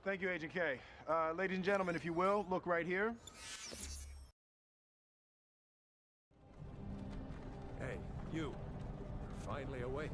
Thank you, Agent K. Ladies and gentlemen, if you will, look right here. Hey, you. You're finally awake.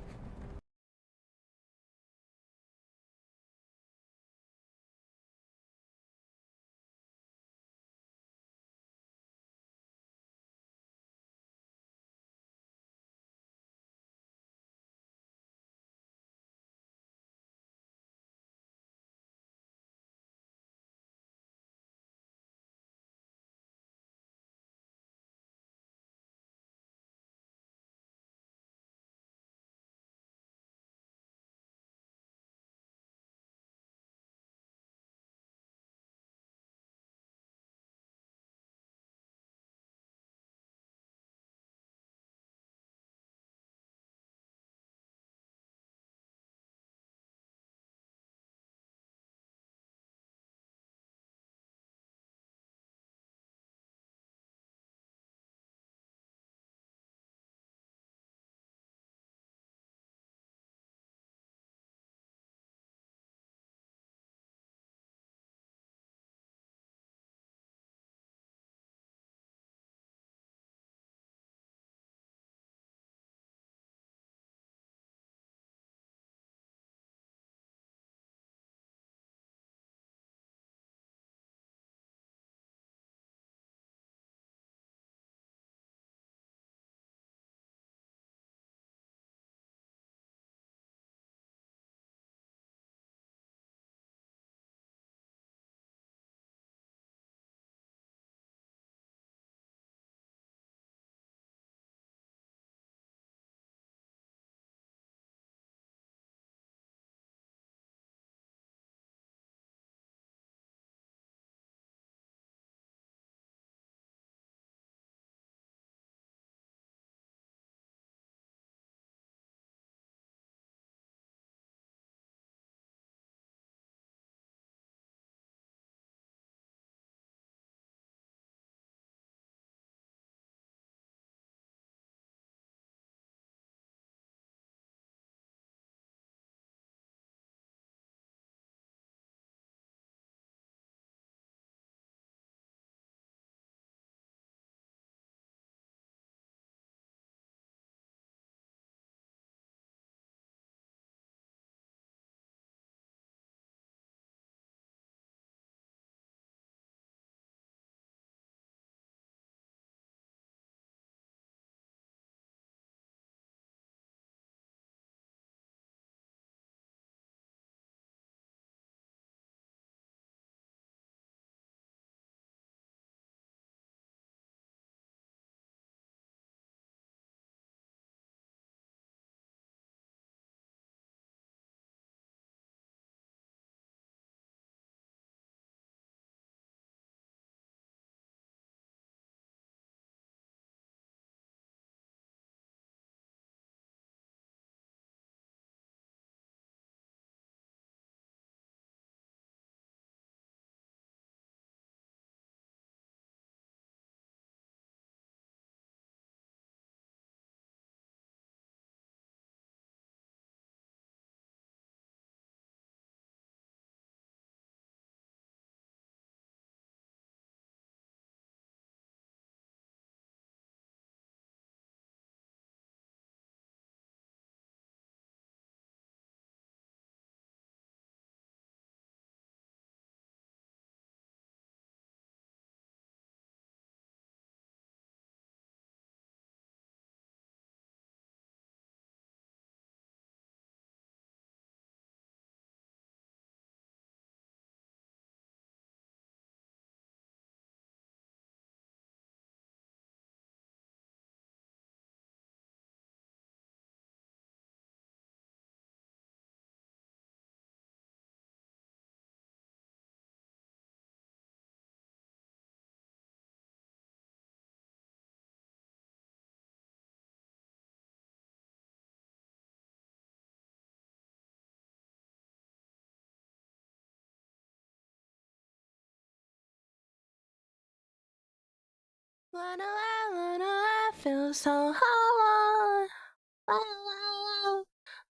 I feel so hollow.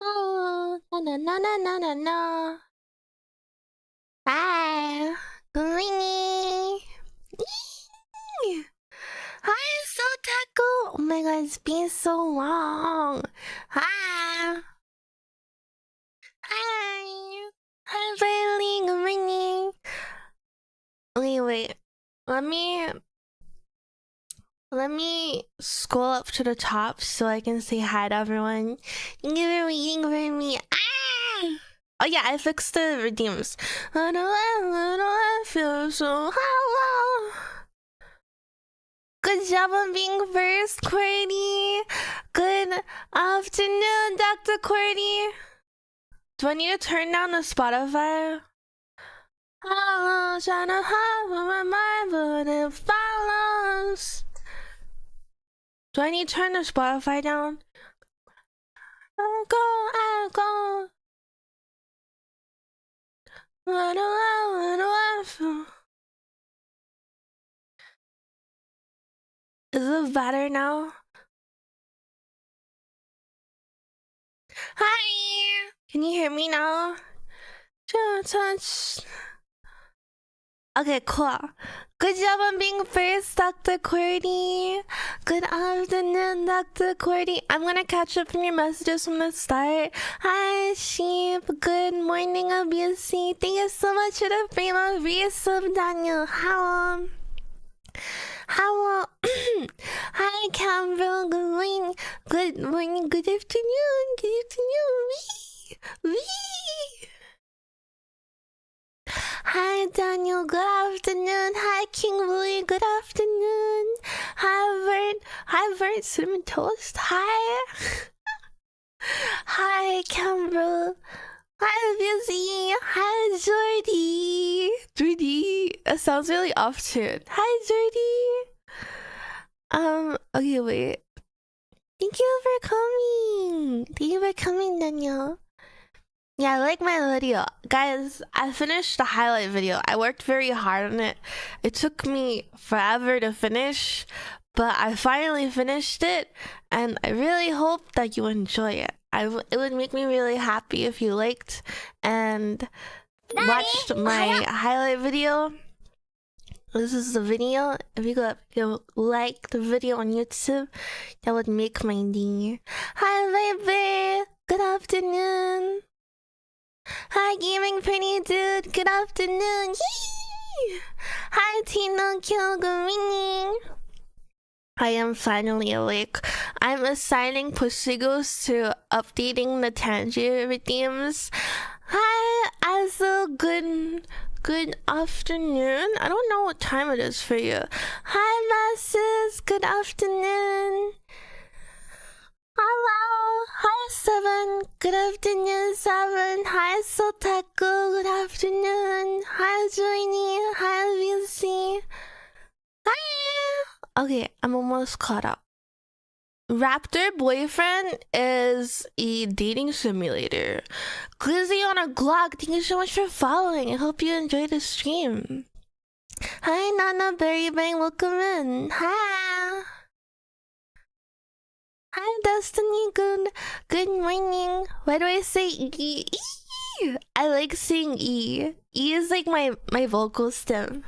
Oh, na na na na na na na. Hi. Good morning. Hi, so taco. Oh my god, it's been so long. Hi. Hi. Hi, Bailey. Good morning. Wait. Let me scroll up to the top so I can say hi to everyone. Thank you for waiting for me. Ah! Oh yeah, I fixed the redeems. I feel so hollow. Good job on being first, Courtney. Good afternoon, Dr. Courtney. Do I need to turn down the Spotify? I'm trying to hide my mind, but it follows. Do I need to turn the Spotify down? I go. Is it better now? Hi! Can you hear me now? Touch. Okay, cool. Good job on being first, Dr. Courtney. Good afternoon, Dr. Courtney. I'm gonna catch up on your messages from the start. Hi, Sheep. Good morning, Abusi. Thank you so much for the frame of resub, Daniel. How Hi, Campbell. Good morning. Good morning. Good afternoon. Good afternoon. Wee. Hi, Daniel. Good afternoon. Hi, King Louie. Good afternoon. Hi, Vert. Cinnamon Toast. Hi. Hi, Campbell. Hi, Busy. Hi, Jordy. That sounds really off-tune. Hi, Jordy. Okay, wait. Thank you for coming, Daniel. Yeah, I like my video. Guys, I finished the highlight video. I worked very hard on it. It took me forever to finish, but I finally finished it, and I really hope that you enjoy it. It would make me really happy if you liked and watched my highlight video. This is the video. If you could like the video on YouTube, that would make my day. Hi, baby. Good afternoon. Hi, gaming pretty dude. Good afternoon. Yee! Hi, Tino Kill. Good morning. I am finally awake. I'm assigning Pushigos to updating the Tangier redeems. Hi, also good afternoon. I don't know what time it is for you. Hi, masses. Good afternoon. Hello. Hi, Seven. Good afternoon, Seven. Hi, Sotaku. Good afternoon. Hi, Joiny. Hi, Lucy. Hi. Okay, I'm almost caught up. Raptor Boyfriend is a dating simulator. Glizzy on a Glock, thank you so much for following. I hope you enjoyed the stream. Hi, Nana Berry Bang, welcome in. Hi. Hi, Destiny. Good morning. Why do I say E? I like saying E. E is like my vocal stem.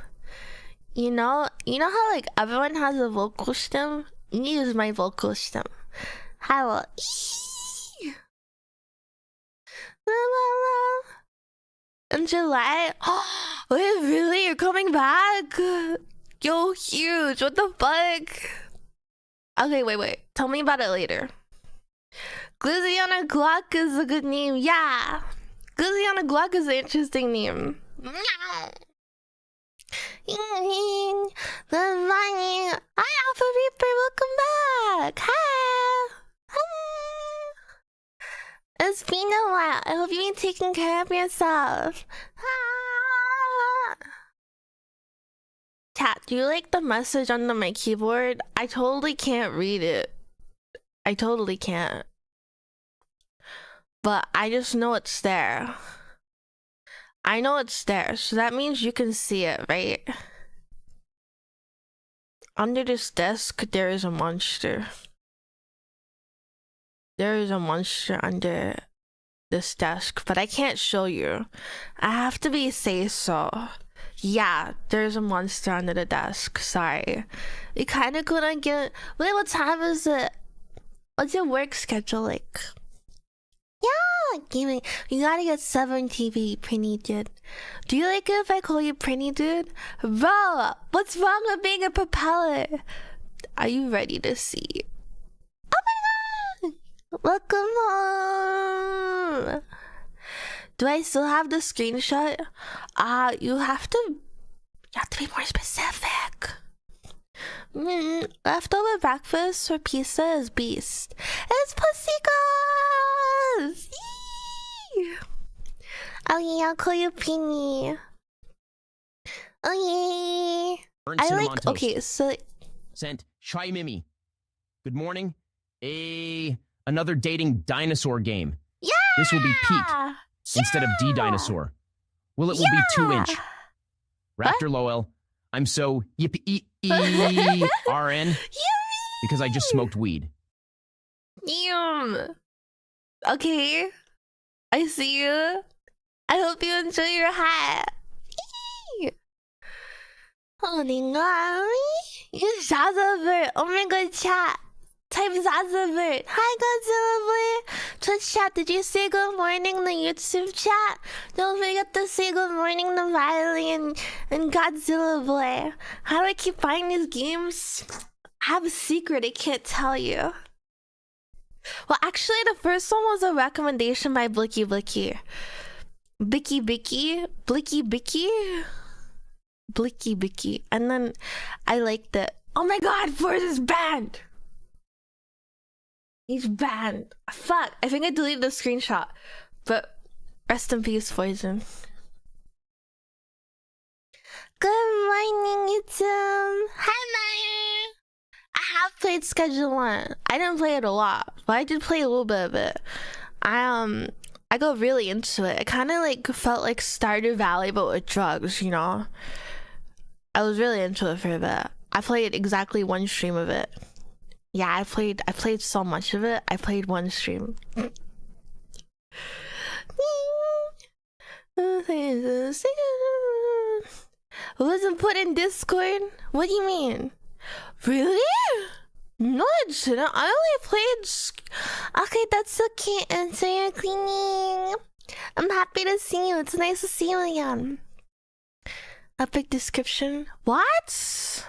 You know how like everyone has a vocal stem? E is my vocal stem. Hello. E. In July? Oh, wait, really? You're coming back? Yo, huge. What the fuck? Okay, wait. Tell me about it later. Glizzy on a Glock is a good name. Yeah. Glizzy on a Glock is an interesting name. Meow. Good morning. Hi, Alpha Reaper. Welcome back. Hi. It's been a while. I hope you've been taking care of yourself. Chat, do you like the message under my keyboard? I totally can't read it. I totally can't. But I just know it's there. I know it's there, so that means you can see it, right? Under this desk, there is a monster. There is a monster under it. this desk, but I can't show you. I have to be say so. Yeah, there's a monster under the desk. Sorry. We kind of couldn't get. Wait, what time is it? What's your work schedule like? Yeah, gaming. You gotta get 7 TV, Prinny dude. Do you like it if I call you Prinny dude? Bro, what's wrong with being a propeller? Are you ready to see? Oh my god! Welcome home! Do I still have the screenshot? You have to be more specific. Leftover breakfast for pizza is beast. It's Pussycas! Oh yeah, I'll call you Prinny. Oh yeah. I like, okay, so... Sent, try Mimi. Good morning. Another dating dinosaur game. Yeah! This will be Pete instead of D-Dinosaur. Well, it will be 2-inch. Raptor Lowell, I'm so yippee-RN because I just smoked weed. Okay. I see you. I hope you enjoy your hat. You Zaza oh my god, chat. Type Zaza Hi Godzilla boy. Twitch chat, did you say good morning in the YouTube chat? Don't forget to say good morning to Riley and Godzilla boy. How do I keep buying these games? I have a secret I can't tell you. Well, actually, the first one was a recommendation by Blicky Blicky. Blicky Blicky. And then I liked it. Oh my god, Force is banned! He's banned. Fuck, I think I deleted the screenshot. But rest in peace, Poison. Good morning, YouTube. Hi, Maya. I have played Schedule 1. I didn't play it a lot, but I did play a little bit of it. I got really into it. It kind of like felt like Stardew Valley, but with drugs, you know? I was really into it for a bit. I played exactly 1 stream of it. Yeah, I played so much of it. I played 1 stream. Wasn't put in Discord? What do you mean? Really? No, it shouldn't. I only played. Okay, that's okay. And so you're cleaning. I'm happy to see you. It's nice to see you again. Epic description. What?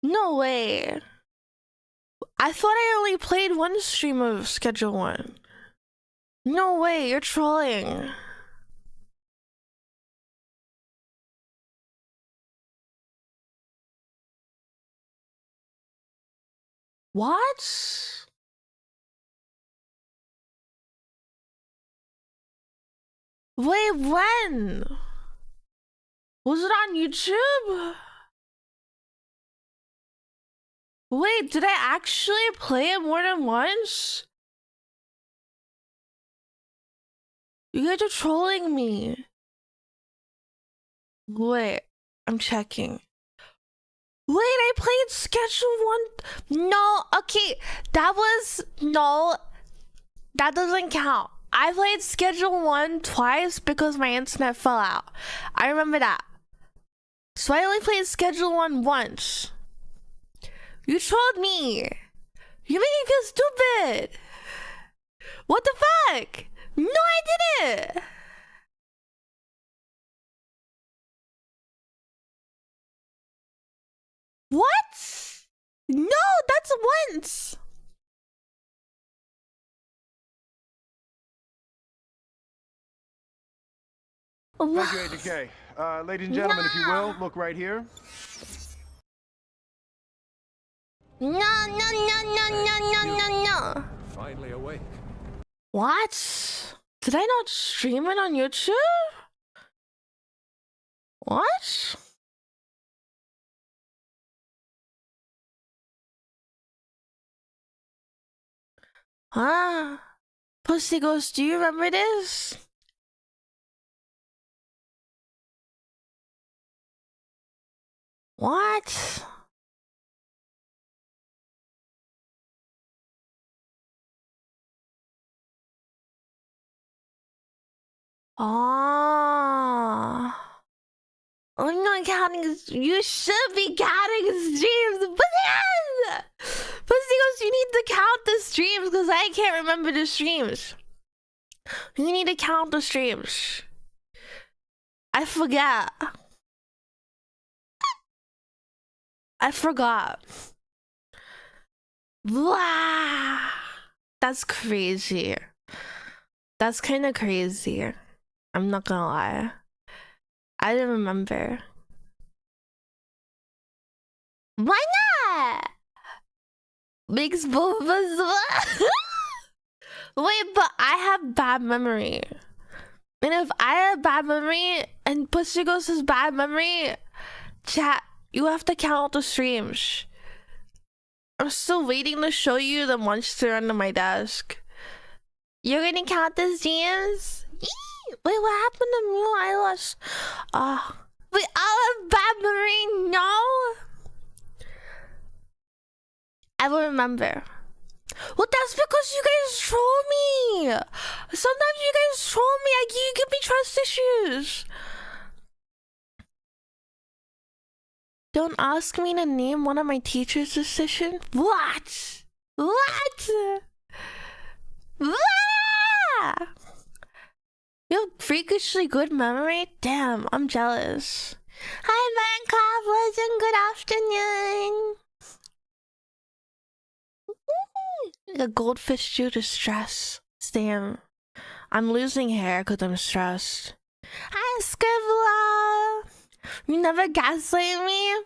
No way. I thought I only played 1 stream of Schedule 1. No way, you're trolling. What? Wait, when? Was it on YouTube? Wait, did I actually play it more than once? You guys are trolling me. Wait, I'm checking. Wait, I played Schedule 1. No, okay, no, that doesn't count. I played Schedule 1 twice because my internet fell out. I remember that. So I only played Schedule 1 once. You trolled me. You made me feel stupid. What the fuck? No, I didn't. What? No, that's once. Thank you, AJK. Ladies and gentlemen, if you will, look right here. No. Finally awake. What? Did I not stream it on YouTube? What? Huh? Pussy Ghost, do you remember this? What? Oh. I'm not counting. You should be counting streams, but yes! Pussy goes, you need to count the streams because I can't remember the streams. You need to count the streams. I forget. I forgot. Blah. That's crazy. That's kind of crazy. I'm not gonna lie. I didn't remember. Why not? Makes both of us. Wait, but I have bad memory. And if I have bad memory and Pussy Ghost has bad memory, chat, you have to count the streams. I'm still waiting to show you the monster under my desk. You're gonna count the streams? Wait, what happened to Miwo? I lost. Wait, I have bad memory? No? I will remember. Well, that's because you guys troll me. Sometimes you guys troll me. You give me trust issues. Don't ask me to name one of my teachers this session. What? What? What? You have freakishly good memory? Damn, I'm jealous. Hi, Minecraft Legend. Good afternoon. A goldfish due to stress. Damn. I'm losing hair because I'm stressed. Hi, Scribbler. You never gaslight me?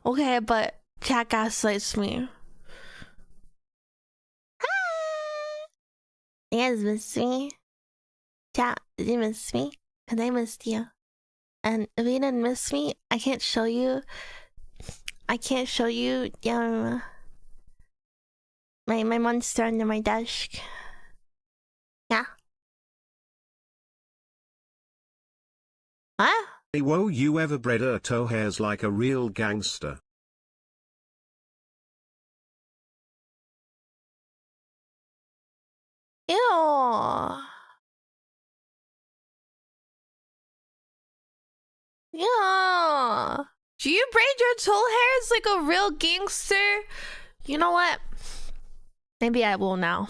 Okay, but chat gaslights me. Hi. You guys miss me? Chat, did you miss me? Because I missed you. And if you didn't miss me, I can't show you. I can't show you my monster under my desk. Yeah. Huh? Whoa, you ever bred toe hairs like a real gangster? Ew. Yeah. Do you braid your toe hairs like a real gangster? You know what? Maybe I will now.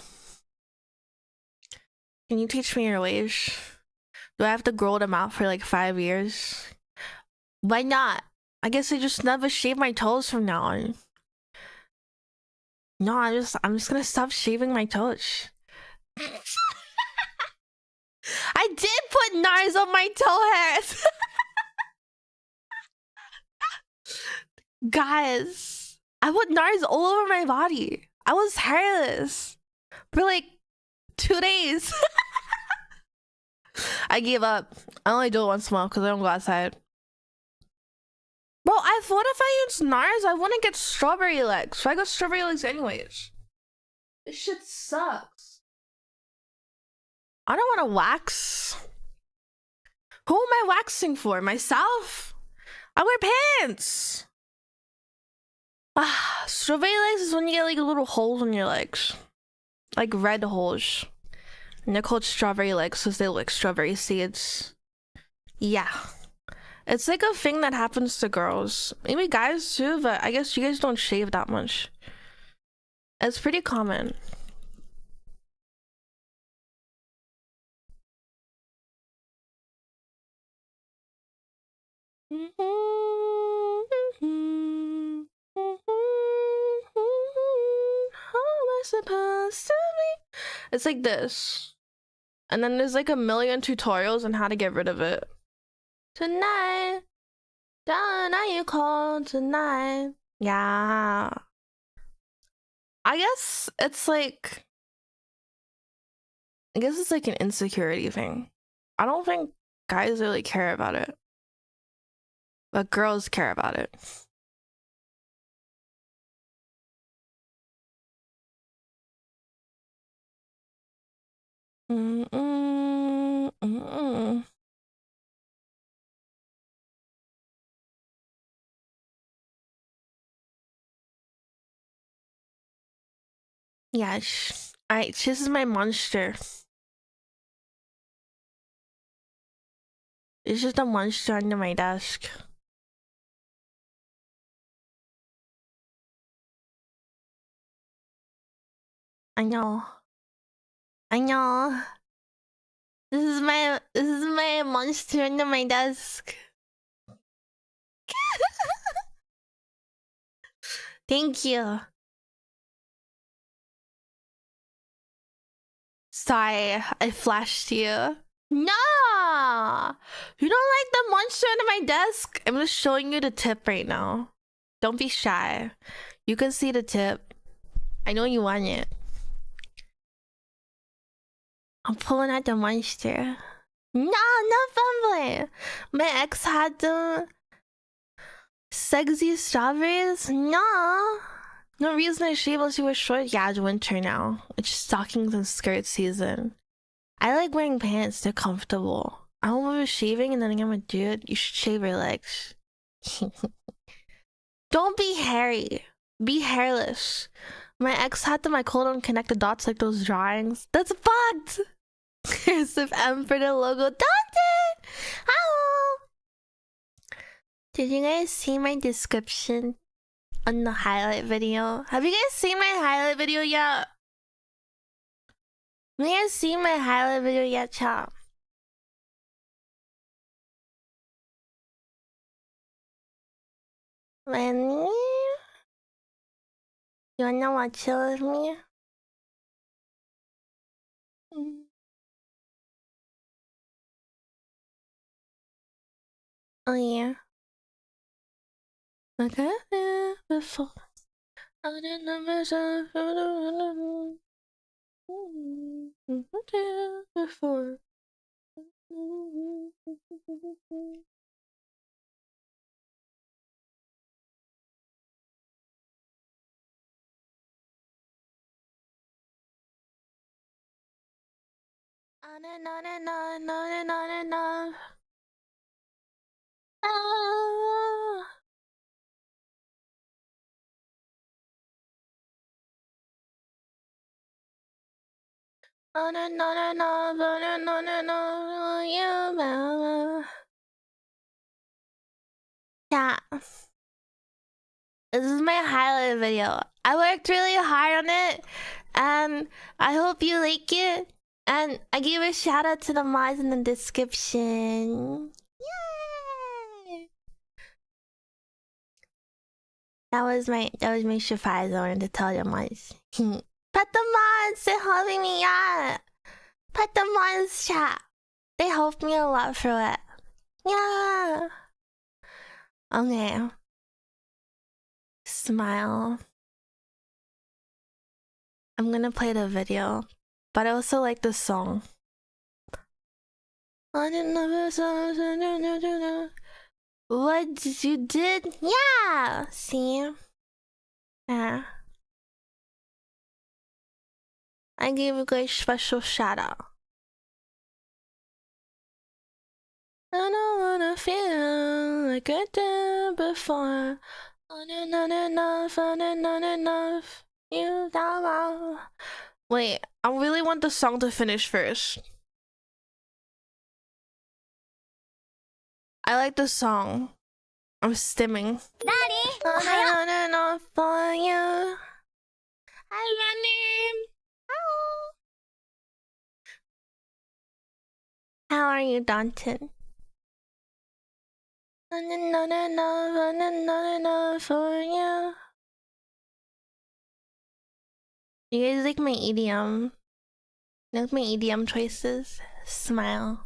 Can you teach me your ways? Do I have to grow them out for like 5 years? Why not? I guess I just never shave my toes from now on. No, I'm just gonna stop shaving my toes. I did put NARS on my toe hairs. Guys, I put NARS all over my body. I was hairless for like 2 days. I gave up. I only do it once a month because I don't go outside. Bro, I thought if I use NARS, I wouldn't get strawberry legs. So I got strawberry legs anyways. This shit sucks. I don't want to wax. Who am I waxing for? Myself? I wear pants. Strawberry legs is when you get like little holes in your legs. Like red holes. And they're called strawberry legs because they look like strawberry seeds. Yeah. It's like a thing that happens to girls. Maybe guys too, but I guess you guys don't shave that much. It's pretty common. How am I supposed to be? It's like this. And then there's like a million tutorials on how to get rid of it. Tonight. Now you call tonight. Yeah. I guess it's like an insecurity thing. I don't think guys really care about it. But girls care about it. Yeah, alright, this is my monster. It's just a monster under my desk. I know. I know. This is my monster under my desk. Thank you. Sorry, I flashed you. No! You don't like the monster under my desk? I'm just showing you the tip right now. Don't be shy. You can see the tip. I know you want it. I'm pulling out the monster. No, no fanboy. My ex had the sexy strawberries. No. No reason to shave unless you were short. Yeah, it's winter now. It's stockings and skirt season. I like wearing pants. They're comfortable. I don't love shaving and then I'm a dude. You should shave your legs. Don't be hairy. Be hairless. My ex had them. I don't connect the dots like those drawings. That's fucked. Cursive M for the logo. Don't it? Ow. Did you guys see my description on the highlight video? Have you guys seen my highlight video yet? Have you guys seen my highlight video yet, chat? Lenny? You wanna watch it with me? Oh yeah. Look at it before. I didn't know before. Yeah. This is my highlight video. I worked really hard on it and I hope you like it. And I give a shout out to the mods in the description. Yay! That was my surprise. I wanted to tell you mods. Pet the mods, they're helping me out. Pet the mods chat. They helped me a lot for it. Yeah. Okay. Smile. I'm gonna play the video, but I also like the song. What you did? Yeah. See? Yeah. I gave a great special shout out. I don't wanna feel like I did before. Not enough. You don't know. Wait, I really want the song to finish first. I like the song. I'm stimming. Daddy, not enough for you. Hi, Running. How are you, Danton? Not enough for you. You guys like my EDM? Like my EDM choices? Smile.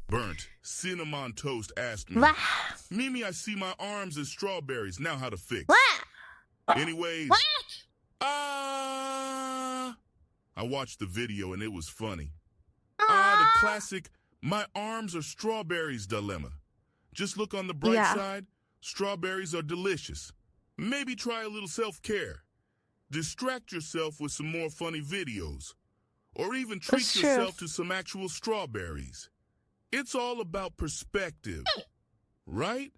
Burnt cinnamon toast asked me. What? Mimi, I see my arms as strawberries. Now how to fix? What? Anyways. What? I watched the video and it was funny. Aww. The classic "my arms are strawberries" dilemma. Just look on the bright side. Strawberries are delicious. Maybe try a little self-care. Distract yourself with some more funny videos. Or even treat yourself to some actual strawberries. It's all about perspective, right?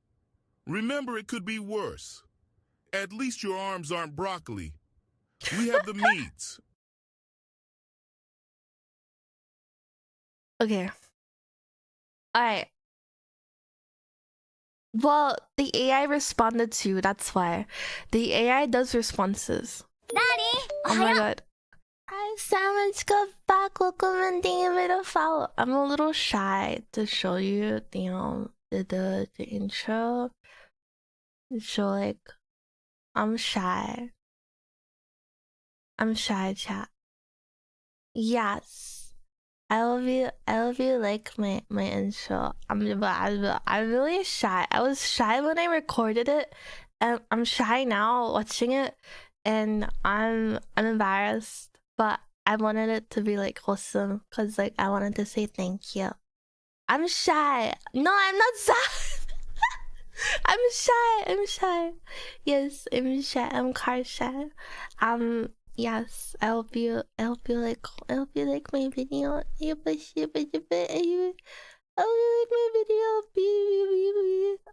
Remember, it could be worse. At least your arms aren't broccoli. We have the meats. Okay. Alright. Well, the AI responded to you, that's why. The AI does responses. Oh my god. Hi, Sandwich, go back. Welcome and thank you for the follow. I'm a little shy to show you the intro. So like, I'm shy. I'm shy, chat. Yes. I love you like my intro. I'm really shy. I was shy when I recorded it, and I'm shy now watching it, and I'm embarrassed, but I wanted it to be like wholesome because like I wanted to say thank you. I'm shy. No, I'm not shy. I'm shy. Yes, I'm shy. I'm car shy. Yes, I hope you like my video. I hope you like my video.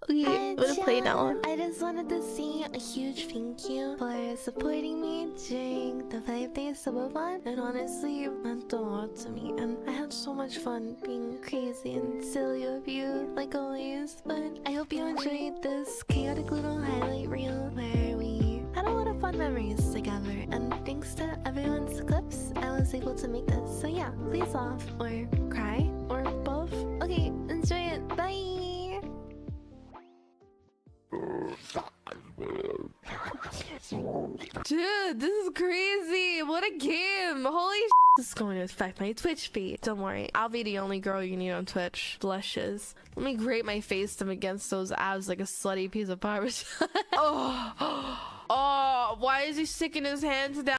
Okay, I'm gonna play now. I just wanted to say a huge thank you for supporting me during the 5 days subathon. It honestly meant a lot to me, and I had so much fun being crazy and silly with you, like always. But I hope you enjoyed this chaotic little highlight reel where we had a lot of fun memories together, and thanks to everyone's clips, I was able to make this. So yeah, please laugh or cry or both. Okay, enjoy it. Bye. Dude, this is crazy. What a game. Holy sh**. This is going to affect my Twitch feed. Don't worry, I'll be the only girl you need on Twitch. Blushes. Let me grate my face them against those abs like a slutty piece of parmesan. Oh, why is he sticking his hands down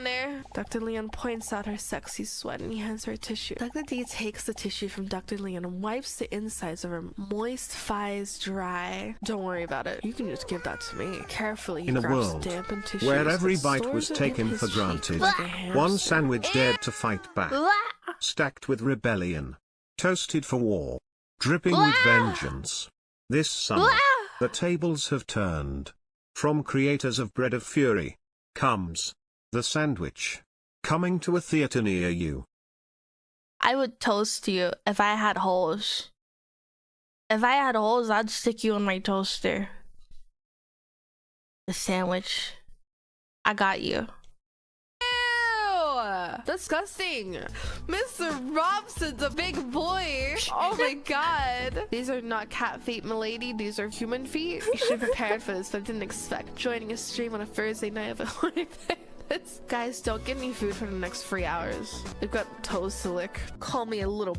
there? Dr. Leon points out her sexy sweat and he hands her a tissue. Dr. D takes the tissue from Dr. Leon and wipes the insides of her moist thighs dry. Don't worry about it. You can just give that to me. Carefully, he in a grabs world dampened tissues where and every bite stores was it taken in his for cheek granted, like a one hamster. sandwich dared to fight back, stacked with rebellion, toasted for war, dripping with vengeance. This summer, the tables have turned. From creators of Bread of Fury comes the sandwich, coming to a theater near you. I would toast you if I had holes. If I had holes, I'd stick you in my toaster. The sandwich. I got you. Ew! Disgusting. Mr. Robson's a big boy. Oh my god. These are not cat feet, milady. These are human feet. You should be prepared for this, but I didn't expect joining a stream on a Thursday night of a horny Guys, don't get me food for the next 3 hours. I've got toes to lick. Call me a little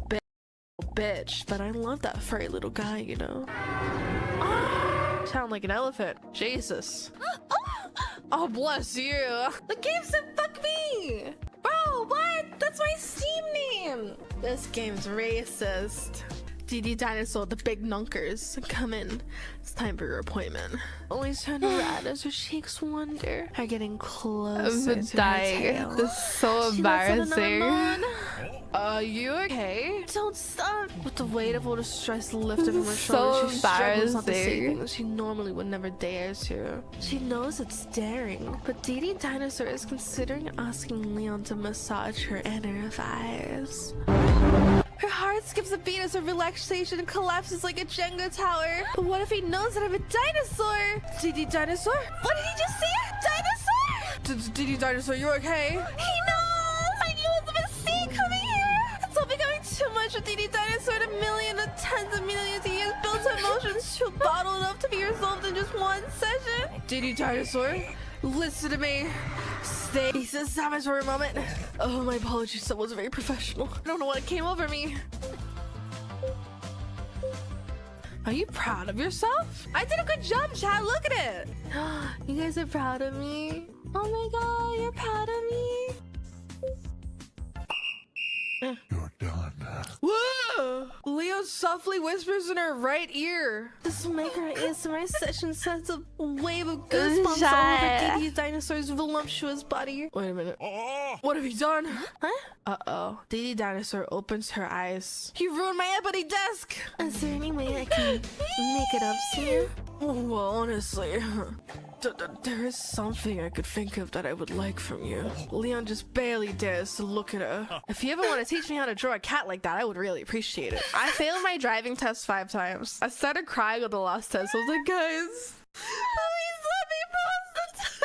bitch, but I love that furry little guy, you know. Sound like an elephant. Jesus. Oh, bless you. The game said fuck me. Bro, what? That's my Steam name. This game's racist. DD Dinosaur, the big nunkers. Come in. It's time for your appointment. Always turn red as her cheeks wander. Are getting closer to dying. Her tail. This is so embarrassing. You okay? Don't stop. With the weight of all the stress lifted from her shoulders, she struggles not to say things she normally would never dare to. She knows it's daring, but DD Dinosaur is considering asking Leon to massage her inner thighs. Her heart skips a beat as her relaxation collapses like a Jenga tower. But what if he knows that I'm a dinosaur? DD Dinosaur? What did he just say? Dinosaur? DD Dinosaur, you okay? He knows! I knew it was a mistake coming here! It's all becoming too much with DD Dinosaur. A million and tens of millions of years built emotions too bottled up to be resolved in just one session. DD Dinosaur, listen to me. Stay. He says silence for a moment. Oh, my apologies. That wasn't very professional. I don't know what came over me. Are you proud of yourself? I did a good job, Chad. Look at it. You guys are proud of me. Oh my god, you're proud of me. You're done. Whoa! Leo softly whispers in her right ear. This will make her ASMR session sends a wave of goosebumps all over DD Dinosaur's voluptuous body. Wait a minute. Oh! What have you done? Huh? Uh-oh. DD Dinosaur opens her eyes. You ruined my ebony desk! Is there any way I can make it up to you? Well, honestly, there is something I could think of that I would like from you. Leon just barely dares to look at her. If you ever want to teach me how to draw a cat like that, I would really appreciate it. I failed my driving test 5 times. I started crying on the last test. I was like, guys, please let me pass the test.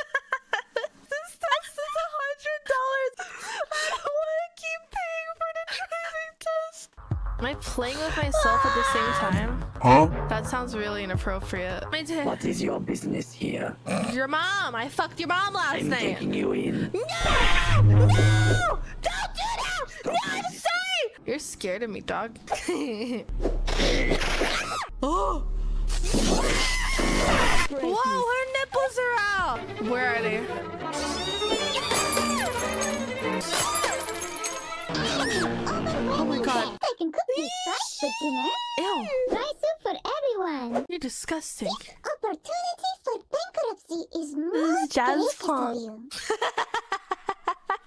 This test is $100. I don't want to keep paying for the driving test. Am I playing with myself at the same time? Huh? That sounds really inappropriate. What is your business here? Your mom! I fucked your mom last I'm night! taking you in. No! No! Don't do that! No, I'm sorry! You're scared of me, dog. Oh! Whoa, her nipples are out! Where are they? Oh my god. I can cook these fries for dinner. Ew. Fry soup for everyone. You're disgusting. The opportunity for bankruptcy is This more is Jazz delicious for Funk. you.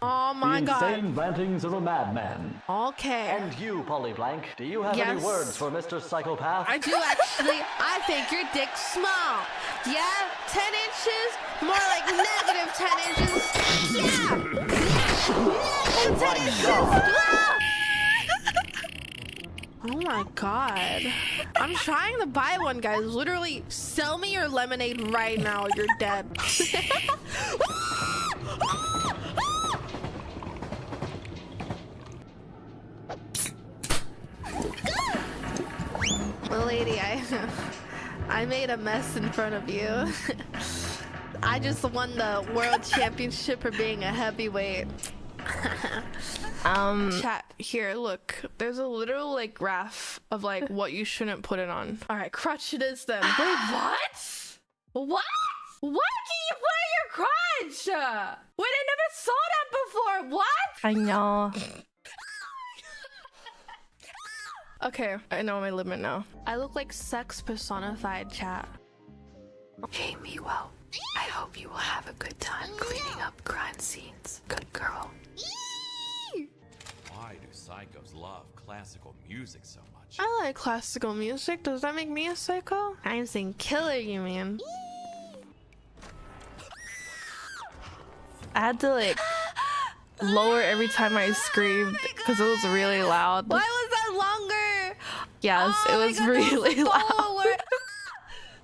Oh my The god. insane rantings of a madman. Okay. And you, Polyblank, do you have Yes. any words for Mr. Psychopath? I do actually. I think your dick's small. Yeah? 10 inches? More like negative 10 inches. Yeah! Negative 10 inches! Ah! Oh my god. I'm trying to buy one, guys. Literally, sell me your lemonade right now. You're dead. Lady, I made a mess in front of you. I just won the world championship for being a heavyweight. Chat, here, look. There's a literal like graph of like what you shouldn't put it on. Alright, crutch it is then. Wait, what? What? What can you put in your crutch? Wait, I never saw that before. What? I know. Okay, I know my limit now. I look like sex personified, chat. Hey Miwo, I hope you will have a good time cleaning up crime scenes. Good girl. Why do psychos love classical music so much? I like classical music. Does that make me a psycho? I'm saying killer, you mean? I had to like lower every time I screamed because it was really loud. Why was that longer? Yes, Oh it my was God, really that was loud. forward.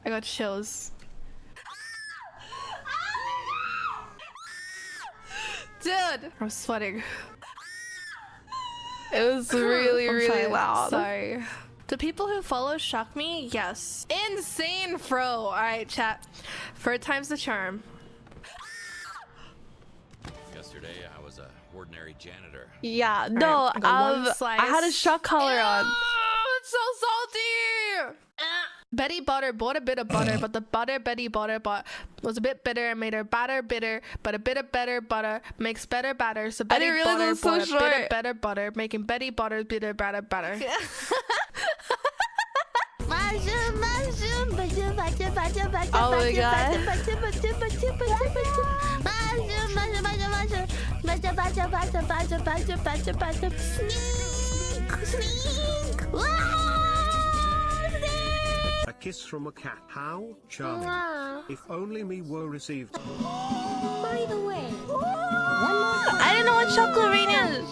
I got chills. Dude, I'm sweating. It was really, I'm really fine. loud. Sorry. Do people who follow shock me? Yes. Insane fro. All right, chat. Third time's the charm. Yesterday, I was a ordinary janitor. Yeah, no, I got one I had a slice. shock collar on. It's so salty. Betty Butter bought a bit of butter, but the butter Betty Butter bought was a bit bitter and made her batter bitter. But a bit of better butter makes better batter. So Betty didn't realize Butter it was so bought a bit short. of better butter, making Betty Butter bitter batter butter. Mushroom, mushroom, mushroom, mushroom, mushroom, mushroom, Oh my God. mushroom, mushroom, mushroom, mushroom, mushroom, mushroom, mushroom, mushroom, mushroom, mushroom, mushroom, mushroom, mushroom, sneak, sneak, A kiss from a cat. How charming. wow. If only Miwo received. By the way, I didn't know what chocolate rain is.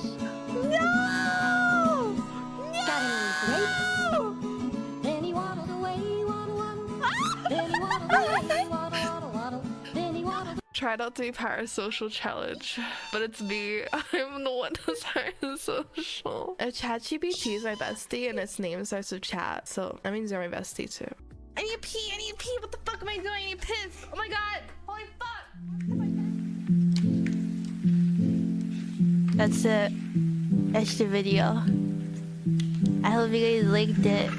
no! Got any grapes? Then he waddled away, waddle, waddle. Then he waddled away, waddle, waddle, waddle. Then he waddled. Try not to be parasocial challenge, but it's me. I'm the one that's parasocial. ChatGPT is my bestie, and its name starts with chat, so that means you're my bestie too. I need to pee. I need to pee. What the fuck am I doing? I need to piss. Oh my god. Holy fuck. That's it. That's the video. I hope you guys liked it.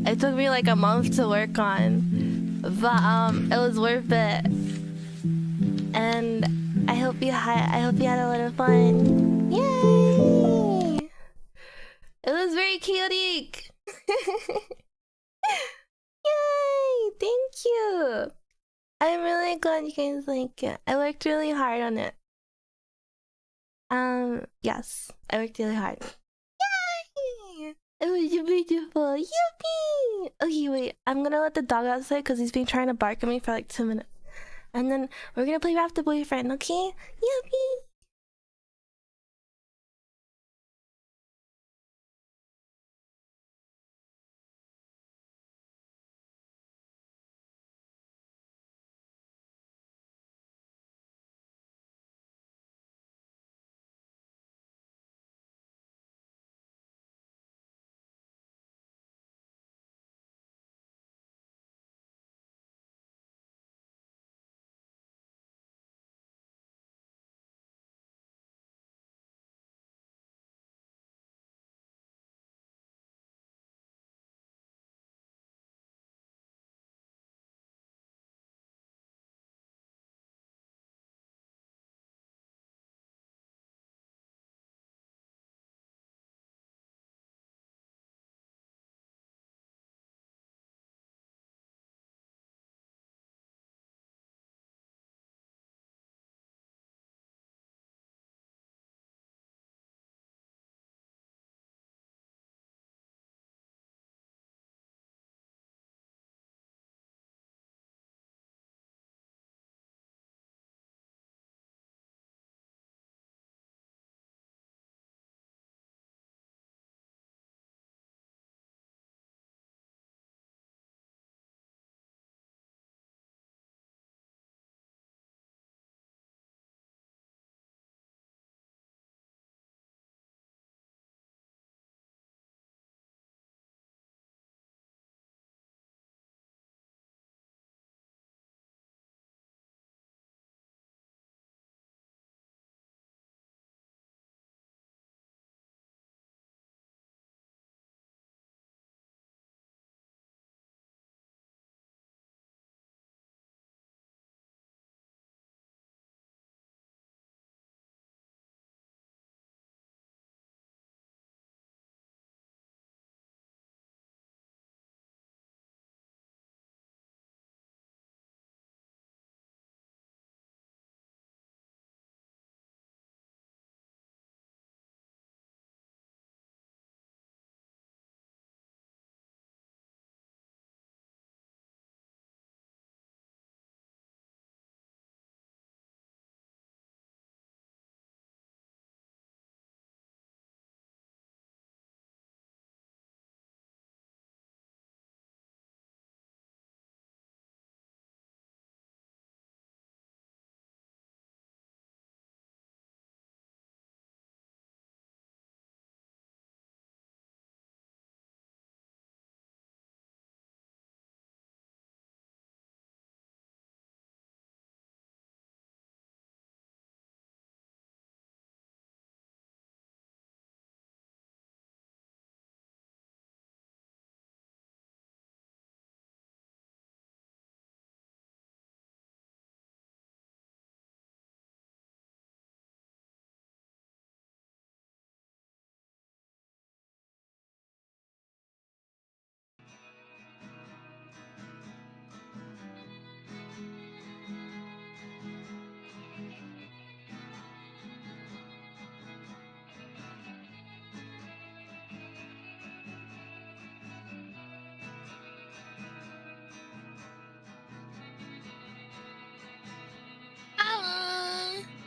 It took me like a month to work on, but it was worth it. And I hope you had a lot of fun. Yay! It was very chaotic. Yay! Thank you. I'm really glad you guys like it. I worked really hard on it. Yes, I worked really hard. Yay! It was beautiful. Yippee! Okay, wait. I'm gonna let the dog outside because he's been trying to bark at me for like 2 minutes. And then we're gonna play Raptor Boyfriend, okay? Yippee!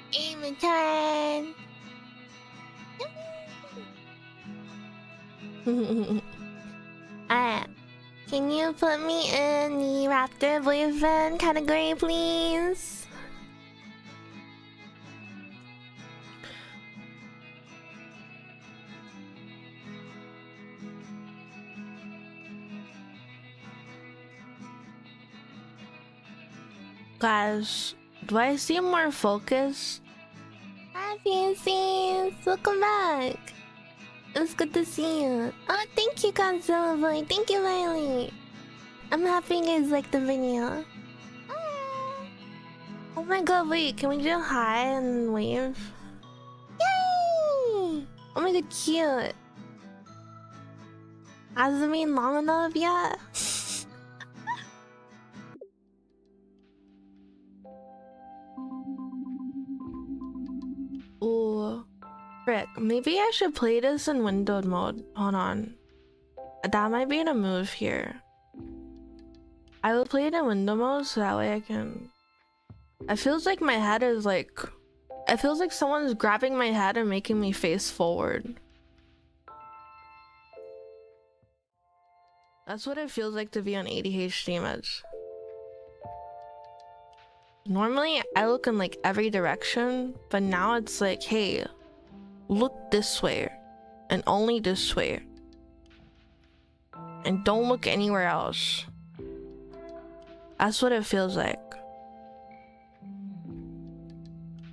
Game turn. Alright. Can you put me in the Raptor Boyfriend category, please? Guys, do I seem more focused? Hi, Fancies! Welcome back! It's good to see you. Oh, thank you, Godzilla Boy. Thank you, Riley. I'm happy you guys liked the video. Oh my god, wait. Can we do hi and wave? Yay! Oh my god, cute. Hasn't it been long enough yet? Ooh. Frick, maybe I should play this in windowed mode. Hold on. That might be in a move here. I will play it in window mode so that way I can... It feels like my head is like... It feels like someone's grabbing my head and making me face forward. That's what it feels like to be on ADHD meds. Normally, I look in like every direction, but now it's like, hey, look this way and only this way. And don't look anywhere else. That's what it feels like.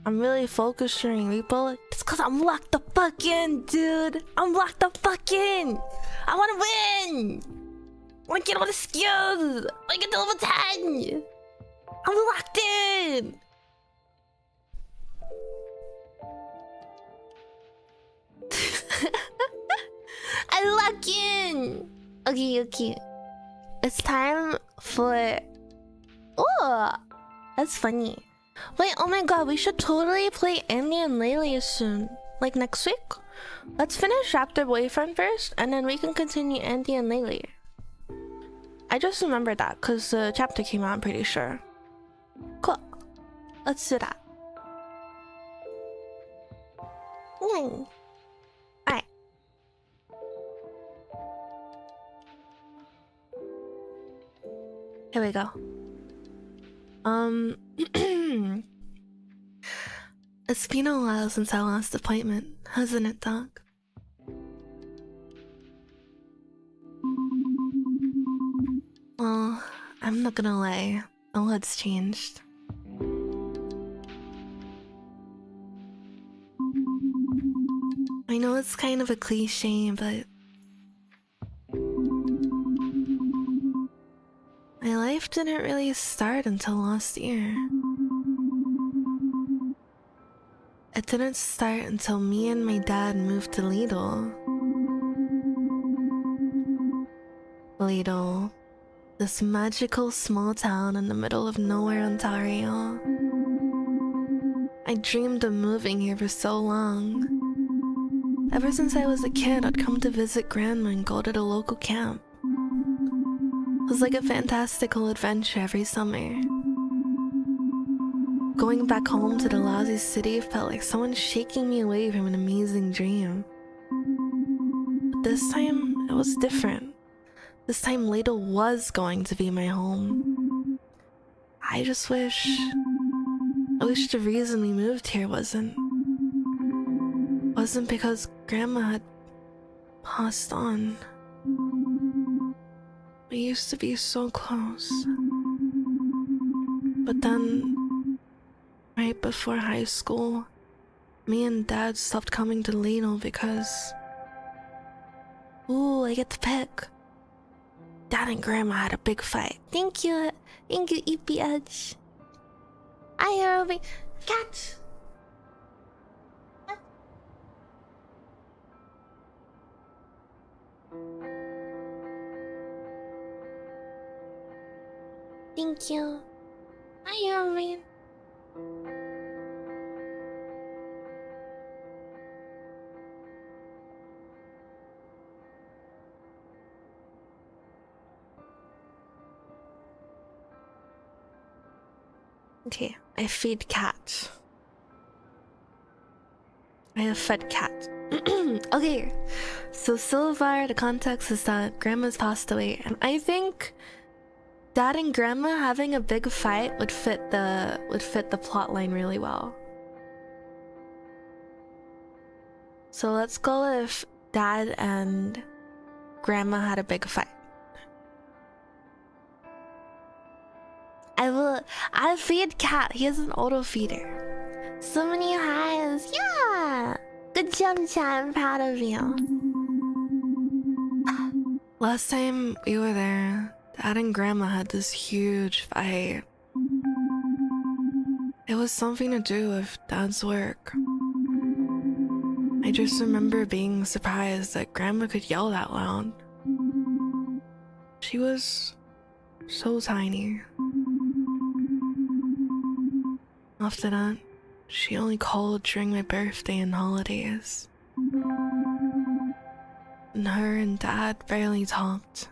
I'm really focused during repo. It's cause I'm locked the fuck in, dude. I'm locked the fuck in. I wanna win. I wanna get all the skills. I wanna get to level 10. I'm locked in. I lock in. Okay. It's time for... Oh, that's funny. Wait, oh my god, we should totally play Andy and Laylee soon. Like next week? Let's finish Raptor Boyfriend first, and then we can continue Andy and Laylee. I just remembered that, because the chapter came out, I'm pretty sure. Cool. Let's do that. Yay. Alright. Here we go. It's been a while since our last appointment, hasn't it, Doc? Well, I'm not gonna lie, a lot's changed. I know it's kind of a cliche, but my life didn't really start until last year. It didn't start until me and my dad moved to Lidl. Lidl, this magical small town in the middle of nowhere, Ontario. I dreamed of moving here for so long. Ever since I was a kid, I'd come to visit Grandma and go to the local camp. It was like a fantastical adventure every summer. Going back home to the lousy city felt like someone shaking me away from an amazing dream. But this time, it was different. This time, Lidl was going to be my home. I wish the reason we moved here wasn't because Grandma had passed on. We used to be so close. But then, right before high school, me and Dad stopped coming to Lidl because... Ooh, I get to pick. Dad and Grandma had a big fight. Thank you, EPH. I hear a cat. Thank you. Hi, Irving. Okay, I feed cat. I have fed cat. Okay, so far the context is that Grandma's passed away, and I think Dad and Grandma having a big fight would fit the plot line really well. So let's go with Dad and Grandma had a big fight. I'll feed cat. He has an auto feeder. So many highs. Yeah. Good job, Chad. I'm proud of you. Last time we were there, Dad and Grandma had this huge fight. It was something to do with Dad's work. I just remember being surprised that Grandma could yell that loud. She was so tiny. After that, she only called during my birthday and holidays. And and her and Dad barely talked.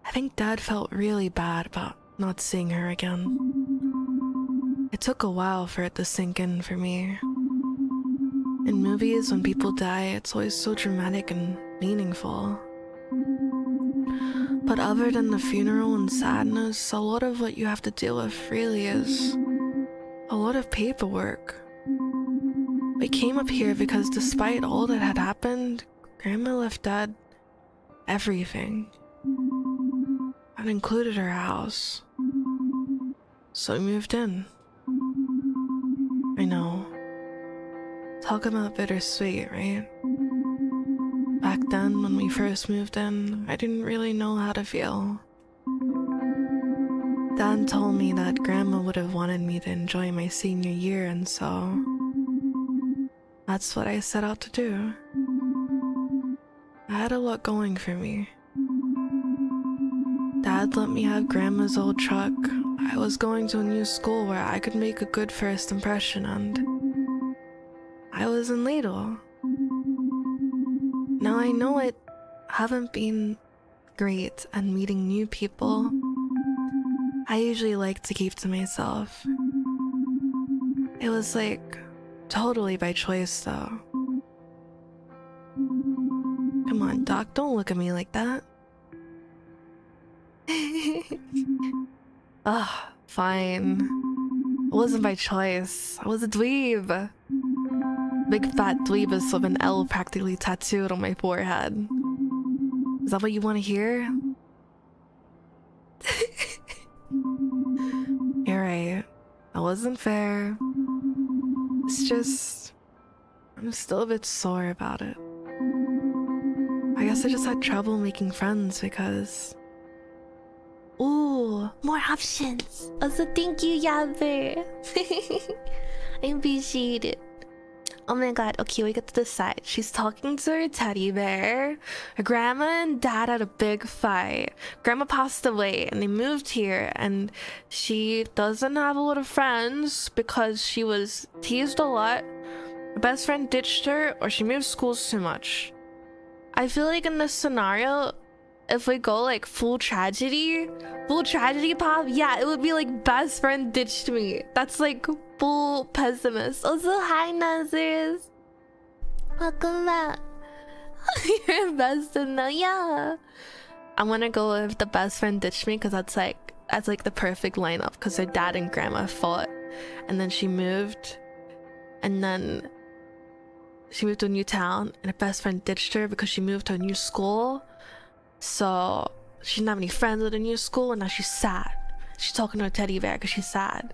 I think Dad felt really bad about not seeing her again. It took a while for it to sink in for me. In movies, when people die, it's always so dramatic and meaningful. But other than the funeral and sadness, a lot of what you have to deal with really is a lot of paperwork. We came up here because despite all that had happened, Grandma left Dad everything. That included her house. So we moved in. I know. Talk about bittersweet, right? Back then, when we first moved in, I didn't really know how to feel. Dad told me that Grandma would have wanted me to enjoy my senior year, and so that's what I set out to do. I had a lot going for me. Dad let me have Grandma's old truck. I was going to a new school where I could make a good first impression, and I was in Lidl. Now I know I haven't been great at meeting new people. I usually like to keep to myself. It was like totally by choice though. Come on, Doc, don't look at me like that. Ugh, fine. It wasn't by choice. I was a dweeb. Big fat dweebus with an L practically tattooed on my forehead. Is that what you want to hear? You're right. That wasn't fair. It's just... I'm still a bit sore about it. I guess I just had trouble making friends because... Ooh, more options. Also, thank you, Yabber. I appreciate it. Oh my god, okay, we get to decide. She's talking to her teddy bear. Her grandma and dad had a big fight. Grandma passed away and they moved here, and she doesn't have a lot of friends because she was teased a lot. Her best friend ditched her, or she moved schools too much. I feel like in this scenario, if we go like full tragedy pop, yeah, it would be like best friend ditched me. That's like full pessimist. Also, hi Nazers. Welcome back. You're invested now, yeah. I'm gonna go with the best friend ditched me because that's like the perfect lineup, because her dad and grandma fought and then she moved, and then she moved to a new town and her best friend ditched her because she moved to a new school. So she didn't have any friends at a new school, and now she's sad. She's talking to her teddy bear because she's sad.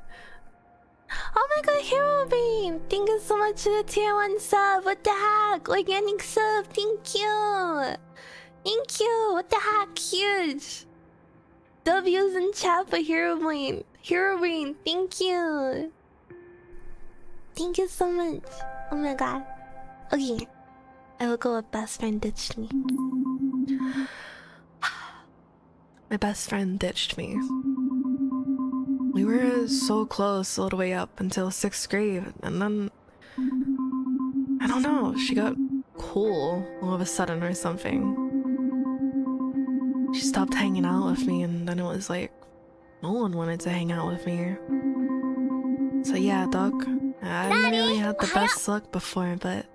Oh my god, Hero Bean! Thank you so much for the tier 1 sub. What the heck? Organic sub, thank you. Thank you. What the heck? Huge. W's in chat for Hero Bean. Hero Bean, thank you. Thank you so much. Oh my god. Okay. I will go with best friend ditched me. My best friend ditched me. We were so close all the way up until 6th grade, and then... I don't know, she got cool all of a sudden or something. She stopped hanging out with me, and then it was like, no one wanted to hang out with me. So yeah, Doc, I haven't really had the best luck before, but...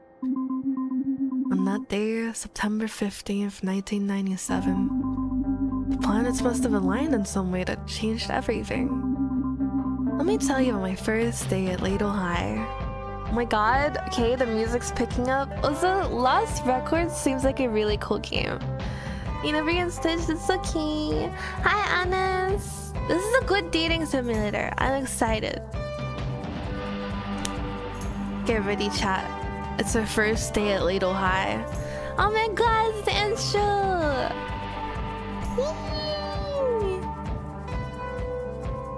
on that day, September 15th, 1997, the planets must have aligned in some way that changed everything. Let me tell you about my first day at Ladle High. Oh my god, okay, the music's picking up. Also, Lost Records seems like a really cool game. You never get stitched, it's okay. Hi, Anas. This is a good dating simulator. I'm excited. Get ready, chat. It's her first day at Ladle High. Oh my god, it's the intro!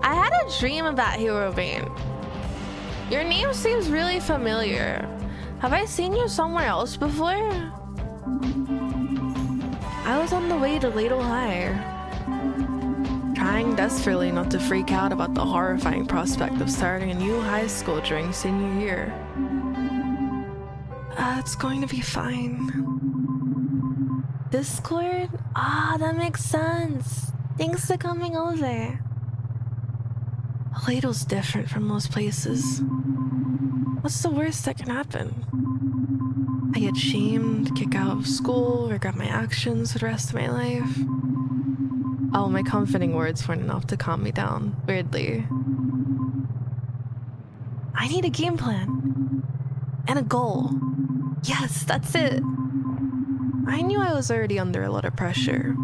I had a dream about Hero Bean. Your name seems really familiar. Have I seen you somewhere else before? I was on the way to Ladle High, trying desperately not to freak out about the horrifying prospect of starting a new high school during senior year. It's going to be fine. Discord? Ah, that makes sense. Thanks for coming over. Ladle's different from most places. What's the worst that can happen? I get shamed, kick out of school, regret my actions for the rest of my life. Oh, my comforting words weren't enough to calm me down, weirdly. I need a game plan. And a goal. Yes, that's it. I knew I was already under a lot of pressure,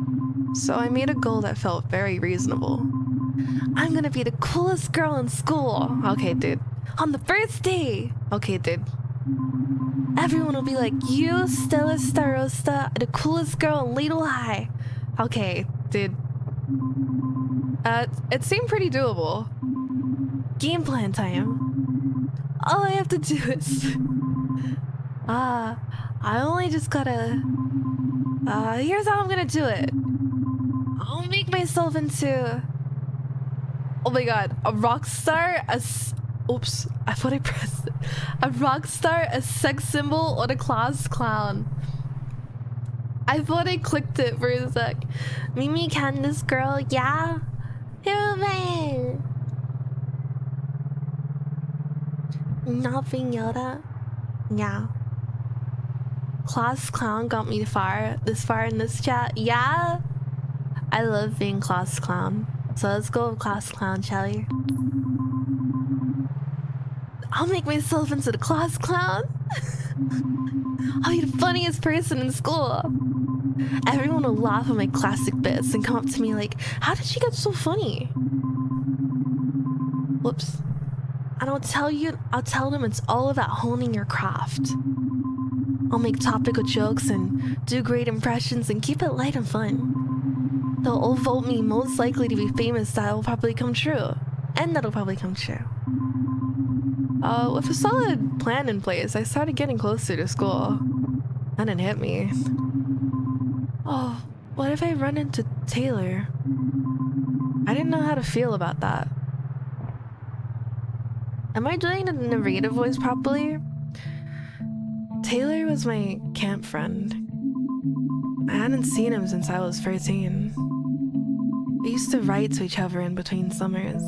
so I made a goal that felt very reasonable. I'm gonna be the coolest girl in school. Okay, dude. On the first day. Okay, dude. Everyone will be like, you, Stella Starosta, the coolest girl in Ladle High. Okay, dude. It seemed pretty doable. Game plan time. All I have to do is... I only just gotta... here's how I'm gonna do it. I'll make myself into... Oh my god, a rock star, oops, I thought I pressed it. A rock star, a sex symbol, or a class clown. I thought I clicked it for a sec. Mimi Candace girl, yeah? Human! Nothing Yoda? Yeah. Class clown got me this far in this chat. Yeah? I love being class clown. So let's go with class clown, shall we? I'll make myself into the class clown. I'll be the funniest person in school. Everyone will laugh at my classic bits and come up to me like, how did she get so funny? Whoops. And I'll tell them it's all about honing your craft. I'll make topical jokes and do great impressions and keep it light and fun. They'll all vote me most likely to be famous. That'll probably come true. And that'll probably come true. With a solid plan in place, I started getting closer to school. That didn't hit me. Oh, what if I run into Taylor? I didn't know how to feel about that. Am I doing the narrator voice properly? Taylor was my camp friend. I hadn't seen him since I was 13. We used to write to each other in between summers.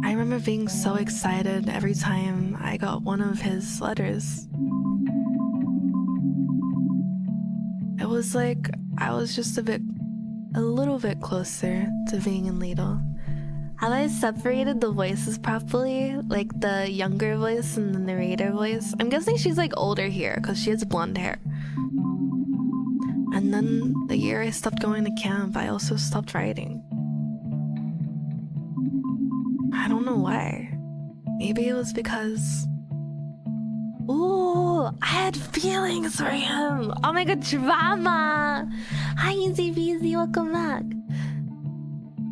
I remember being so excited every time I got one of his letters. It was like I was just a little bit closer to being in Ladle. Have I separated the voices properly? Like the younger voice and the narrator voice? I'm guessing she's like older here because she has blonde hair. And then the year I stopped going to camp, I also stopped writing. I don't know why. Maybe it was because... Ooh, I had feelings for him. Oh my god, drama. Hi, Easy Peasy, welcome back.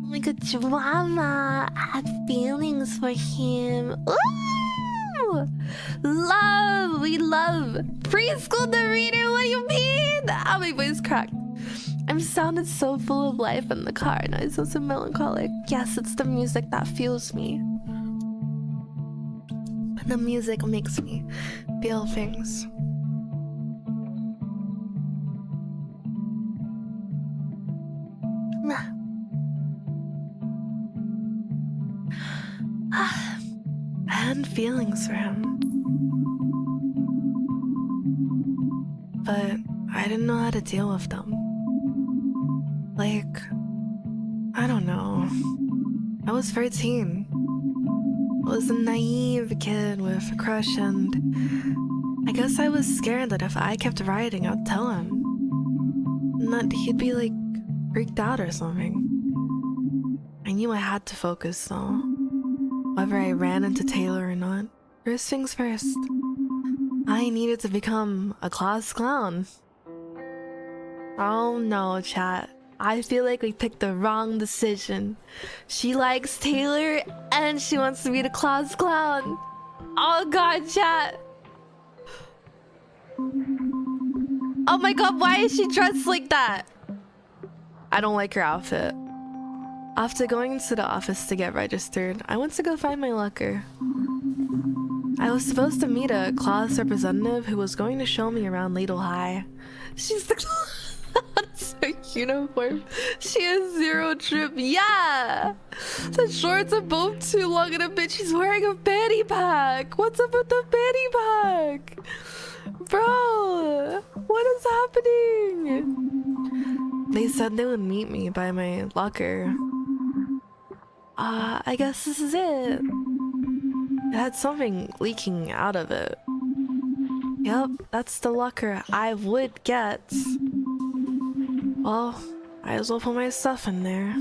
Oh my god, drama. I had feelings for him. Ooh! Love! We love! Preschool narrator, what do you mean? Oh, my voice cracked. I'm sounded so full of life in the car, and I sound so melancholic. Yes, it's the music that fuels me. And the music makes me feel things. I had feelings for him, but I didn't know how to deal with them. Like, I don't know. I was 13. I was a naive kid with a crush, and I guess I was scared that if I kept writing, I'd tell him. And that he'd be like freaked out or something. I knew I had to focus though. Whether I ran into Taylor or not. First things first. I needed to become a class clown. Oh no, chat. I feel like we picked the wrong decision. She likes Taylor and she wants to be the class clown. Oh god, chat. Oh my god, why is she dressed like that? I don't like her outfit. After going into the office to get registered, I went to go find my locker. I was supposed to meet a class representative who was going to show me around Ladle High. She's the class uniform. She has 0 drip. Yeah! The shorts are both too long and a bit. She's wearing a fanny pack. What's up with the fanny pack? Bro, what is happening? They said they would meet me by my locker. I guess this is it. It had something leaking out of it. Yep, that's the locker I would get. Well, I as well put my stuff in there.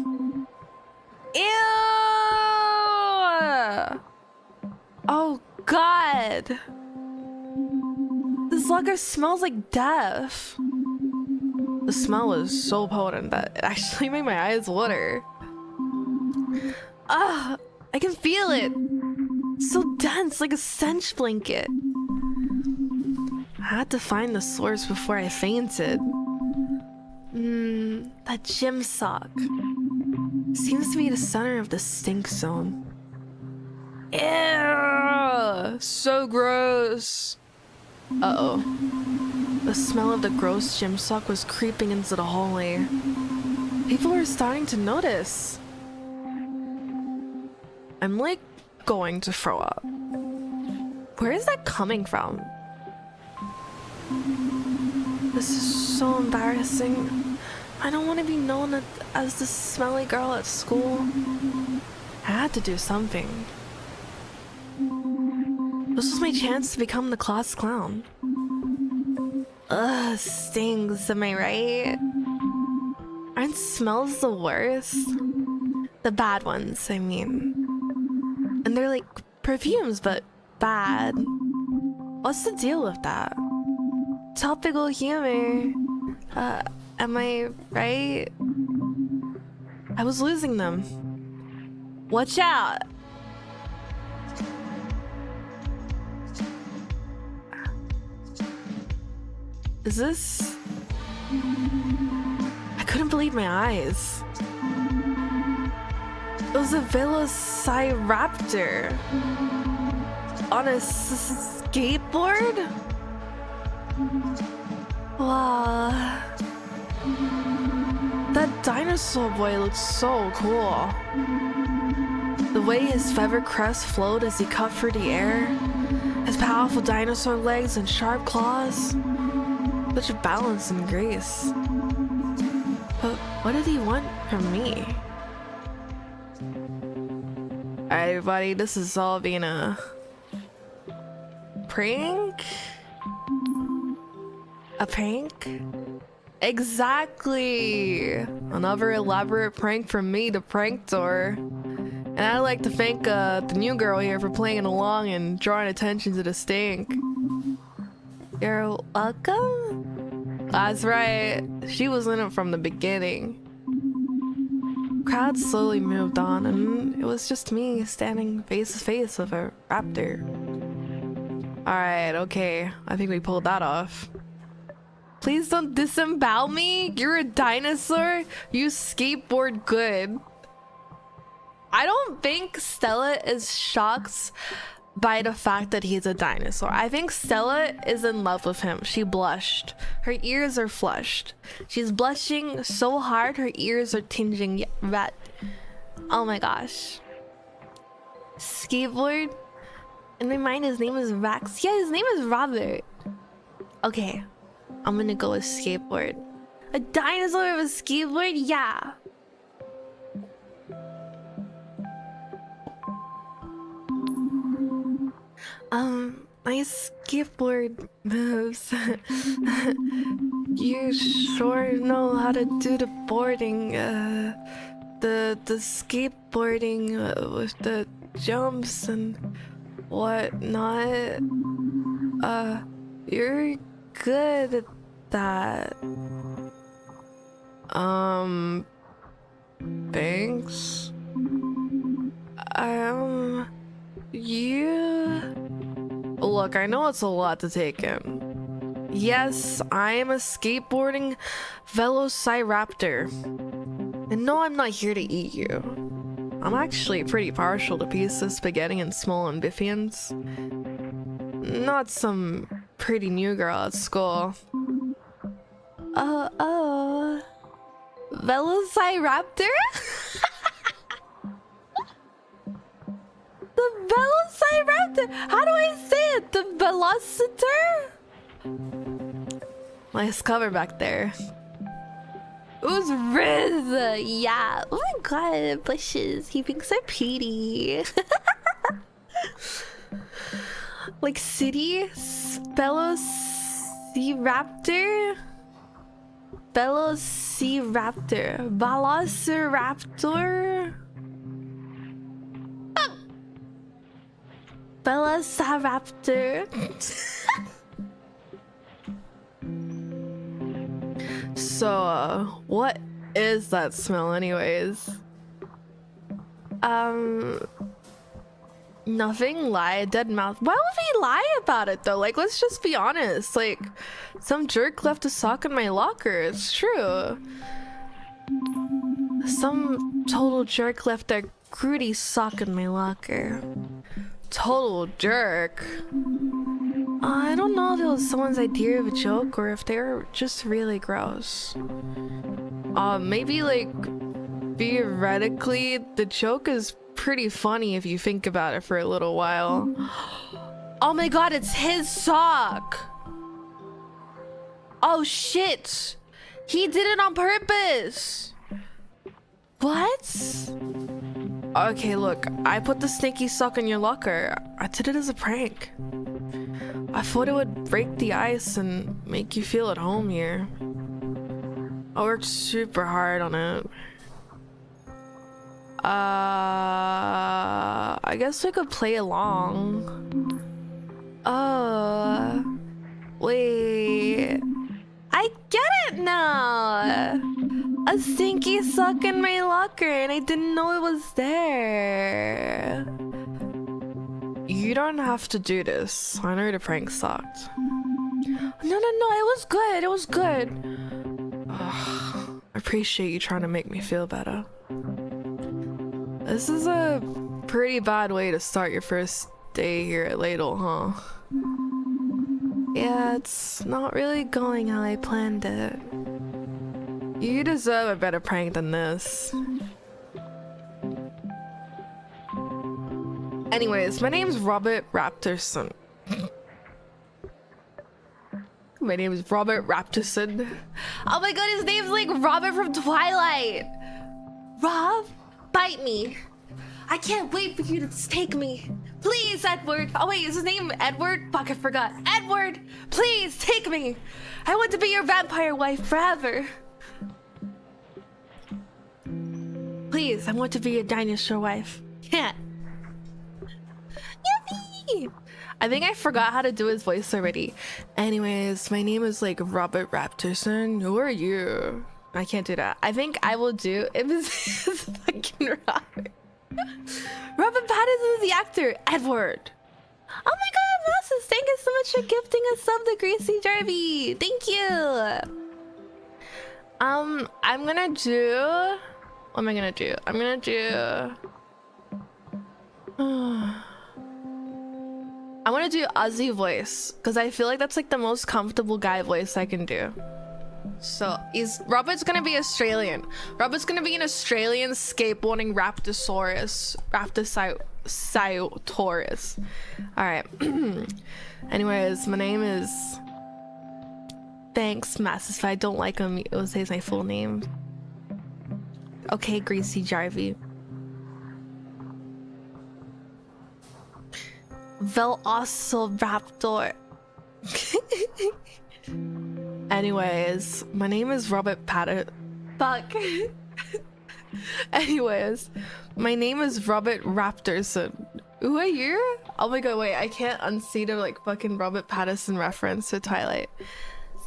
Ew! Oh god! This locker smells like death. The smell was so potent that it actually made my eyes water. Ah, I can feel it. It's so dense, like a stench blanket. I had to find the source before I fainted. That gym sock seems to be the center of the stink zone. Ew, so gross. Uh-oh. The smell of the gross gym sock was creeping into the hallway. People were starting to notice. I'm like going to throw up. Where is that coming from? This is so embarrassing. I don't want to be known as the smelly girl at school. I had to do something. This was my chance to become the class clown. Ugh, stings, am I right? Aren't smells the worst? The bad ones, I mean. And they're like perfumes, but bad. What's the deal with that? Topical humor. Am I right? I was losing them. Watch out! Is this... I couldn't believe my eyes. It was a Velociraptor on a skateboard? Wow. That dinosaur boy looks so cool. The way his feather crest flowed as he cut through the air, his powerful dinosaur legs and sharp claws. Such a balance and grace. But what did he want from me? Alright everybody, this is all being a prank? A prank? Exactly! Another elaborate prank from me, the Pranktor. And I'd like to thank the new girl here for playing along and drawing attention to the stink. You're welcome? That's right. She was in it from the beginning. Crowd slowly moved on, and it was just me standing face to face with a raptor. Alright, okay. I think we pulled that off. Please don't disembowel me! You're a dinosaur! You skateboard good. I don't think Stella is shocked by the fact that he's a dinosaur. I think Stella is in love with him. She blushed. Her ears are flushed. She's blushing so hard her ears are tinging red. Oh my gosh. Skateboard? In my mind his name is Rax. Yeah, his name is Robert. Okay. I'm gonna go with skateboard. A dinosaur with a skateboard? Yeah. My skateboard moves. You sure know how to do the boarding, the skateboarding with the jumps and whatnot. You're good at that. Thanks. Look, I know it's a lot to take in. Yes, I am a skateboarding Velociraptor. And no, I'm not here to eat you. I'm actually pretty partial to pieces, spaghetti, and small amphibians. Not some pretty new girl at school. Oh. Velociraptor? The Velociraptor! How do I say it? The Velociraptor? Nice cover back there. Who's Riz? Yeah. Oh my god, bushes. He thinks they're pretty. Like city? Velociraptor? Velociraptor. Velociraptor? Velociraptor. So, what is that smell anyways? Nothing. Lie. Dead mouth. Why would we lie about it though? Like, let's just be honest. Like, some jerk left a sock in my locker. It's true. Some total jerk left a grooty sock in my locker. Total jerk. I don't know if it was someone's idea of a joke or if they were just really gross. Maybe like theoretically the joke is pretty funny if you think about it for a little while. Oh my god, it's his sock! Oh shit! He did it on purpose! What? Okay, look, I put the sneaky sock in your locker. I did it as a prank. I thought it would break the ice and make you feel at home here. I worked super hard on it. I guess we could play along. Wait. I get it now! A stinky sock in my locker and I didn't know it was there. You don't have to do this. I know the prank sucked. No, it was good. It was good. Ugh, I appreciate you trying to make me feel better. This is a pretty bad way to start your first day here at Ladle, huh? Yeah, it's not really going how I planned it. You deserve a better prank than this. Anyways, my name's Robert Raptorson. My name is Robert Raptorson. Oh my god, his name's like Robert from Twilight. Rob, bite me. I can't wait for you to take me. Please, Edward. Oh wait, is his name Edward? Fuck, I forgot. Edward, please take me. I want to be your vampire wife forever. Please, I want to be your dinosaur wife. Yeah. Yippee! I think I forgot how to do his voice already. Anyways, my name is like Robert Raptorson. Who are you? I can't do that. I think I will do it was fucking Robert. Robert Pattinson is the actor. Edward. Oh my god, Moses, thank you so much for gifting a sub to Gracie Jarvie. Thank you. I'm gonna do. What am I gonna do? I'm gonna do. I want to do Aussie voice because I feel like that's like the most comfortable guy voice I can do. So Robert's gonna be Australian. Robert's gonna be an Australian skateboarding Raptosaurus. Raptosaurus. All right. Anyways, my name is. Thanks, Masses. If I don't like him, it will say my full name. Okay, Gracie Jarvie. Velociraptor. Anyways, my name is Robert Patterson. Fuck. Anyways, my name is Robert Raptorson. Who are you? Oh my god, wait, I can't unsee the like fucking Robert Pattinson reference to Twilight.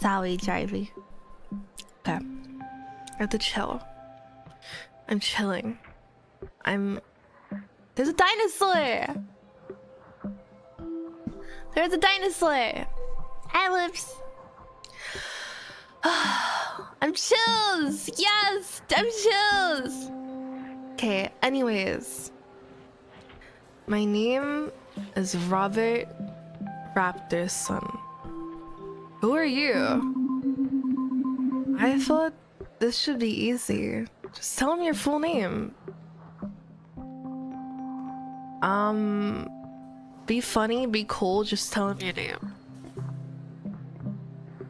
Sorry, Jarvie. Okay. I have to chill. I'm chilling. There's a dinosaur! There's a dinosaur! Hi, Lips! I'm chills! Yes! I'm chills! Okay, anyways. My name is Robert Raptor son. Who are you? I thought this should be easy. Just tell him your full name. Be funny, be cool, just tell him your name.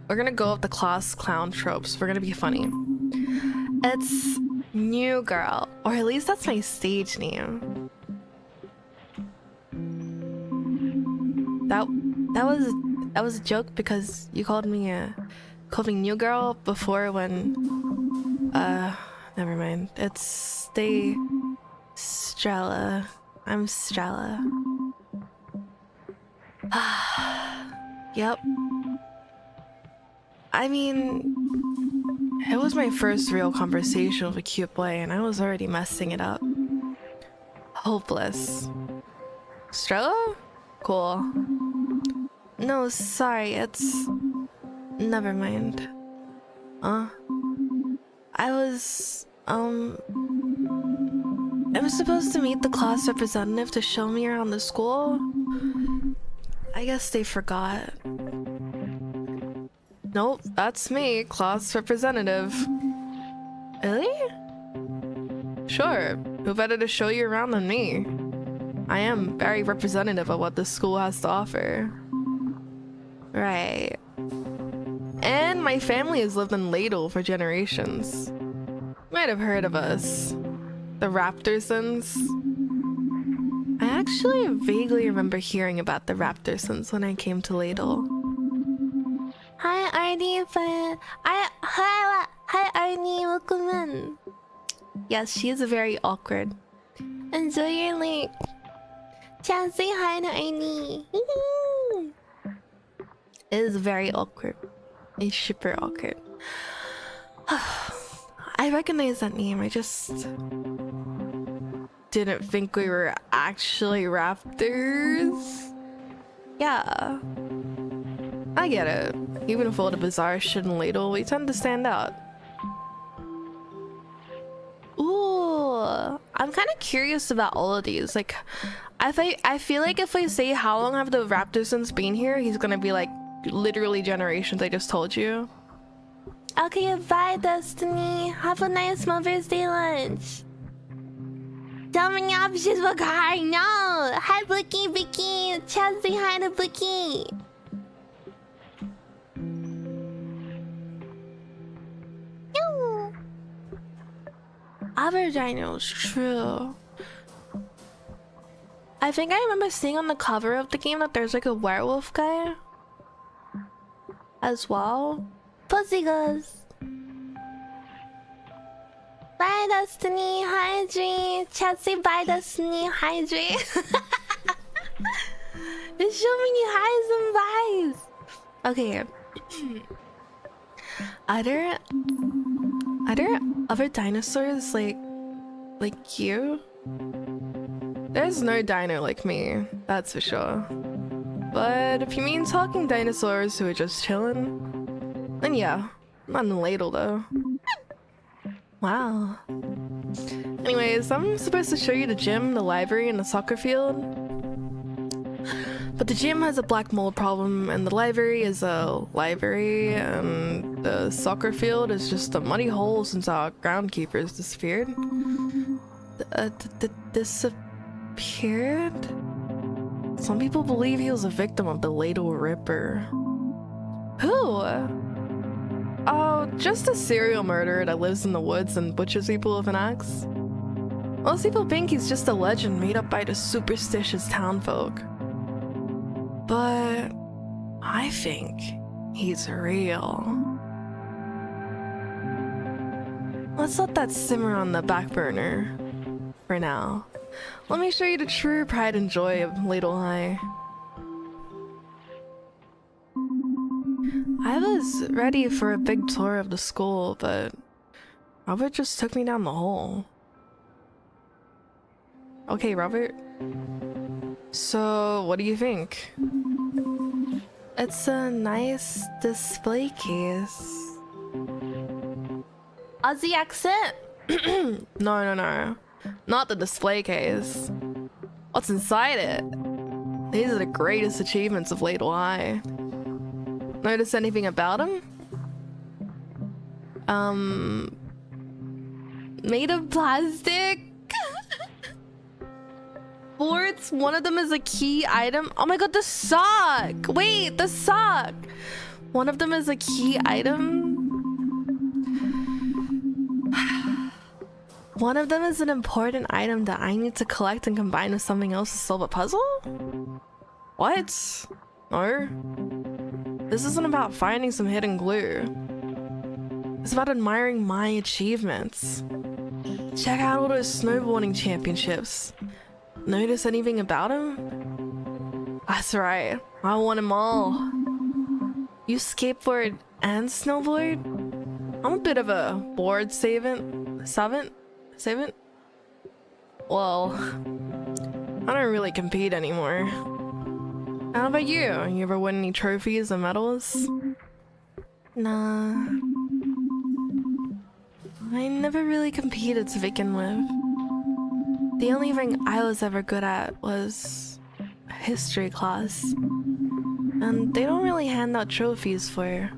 We're gonna go with the class clown tropes. We're gonna be funny. It's New Girl, or at least that's my stage name. That was a joke because you called me New Girl before when never mind. It's Strella. I'm Strella. Yep. I mean, it was my first real conversation with a cute boy and I was already messing it up. Hopeless. Strella? Cool. No, sorry, it's... Never mind. I was supposed to meet the class representative to show me around the school. I guess they forgot. Nope, that's me, class representative. Really? Sure, who better to show you around than me? I am very representative of what the school has to offer. Right. And my family has lived in Ladle for generations. You might have heard of us. The Raptorsons. I actually vaguely remember hearing about the Raptorsons when I came to Ladle. Hi Arnie, hi Arnie, welcome in. Yes, she is very awkward. Enjoy your link. Chat, say hi to Arnie. It is very awkward. It's super awkward. I recognize that name, I just didn't think we were actually raptors. Yeah. I get it. Even with all the bizarre shit in Ladle, we tend to stand out. Ooh, I'm kind of curious about all of these. Like, I feel like if we say how long have the Raptorsons been here, he's gonna be like, literally generations, I just told you. Okay, bye Destiny. Have a nice Mother's Day lunch. So many options for car. No. Hi Blicky, Vicky. Chat, say hi to Blicky. Other dinos, true. I think I remember seeing on the cover of the game that there's like a werewolf guy as well. Pussy goes. Bye Destiny, hi Dre. Chat, say bye Destiny, hi Dre. There's so many highs and buys. Okay. Are there other dinosaurs like you? There's no dino like me, that's for sure. But if you mean talking dinosaurs who are just chilling, then yeah, not in the ladle though. Wow. Anyways, I'm supposed to show you the gym, the library, and the soccer field. But the gym has a black mold problem, and the library is a library, and the soccer field is just a muddy hole since our groundkeepers disappeared. Disappeared? Some people believe he was a victim of the Ladle Ripper. Who? Oh, just a serial murderer that lives in the woods and butchers people with an axe. Most people think he's just a legend made up by the superstitious townfolk. But I think he's real. Let's let that simmer on the back burner for now. Let me show you the true pride and joy of Ladle High. I was ready for a big tour of the school, but Robert just took me down the hole. Okay, Robert. So, what do you think? It's a nice display case. Aussie accent? No. Not the display case. What's inside it? These are the greatest achievements of late Y. Notice anything about him? Made of plastic? Boards, one of them is a key item. Oh my god, the sock! Wait, the sock! One of them is a key item. One of them is an important item that I need to collect and combine with something else to solve a puzzle? What? No. This isn't about finding some hidden glue. It's about admiring my achievements. Check out all those snowboarding championships. Notice anything about him? That's right, I want them all. You skateboard and snowboard? I'm a bit of a board savant? Well, I don't really compete anymore. How about you? You ever win any trophies or medals? Nah. I never really competed to begin with. The only thing I was ever good at was history class. And they don't really hand out trophies for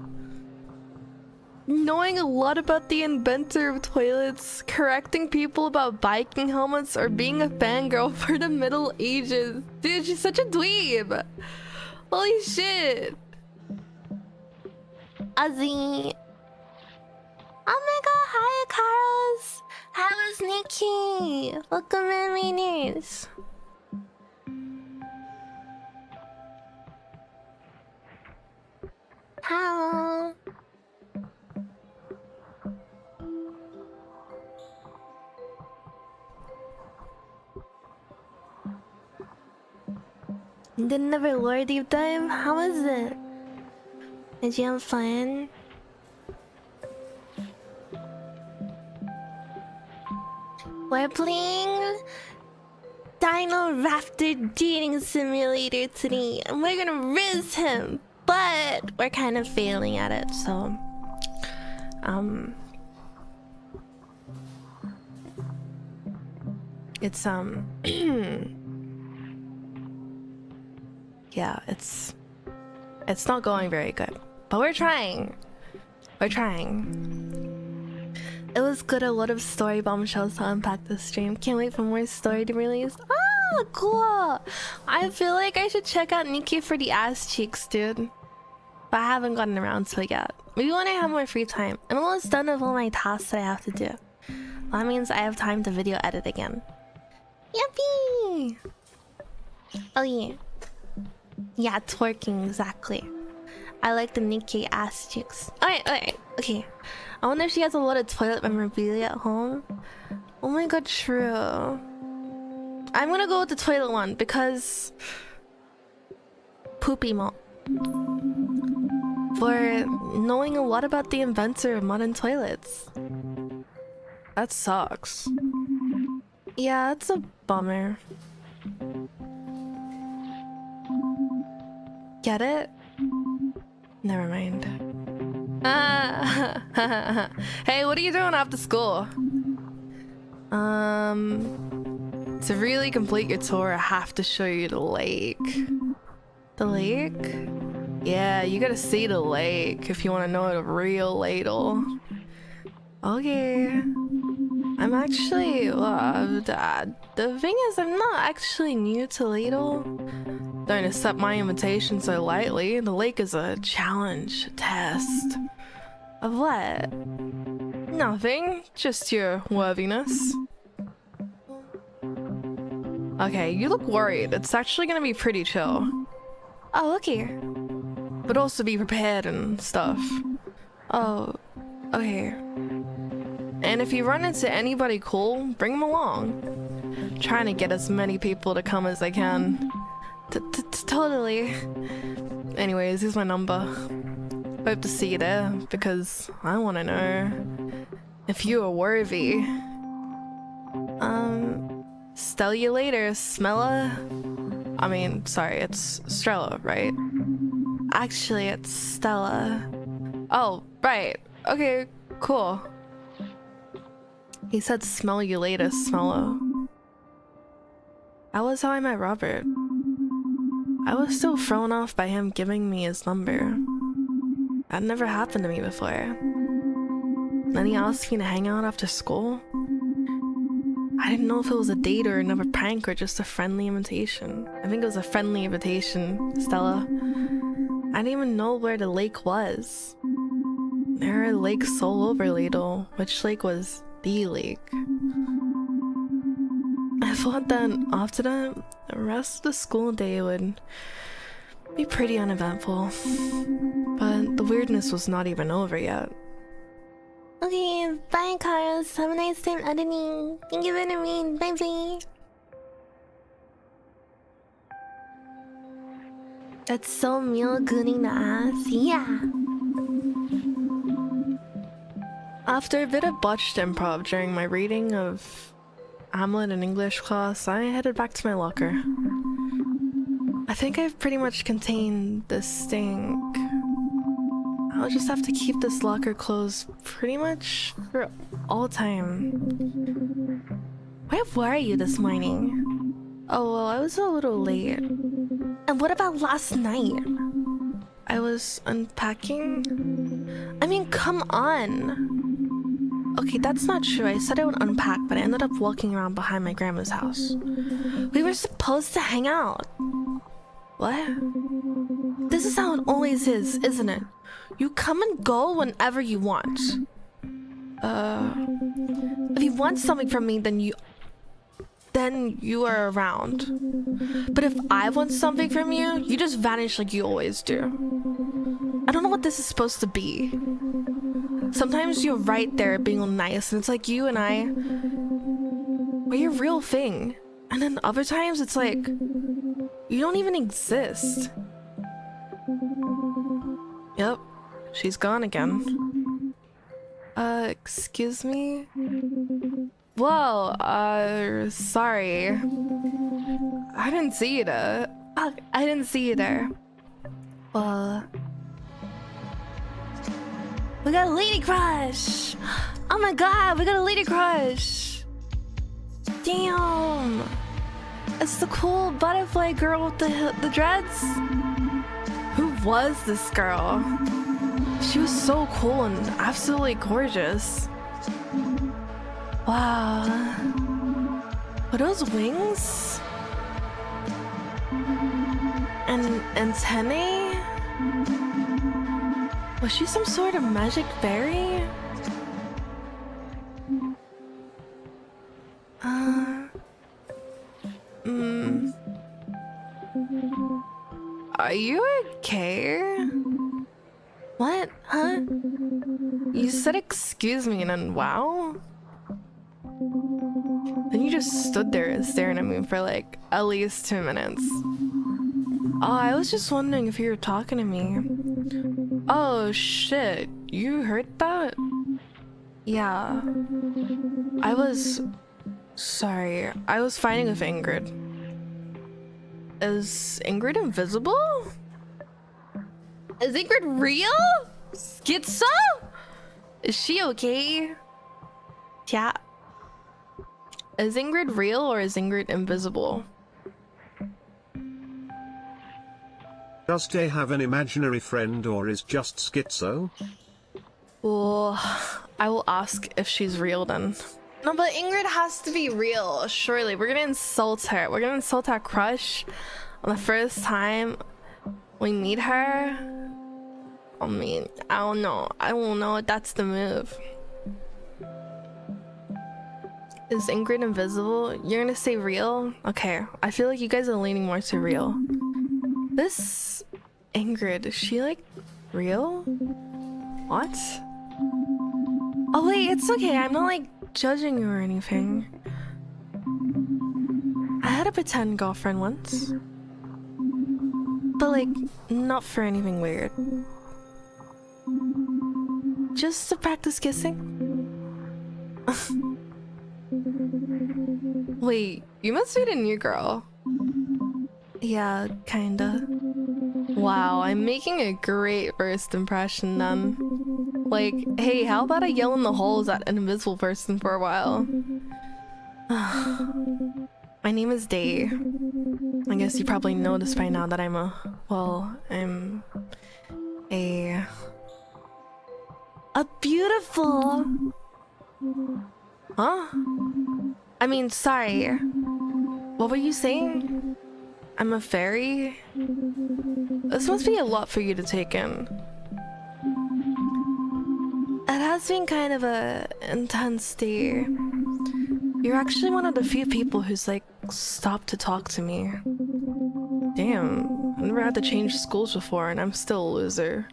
knowing a lot about the inventor of toilets, correcting people about biking helmets, or being a fangirl for the Middle Ages. Dude, she's such a dweeb! Holy shit! Ozzy. Oh my god, hi Carlos! How is Nikki? Welcome in, Miidere. How? Did another lore deep dive? How was it? Did you have fun? We're playing Raptor dating simulator today, and we're gonna riz him, but we're kind of failing at it, so it's yeah, it's not going very good, but we're trying. It was good, a lot of story bombshells to unpack this stream. Can't wait for more story to release. Ah, cool! I feel like I should check out Nikki for the ass cheeks, dude. But I haven't gotten around to it yet. Maybe when I have more free time. I'm almost done with all my tasks that I have to do. That means I have time to video edit again. Yuppie! Oh yeah. Yeah, it's working, exactly. I like the Nikki ass cheeks. Alright, okay. I wonder if she has a lot of toilet memorabilia at home. Oh my god, true. I'm gonna go with the toilet one because poopy mo. For knowing a lot about the inventor of modern toilets. That sucks. Yeah, it's a bummer. Get it? Never mind. Hey, what are you doing after school? To really complete your tour, I have to show you the lake. The lake? Yeah, you gotta see the lake if you want to know the real ladle. Okay. I'm actually, the thing is, I'm not actually new to Ladle. Don't accept my invitation so lightly. The lake is a challenge, a test. Of what? Nothing, just your worthiness. Okay, you look worried. It's actually gonna be pretty chill. Oh, okay. But also be prepared and stuff. Oh, okay. And if you run into anybody cool, bring them along. Trying to get as many people to come as I can. Totally. Anyways, here's my number. Hope to see you there, because I want to know if you are worthy. Stell you later, Smella. I mean, sorry, it's Strella, right? Actually, it's Stella. Oh, right. Okay, cool. He said smell you later, Smello. That was how I met Robert. I was so thrown off by him giving me his number. That never happened to me before. Then he asked me to hang out after school. I didn't know if it was a date or another prank or just a friendly invitation. I think it was a friendly invitation, Stella. I didn't even know where the lake was. There are lakes all over Ladle. Which lake was the lake? I thought that after that, the rest of the school day would be pretty uneventful. But the weirdness was not even over yet. Okay, bye Carlos. Have a nice time editing. Thank you, Vitamin. Bye bye. That's so meal gooning the ass. Yeah. After a bit of botched improv during my reading of Hamlet in English class, I headed back to my locker. I think I've pretty much contained this stink. I'll just have to keep this locker closed pretty much for all time. Where were you this morning? Oh, well, I was a little late. And what about last night? I was unpacking? I mean, come on! Okay, that's not true. I said I would unpack, but I ended up walking around behind my grandma's house. We were supposed to hang out. What? This is how it always is, isn't it? You come and go whenever you want. If you want something from me, then you are around. But if I want something from you, you just vanish like you always do. I don't know what this is supposed to be. Sometimes you're right there being all nice, and it's like you and I, we're your real thing. And then other times it's like, you don't even exist. Yep, she's gone again. Excuse me? Whoa, sorry. I didn't see you there. I didn't see you there. We got a lady crush! Oh my god, we got a lady crush! Damn! It's the cool butterfly girl with the dreads? Who was this girl? She was so cool and absolutely gorgeous. Wow. Were those wings? And antennae? Was she some sort of magic berry? Are you okay? What? Huh? You said excuse me and then wow? Then you just stood there staring at me for like at least 2 minutes. Oh, I was just wondering if you were talking to me. Oh shit, you heard that? Yeah. I was... sorry, I was fighting with Ingrid. Is Ingrid invisible? Is Ingrid real? Schizo? Is she okay? Yeah. Is Ingrid real or is Ingrid invisible? Does Day have an imaginary friend or is just schizo? Well, I will ask if she's real then. No, but Ingrid has to be real, surely. We're gonna insult her. We're gonna insult our crush on the first time we meet her. I mean, I don't know. I don't know if that's the move. Is Ingrid invisible? You're gonna say real? Okay, I feel like you guys are leaning more to real. This Ingrid, is she like real? What? Oh wait, it's okay. I'm not like judging you or anything. I had a pretend girlfriend once. But like, not for anything weird. Just to practice kissing. Wait, you must be the new girl. Yeah, kinda. Wow, I'm making a great first impression then. Like, hey, how about I yell in the halls at an invisible person for a while? My name is Day. I guess you probably noticed by now that I'm a beautiful... Huh? I mean, sorry. What were you saying? I'm a fairy? This must be a lot for you to take in. It has been kind of a intense day. You're actually one of the few people who's like stopped to talk to me. Damn, I never had to change schools before and I'm still a loser.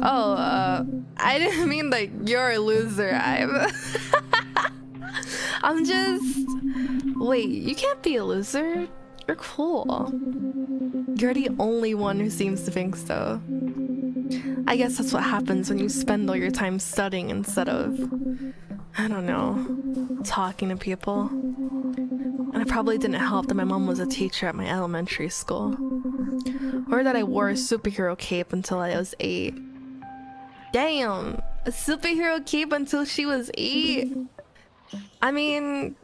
Oh, I didn't mean that you're a loser. I'm just... Wait, you can't be a loser. You're cool. You're the only one who seems to think so. I guess that's what happens when you spend all your time studying instead of, I don't know, talking to people. And it probably didn't help that my mom was a teacher at my elementary school. Or that I wore a superhero cape until I was 8. Damn! A superhero cape until she was 8? I mean...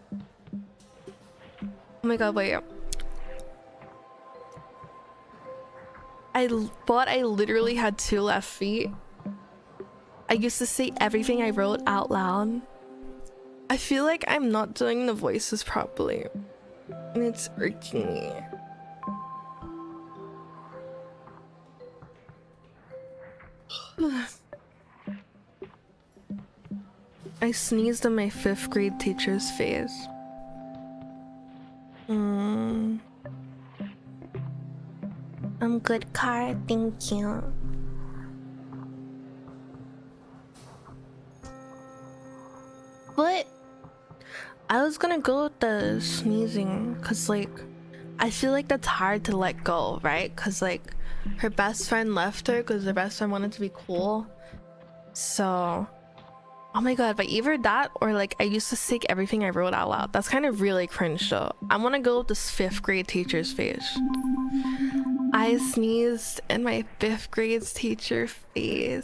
Oh my god, wait. I thought I literally had 2 left feet. I used to say everything I wrote out loud. I feel like I'm not doing the voices properly. And it's irking me. I sneezed on my 5th grade teacher's face. I'm good, Car. Thank you. But I was gonna go with the sneezing because, like, I feel like that's hard to let go, right? Because, like, her best friend left her because her best friend wanted to be cool. So, oh my god, but either that or, like, I used to say everything I wrote out loud. That's kind of really cringe, though. I want to go with this 5th grade teacher's face. I sneezed in my 5th grade's teacher face.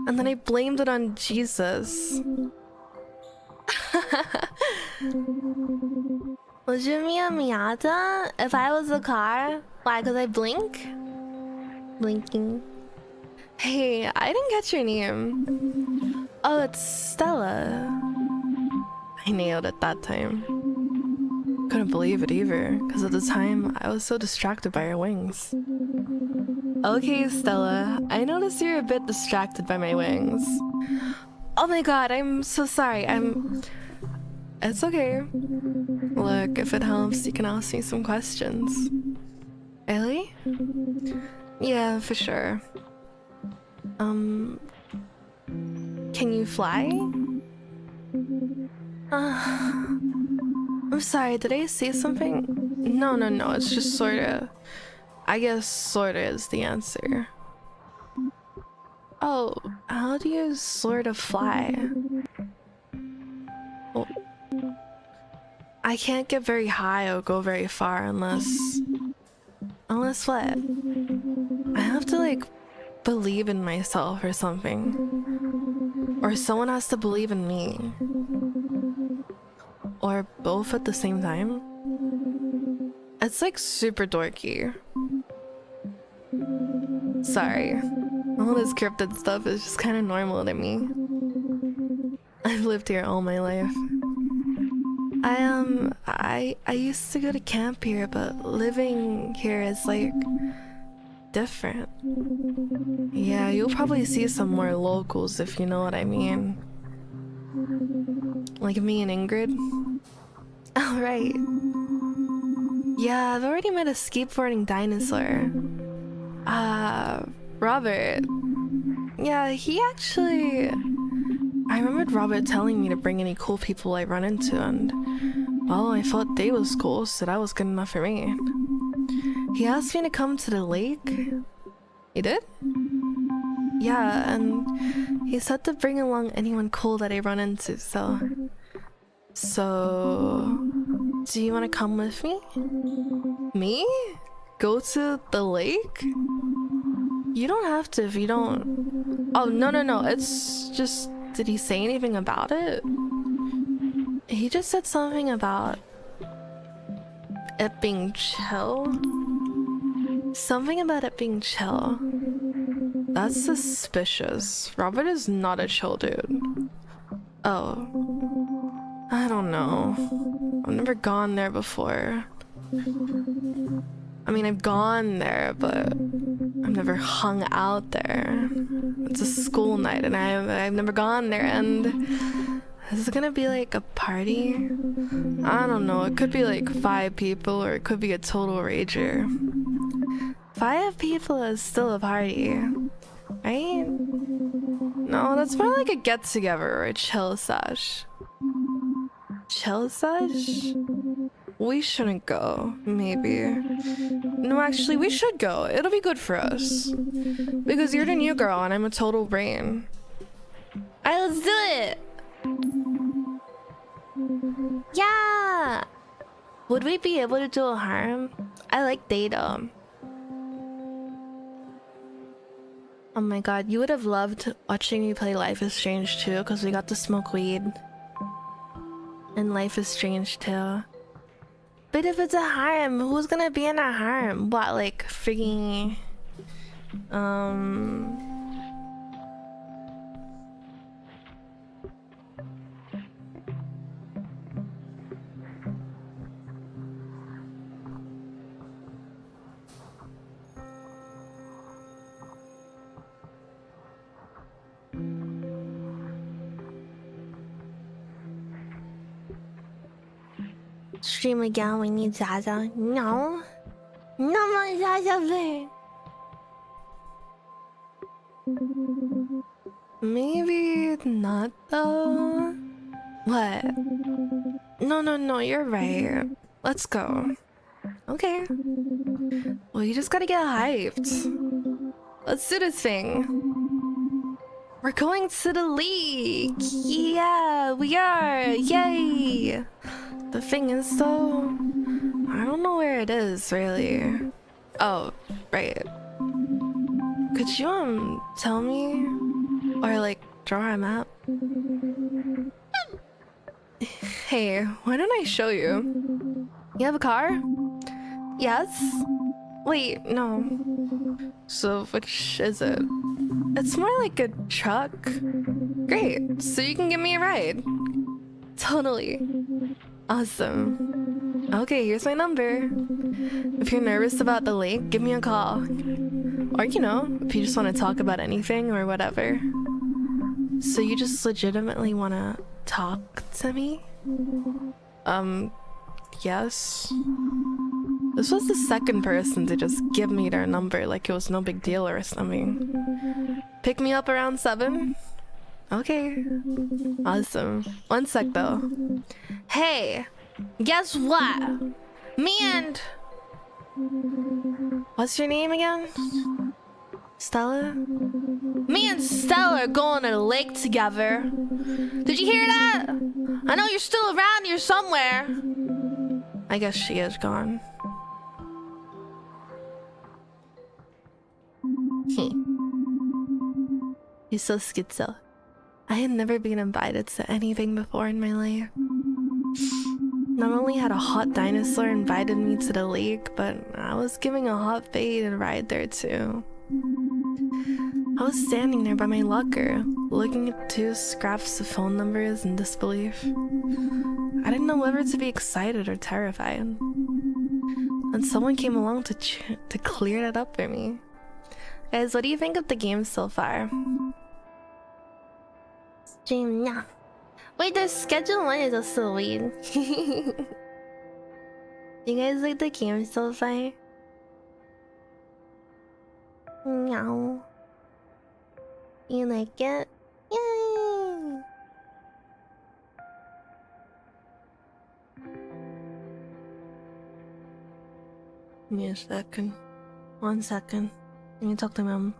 And then I blamed it on Jesus. Would you be a Miata if I was a car? Why, because I blink? Blinking. Hey, I didn't catch your name. Oh, it's Stella. I nailed it that time. Couldn't believe it either, because at the time, I was so distracted by her wings. Okay, Stella, I noticed you're a bit distracted by my wings. Oh my god, I'm so sorry, It's okay. Look, if it helps, you can ask me some questions. Really? Yeah, for sure. Can you fly? I'm sorry, did I say something? No, it's just sorta. I guess sorta is the answer. Oh, how do you sorta fly? Well, I can't get very high or go very far unless what? I have to, like, believe in myself or something. Or someone has to believe in me. Or both at the same time. It's like super dorky. Sorry. All this cryptid stuff is just kind of normal to me. I've lived here all my life. I used to go to camp here, but living here is like different. Yeah, you'll probably see some more locals if you know what I mean. Like me and Ingrid. Alright. Yeah, I've already met a skateboarding dinosaur. Robert. Yeah, he actually... I remembered Robert telling me to bring any cool people I run into, and... well, I thought they was cool, so that was good enough for me. He asked me to come to the lake. He did? Yeah, and he said to bring along anyone cool that I run into, so... do you want to come with me? Me? Go to the lake? You don't have to if you don't... Oh, no, it's just... Did he say anything about it? He just said something about... it being chill. Something about it being chill. That's suspicious. Robert is not a chill dude. Oh. I don't know. I've never gone there before. I mean, I've gone there, but I've never hung out there. It's a school night and I've never gone there, and is it gonna be like a party? I don't know. It could be like 5 people or it could be a total rager. 5 people is still a party, right? No, that's more like a get-together or a chill sesh. Chill sesh? We shouldn't go, maybe. No, actually, we should go. It'll be good for us. Because you're the new girl and I'm a total brain. Alright, let's do it! Yeah! Would we be able to do a harem? I like data. Oh my god, you would have loved watching me play Life is Strange too, because we got to smoke weed. And Life is Strange too. But if it's a harem, who's gonna be in a harem? What, like freaking... Stream again, we need Zaza. No. No more Zaza Bear. Maybe not though. What? No, you're right. Let's go. Okay. Well, you just gotta get hyped. Let's do this thing. We're going to the league. Yeah, we are. Yay. The thing is though, I don't know where it is really. Oh, right. Could you tell me? Or like draw a map? Hey, why don't I show you? You have a car? Yes? Wait, no. So which is it? It's more like a truck. Great, so you can give me a ride. Totally. Awesome. Okay, here's my number. If you're nervous about the lake, give me a call. Or, you know, if you just want to talk about anything or whatever. So you just legitimately want to talk to me? Yes. This was the second person to just give me their number like it was no big deal or something. Pick me up around 7? Okay. Awesome. One sec though. Hey, guess what? Me and... What's your name again? Stella? Me and Stella are going to the lake together. Did you hear that? I know you're still around here somewhere. I guess she is gone. He's so schizo. I had never been invited to anything before in my life. Not only had a hot dinosaur invited me to the lake, but I was giving a hot bae a ride there too. I was standing there by my locker, looking at 2 scraps of phone numbers in disbelief. I didn't know whether to be excited or terrified. And someone came along to clear that up for me. Guys, what do you think of the game so far? Stream now. Wait, the schedule 1 is also weird. You guys like the game so far? No. You like it? Yay! Give me a second. 1 second. Let me talk to mom.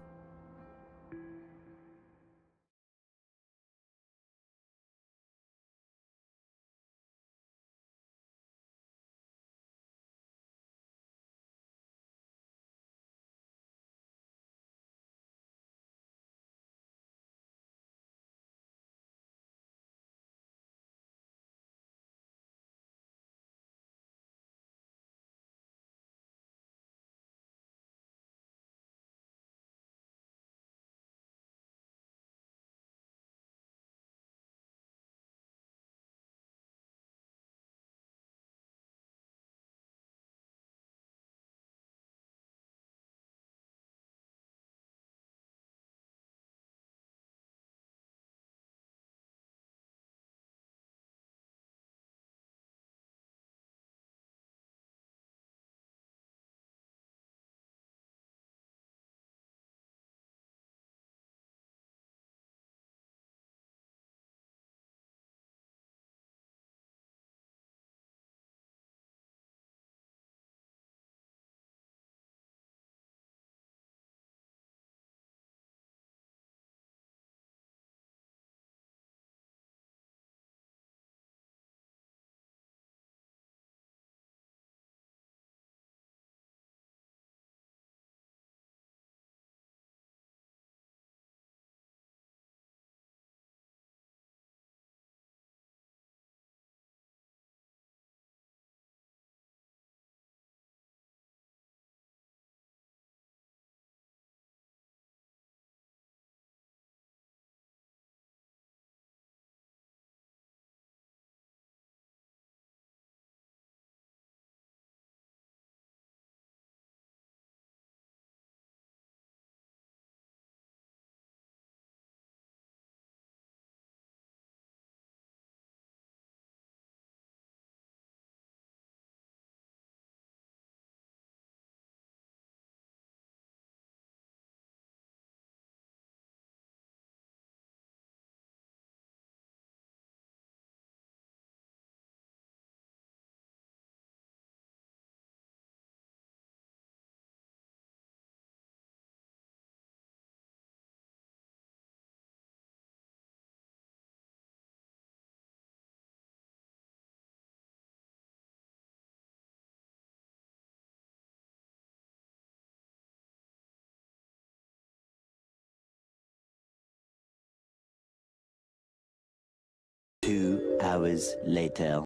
hours later.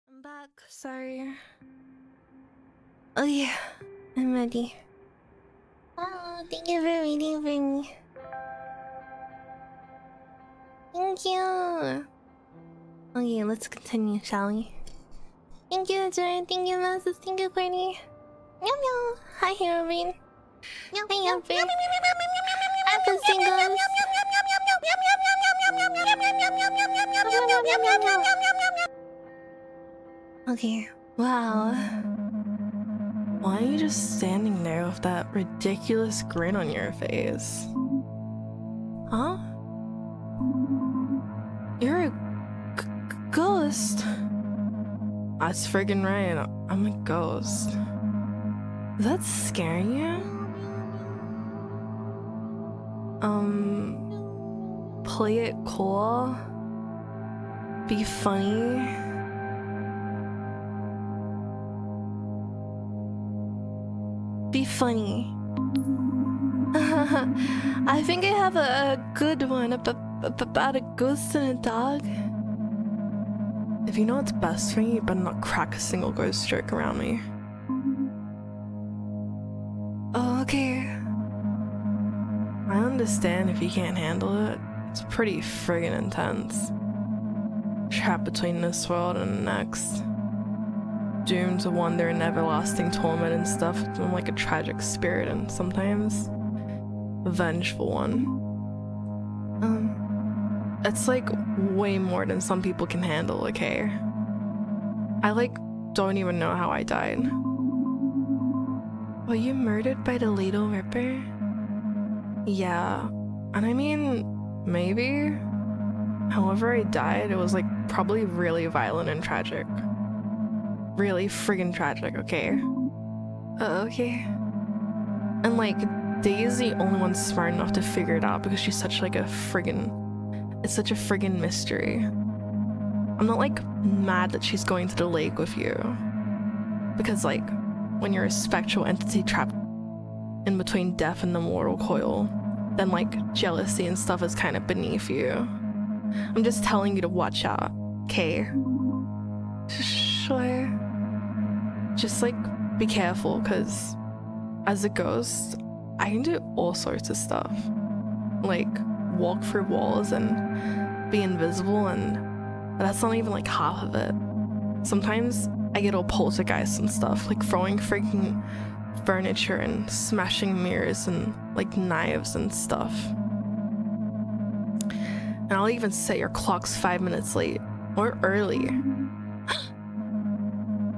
I'm back, sorry. Oh yeah, I'm ready. Oh, thank you for waiting for me. Thank you. Okay, let's continue, shall we? Thank you, Jordan. Thank you, Moses. Thank you, Courtney. Meow meow. Hi, Heroine. Hi, Amber. Happy singles. Okay, wow. Why are you just standing there with that ridiculous grin on your face? Huh? You're a ghost. That's friggin' right, I'm a ghost. Does that scare you? Play it cool? Be funny? Be funny. I think I have a good one about a ghost and a dog. If you know what's best for you, you better not crack a single ghost joke around me. Oh, okay. I understand if you can't handle it. It's pretty friggin' intense. Trapped between this world and the next. Doomed to wander in everlasting torment and stuff. I'm like a tragic spirit and sometimes a vengeful one. It's like way more than some people can handle, okay? I like don't even know how I died. Were you murdered by the Little Ripper? Yeah, and I mean, maybe. However I died, it was like probably really violent and tragic. Really friggin' tragic, okay? Okay. And like, Daisy's the only one smart enough to figure it out because she's such like a friggin'... It's such a friggin' mystery. I'm not like mad that she's going to the lake with you. Because like, when you're a spectral entity trapped in between death and the mortal coil, then like jealousy and stuff is kind of beneath you. I'm just telling you to watch out, okay? Sure. Just like, be careful, because as a ghost, I can do all sorts of stuff. Like, walk through walls and be invisible, and that's not even like half of it. Sometimes I get all poltergeist and stuff, like throwing freaking furniture and smashing mirrors and like knives and stuff. And I'll even set your clocks 5 minutes late or early.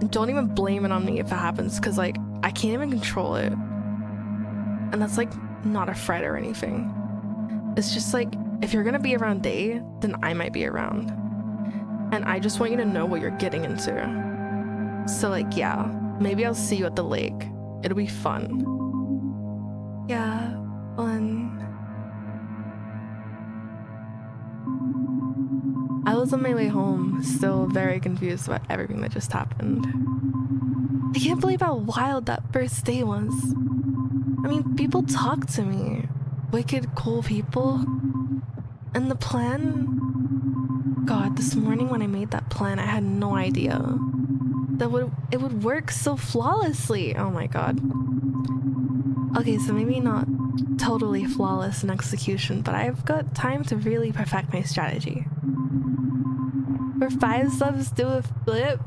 Don't even blame it on me if it happens, because like I can't even control it. And that's like not a threat or anything. It's just like, if you're gonna be around day, then I might be around. And I just want you to know what you're getting into. So like, yeah, maybe I'll see you at the lake. It'll be fun. Yeah, fun. I was on my way home, still very confused about everything that just happened. I can't believe how wild that first day was. I mean, people talk to me. Wicked, cool people. And the plan? God, this morning when I made that plan, I had no idea that it would work so flawlessly. Oh my god. Okay, so maybe not totally flawless in execution, but I've got time to really perfect my strategy. For 5 subs, do a flip.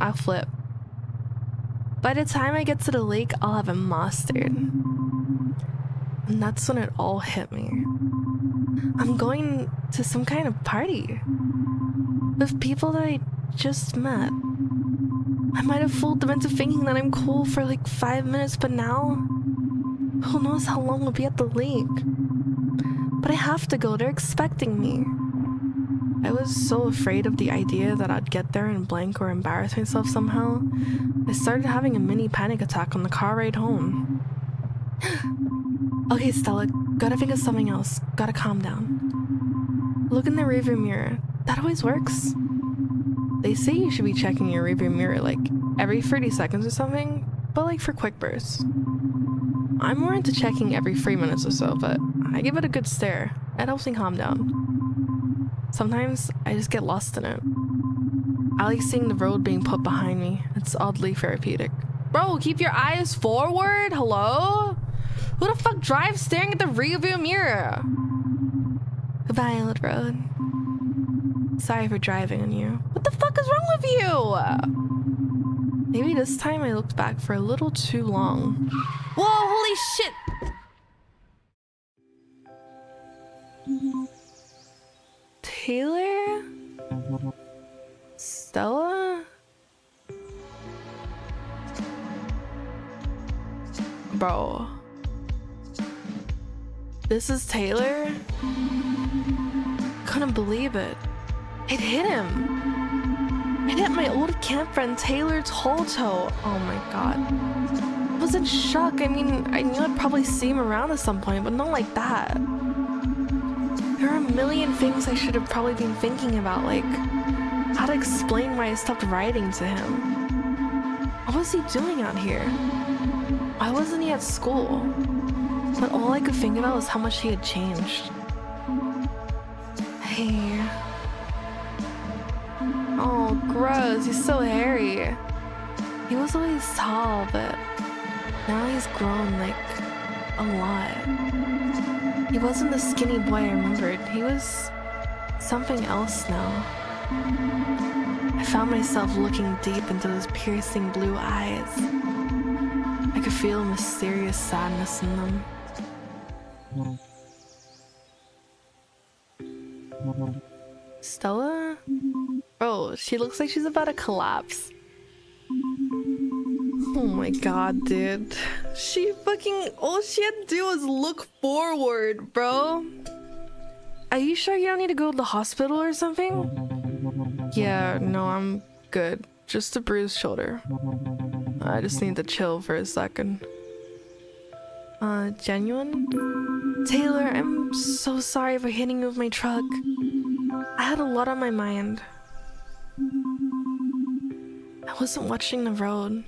I'll flip. By the time I get to the lake, I'll have it mastered. And that's when it all hit me. I'm going to some kind of party with people that I just met. I might have fooled them into thinking that I'm cool for like 5 minutes, but now, who knows how long we'll be at the lake. But I have to go, they're expecting me. I was so afraid of the idea that I'd get there and blank or embarrass myself somehow. I started having a mini panic attack on the car ride home. Okay, Stella, gotta think of something else. Gotta calm down. Look in the rearview mirror. That always works. They say you should be checking your rearview mirror like every 30 seconds or something, but like for quick bursts. I'm more into checking every 3 minutes or so, but I give it a good stare. It helps me calm down. Sometimes I just get lost in it. I like seeing the road being put behind me. It's oddly therapeutic. Bro, keep your eyes forward? Hello? Who the fuck drives staring at the rearview mirror? Goodbye, old road. Sorry for driving on you. What the fuck is wrong with you? Maybe this time I looked back for a little too long. Whoa, holy shit! Taylor? Stella? Bro. This is Taylor? Couldn't believe it. It hit him. It hit my old camp friend Taylor Tolto. Oh my god. I was in shock. I mean, I knew I'd probably see him around at some point, but not like that. There are a million things I should have probably been thinking about, like how to explain why I stopped writing to him. What was he doing out here? Why wasn't he at school? But all I could think about was how much he had changed. Hey. Oh, gross. He's so hairy. He was always tall, but now he's grown, like, a lot. He wasn't the skinny boy I remembered. He was something else now. I found myself looking deep into his piercing blue eyes. I could feel a mysterious sadness in them. Stella? Bro, she looks like she's about to collapse. Oh my god, dude. She fucking... all she had to do was look forward, bro. Are you sure you don't need to go to the hospital or something? Yeah, no, I'm good. Just a bruised shoulder. I just need to chill for a second. Genuine? Taylor, I'm so sorry for hitting you with my truck. I had a lot on my mind. I wasn't watching the road.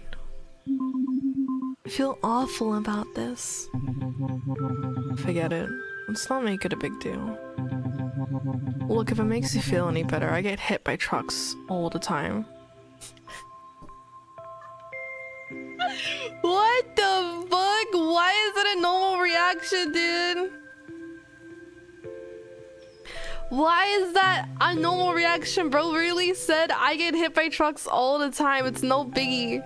I feel awful about this. Forget it. Let's not make it a big deal. Look, if it makes you feel any better, I get hit by trucks all the time. What the fuck? Why is it a normal reaction, dude? Why is that a normal reaction? Bro really said I get hit by trucks all the time. It's no biggie.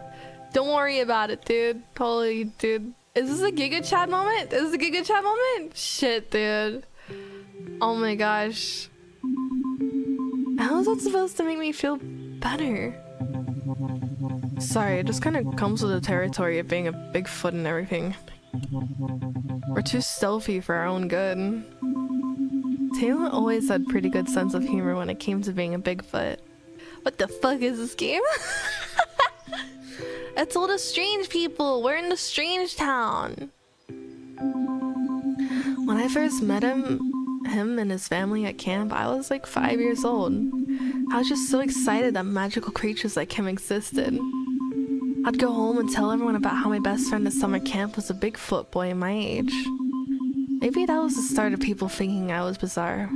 Don't worry about it, dude. Totally, dude. Is this a Giga Chat moment? Is this a Giga Chat moment? Shit, dude. Oh my gosh. How is that supposed to make me feel better? Sorry, it just kind of comes with the territory of being a Bigfoot and everything. We're too stealthy for our own good. Taylor always had pretty good sense of humor when it came to being a Bigfoot. What the fuck is this game? It's all the strange people. We're in the strange town. When I first met him and his family at camp, I was like 5 years old. I was just so excited that magical creatures like him existed. I'd go home and tell everyone about how my best friend at summer camp was a Bigfoot boy my age. Maybe that was the start of people thinking I was bizarre.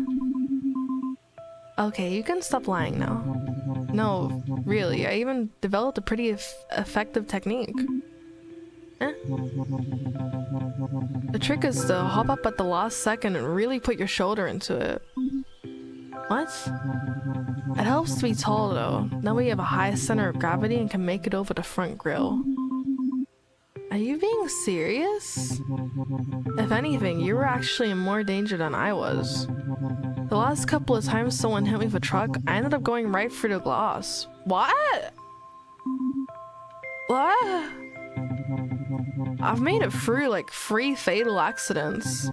Okay, you can stop lying now. No, really, I even developed a pretty effective technique. Eh? The trick is to hop up at the last second and really put your shoulder into it. What? It helps to be tall though. That way you have a high center of gravity and can make it over the front grille. Are you being serious? If anything, you were actually in more danger than I was. The last couple of times someone hit me with a truck, I ended up going right through the glass. What? What? I've made it through like 3 fatal accidents.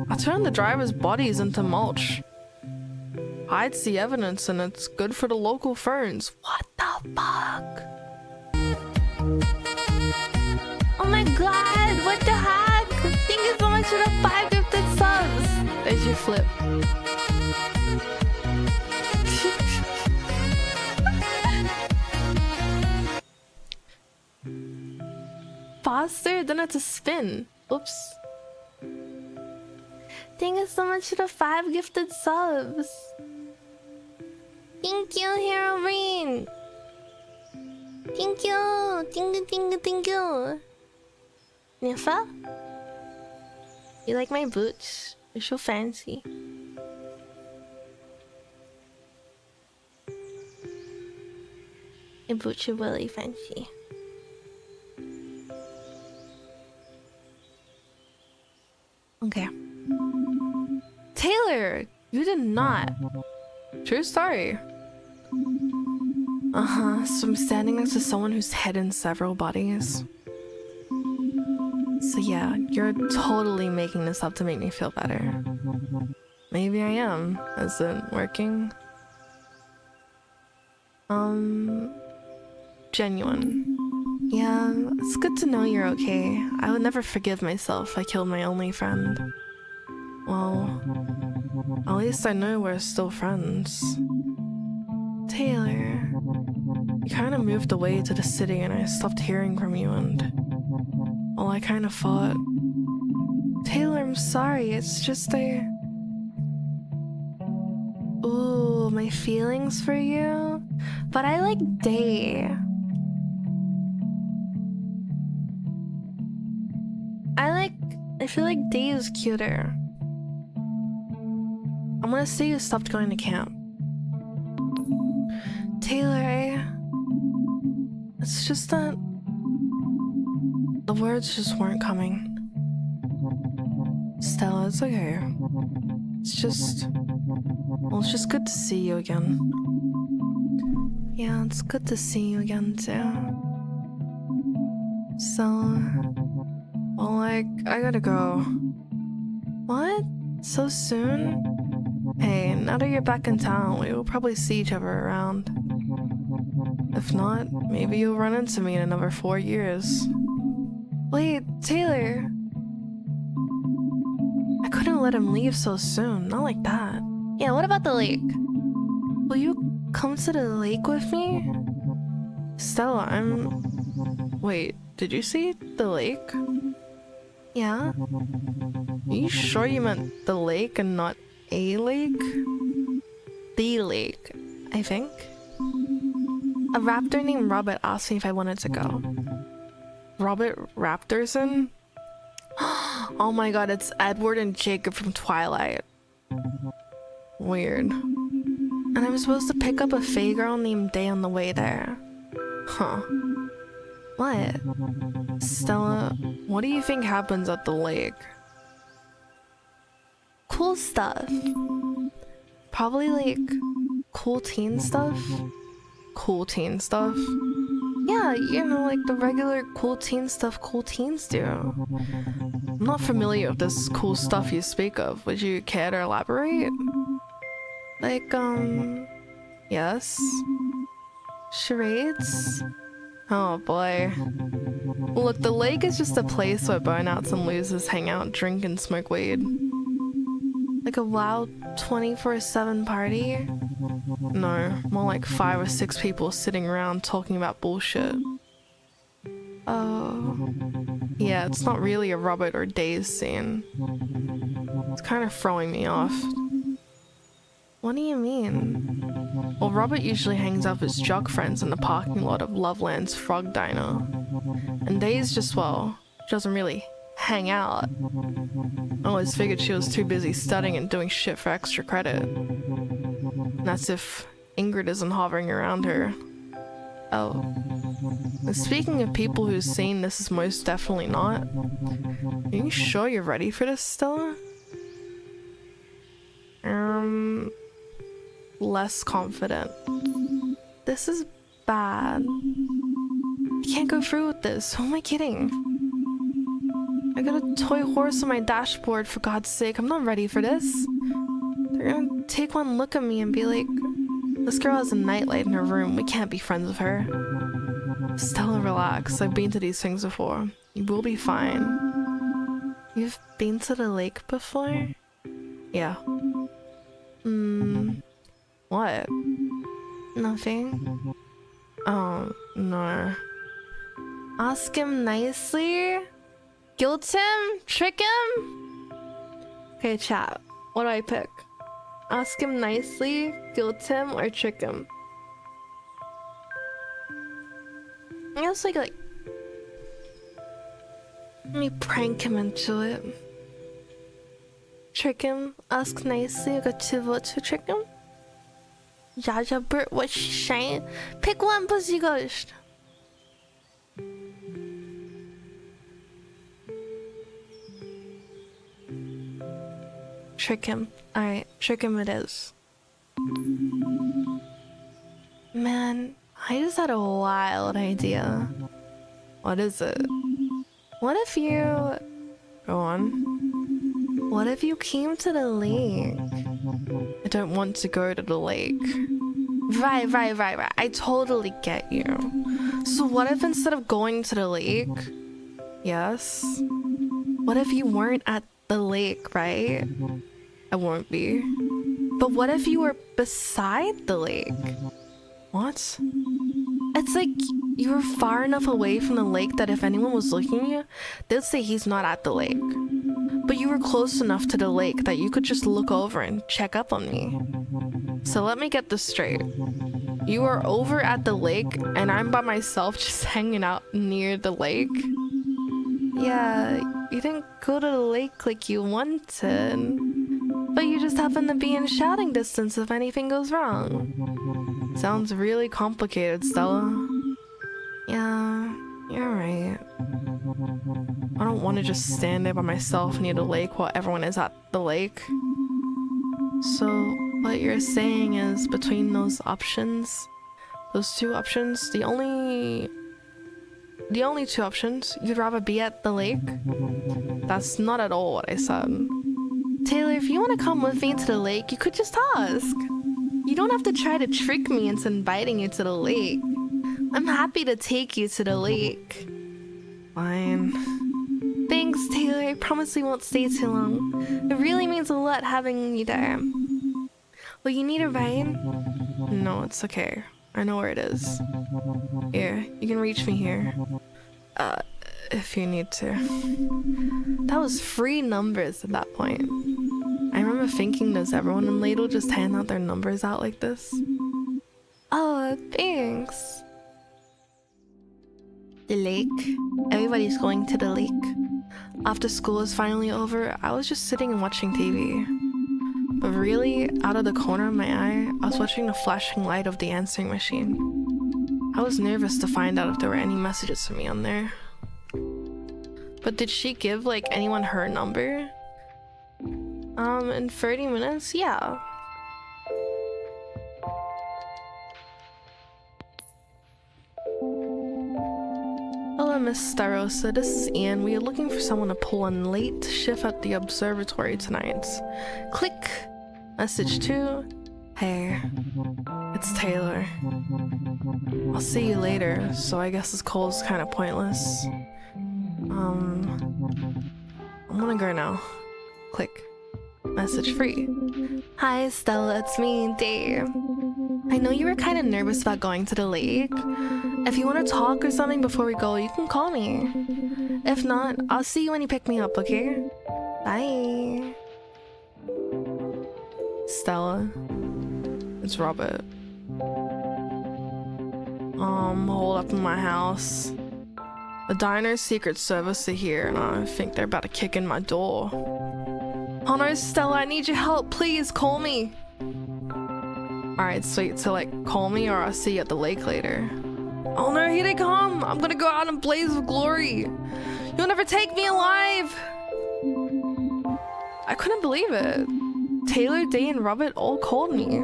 I turned the driver's bodies into mulch. Hides the evidence and it's good for the local ferns. What the fuck? Oh my god, what the heck? Thank you so much for the 5 gifted subs. There's your flip. Faster than it's a spin. Oops. Thank you so much for the 5 gifted subs. Thank you, Herobrine. Thank you. Thank you, thank you, thank you. Nifa? You like my boots? They're so fancy. My boots are really fancy. Okay. Taylor, you did not. True story. So I'm standing next to someone whose head in several bodies. So yeah, you're totally making this up to make me feel better. Maybe I am. Is it working? Genuine. Yeah, it's good to know you're okay. I would never forgive myself if I killed my only friend. Well, at least I know we're still friends. Taylor, you kind of moved away to the city and I stopped hearing from you and... well, I kind of thought... Taylor, I'm sorry, it's just ooh, my feelings for you? But I like Day. I feel like Day is cuter. I'm gonna say you stopped going to camp. Taylor, it's just that the words just weren't coming. Stella, it's okay. It's just good to see you again. Yeah, it's good to see you again too. So, well, I gotta go. What? So soon? Hey, now that you're back in town, we will probably see each other around. If not, maybe you'll run into me in another 4 years. Wait, Taylor! I couldn't let him leave so soon, not like that. Yeah, what about the lake? Will you come to the lake with me? Stella, wait, did you see the lake? Yeah? Are you sure you meant the lake and not a lake? The lake, I think. A raptor named Robert asked me if I wanted to go. Robert Raptorson? Oh my god, it's Edward and Jacob from Twilight. Weird. And I was supposed to pick up a Fae girl named Day on the way there. Huh. What? Stella, what do you think happens at the lake? Cool stuff. Probably like cool teen stuff? Cool teen stuff? Yeah, you know, like the regular cool teen stuff cool teens do. I'm not familiar with this cool stuff you speak of. Would you care to elaborate? Like, yes? Charades? Oh boy. Look, the lake is just a place where burnouts and losers hang out, drink, and smoke weed. Like a loud 24/7 party? No, more like 5 or 6 people sitting around talking about bullshit. Oh. Yeah, it's not really a Robert or Days scene. It's kind of throwing me off. What do you mean? Well, Robert usually hangs out with his jock friends in the parking lot of Loveland's Frog Diner. And Days just, well, she doesn't really hang out. I always figured she was too busy studying and doing shit for extra credit. And that's if Ingrid isn't hovering around her. Oh. And speaking of people whose scene this is most definitely not, are you sure you're ready for this, Stella? Less confident. This is bad. can't go through with this. Who am I kidding? I got a toy horse on my dashboard, for God's sake. I'm not ready for this. They're gonna take one look at me and be like, this girl has a nightlight in her room. We can't be friends with her. Stella, relax. I've been to these things before. You will be fine. You've been to the lake before? Yeah. What? Nothing? Oh, no. Ask him nicely? Guilt him? Trick him? Okay, chat. What do I pick? Ask him nicely, guilt him, or trick him? I guess like let me prank him into it. Trick him, ask nicely, I got 2 votes for trick him. Jaja Bert, what's she saying? Pick one, pussy ghost. Trick him. Alright, trick him it is. Man, I just had a wild idea. What is it? What if you... Go on. What if you came to the lake? I don't want to go to the lake. Right. I totally get you. So what if instead of going to the lake... Yes? What if you weren't at the lake, right? I won't be. But what if you were beside the lake? What? It's like you were far enough away from the lake that if anyone was looking at you, they'd say he's not at the lake. But you were close enough to the lake that you could just look over and check up on me. So let me get this straight. You are over at the lake and I'm by myself just hanging out near the lake? Yeah, you didn't go to the lake like you wanted. But you just happen to be in shouting distance if anything goes wrong. Sounds really complicated, Stella. Yeah, you're right. I don't want to just stand there by myself near the lake while everyone is at the lake. So, what you're saying is between those options, those 2 options, the only 2 options, you'd rather be at the lake? That's not at all what I said. Taylor, if you want to come with me to the lake, you could just ask. You don't have to try to trick me into inviting you to the lake. I'm happy to take you to the lake. Fine. Thanks, Taylor. I promise we won't stay too long. It really means a lot having you there. Well, you need a ride? No, it's okay. I know where it is. Here, you can reach me here. If you need to. That was 3 numbers at that point. I remember thinking, does everyone in Ladle just hand out their numbers out like this? Oh, thanks. The lake. Everybody's going to the lake. After school is finally over, I was just sitting and watching TV. But really, out of the corner of my eye, I was watching the flashing light of the answering machine. I was nervous to find out if there were any messages for me on there. But did she give, like, anyone her number? In 30 minutes? Yeah. Hello, Miss Starosa. This is Ian. We are looking for someone to pull a late shift at the observatory tonight. Click. Message 2. Hey. It's Taylor. I'll see you later, so I guess this call is kind of pointless. I'm gonna go now. Click. Message 3. Hi, Stella. It's me, Dave. I know you were kind of nervous about going to the lake. If you want to talk or something before we go, you can call me. If not, I'll see you when you pick me up, okay? Bye. Stella. It's Robert. Hold up in my house. The diner's Secret Service are here, and I think they're about to kick in my door. Oh no, Stella, I need your help. Please, call me. Alright, sweet. So, like, call me or I'll see you at the lake later. Oh no, here they come. I'm gonna go out and blaze with glory. You'll never take me alive. I couldn't believe it. Taylor, Day, and Robert all called me.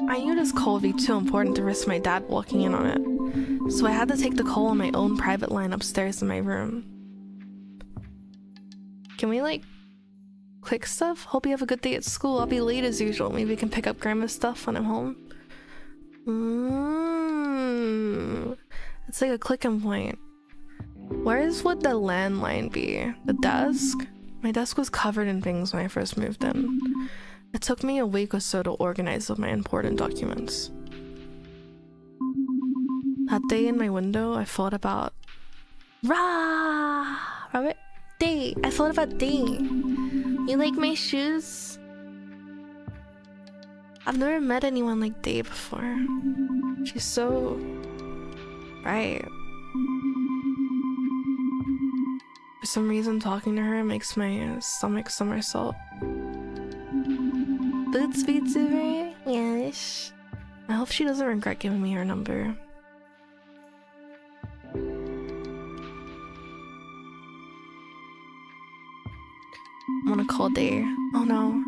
I knew this call would be too important to risk my dad walking in on it. So I had to take the call on my own private line upstairs in my room. Can we like click stuff? Hope you have a good day at school. I'll be late as usual. Maybe we can pick up grandma's stuff when I'm home. It's like a clicking point. Where would the landline be? The desk? My desk was covered in things when I first moved in. It took me a week or so to organize all my important documents. That day in my window, I thought about Robert Day. I thought about Day. You like my shoes? I've never met anyone like Day before. She's so right. For some reason, talking to her makes my stomach somersault. Boots VTuber? Yes. I hope she doesn't regret giving me her number. I'm gonna call Day. Oh no.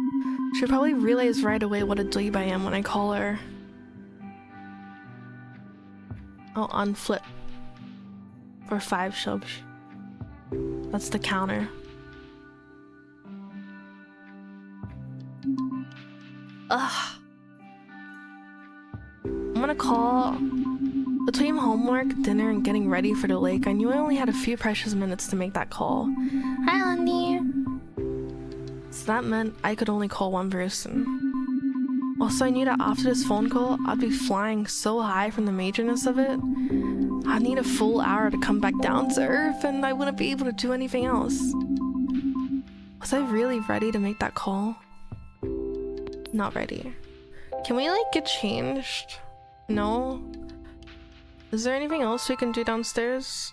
She'll probably realize right away what a dweeb I am when I call her. I'll unflip for 5 subs. That's the counter. Ugh. I'm gonna call. Between homework, dinner, and getting ready for the lake, I knew I only had a few precious minutes to make that call. Hi, Andy. So that meant I could only call one person. Also, I knew that after this phone call, I'd be flying so high from the majorness of it. I'd need a full hour to come back down to Earth, and I wouldn't be able to do anything else. Was I really ready to make that call? Not ready. Can we like get changed? No? Is there anything else we can do downstairs?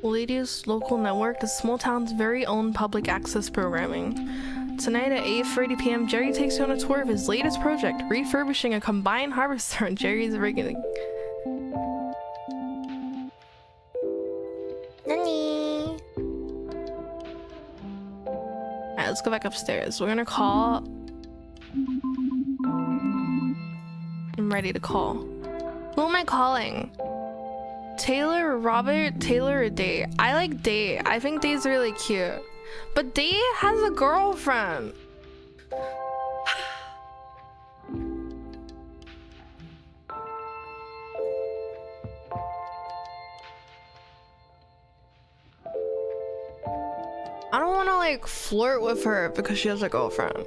Ladies Local Network, the small town's very own public access programming. Tonight at 8:30 p.m, Jerry takes you on a tour of his latest project, refurbishing a combined harvester on Jerry's rigging. Nani? Alright, let's go back upstairs. We're gonna call. I'm ready to call. Who am I calling? Taylor, Robert, Taylor, or Day? I like Day. I think Day's really cute. But Day has a girlfriend. I don't want to like flirt with her because she has a girlfriend.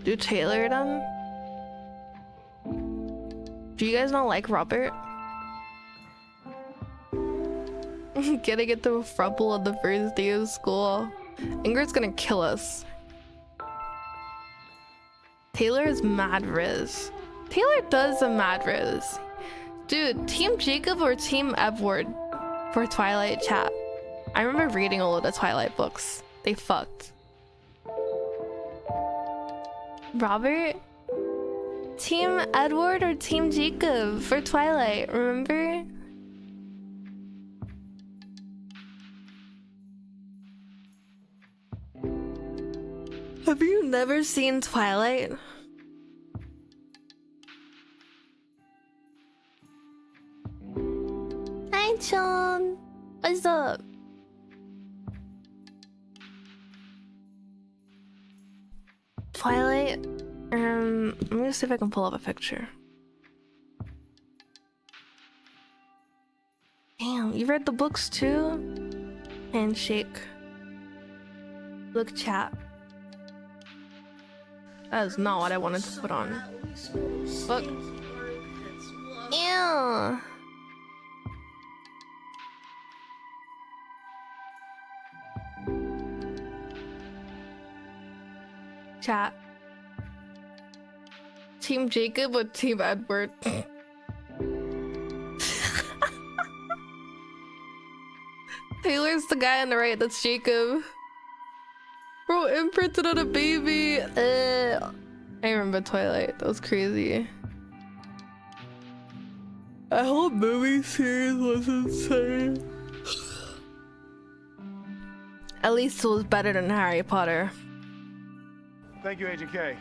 Do Taylor then? Do you guys not like Robert? Getting into a throuple on the first day of school. Ingrid's gonna kill us. Taylor is mad Riz. Taylor does a mad Riz. Dude, Team Jacob or Team Edward for Twilight chat? I remember reading all of the Twilight books. They fucked. Robert? Team Edward or Team Jacob for Twilight, remember? Have you never seen Twilight? Hi, John. What's up? Twilight? Let me see if I can pull up a picture. Damn, you read the books too? Handshake. Look, chat. That is not what I wanted to put on. Fuck. Ew. Chat. Team Jacob or Team Edward? Taylor's the guy on the right, that's Jacob. Bro, imprinted on a baby. I remember Twilight, that was crazy. That whole movie series was insane. At least it was better than Harry Potter. Thank you, Agent K.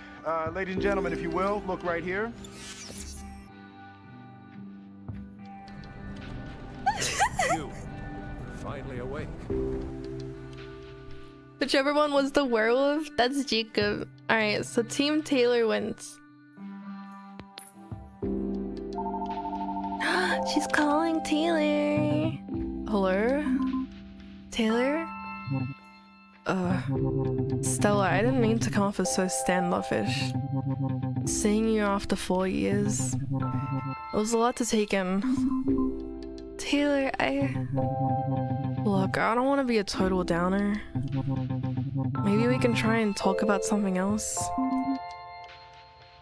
Ladies and gentlemen, if you will, look right here. apparently awake. Whichever one was the werewolf, that's Jacob. Alright, so Team Taylor wins. She's calling Taylor. Hello? Taylor? Stella, I didn't mean to come off as so standoffish. Seeing you after 4 years, it was a lot to take in. Taylor, Look, I don't want to be a total downer. Maybe we can try and talk about something else.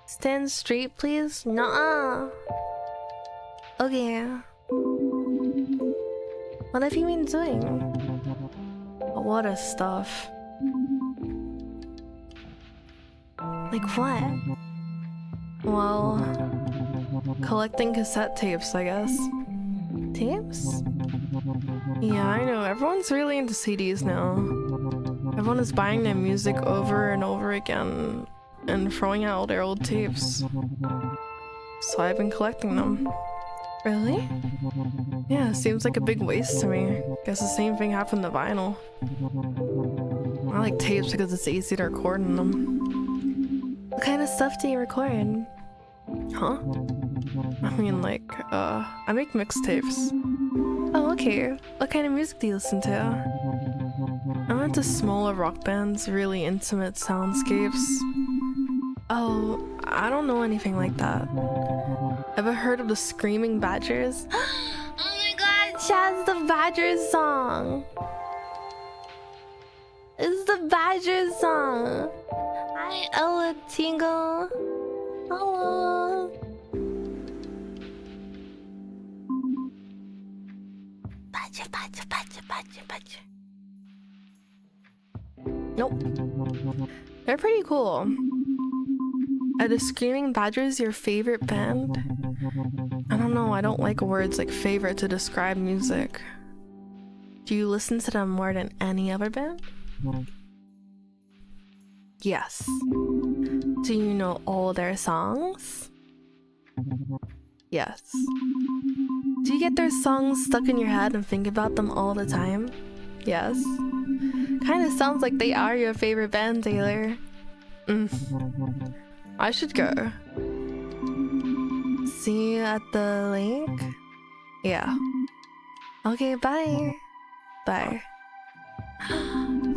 Stand straight, please? Nuh-uh. Okay. What have you been doing? A lot of stuff. Like what? Well, collecting cassette tapes, I guess. Tapes? Yeah, I know. Everyone's really into CDs now. Everyone is buying their music over and over again and throwing out their old tapes. So I've been collecting them. Really? Yeah, seems like a big waste to me. Guess the same thing happened to vinyl. I like tapes because it's easy to record in them. What kind of stuff do you record? Huh? I mean, like, I make mixtapes. Oh, okay. What kind of music do you listen to? I'm into smaller rock bands, really intimate soundscapes. Oh, I don't know anything like that. Ever heard of the Screaming Badgers? Oh my god, Chaz, the Badgers song! It's the Badgers song! Hi, Ella Tingle! Hello! Badger, badger, badger, badger, badger. Nope. They're pretty cool. Are the Screaming Badgers your favorite band? I don't know, I don't like words like favorite to describe music. Do you listen to them more than any other band? Yes. Do you know all their songs? Yes. Do you get their songs stuck in your head and think about them all the time? Yes. Kinda sounds like they are your favorite band, Taylor. I should go. See you at the lake? Yeah. Okay, bye. Bye.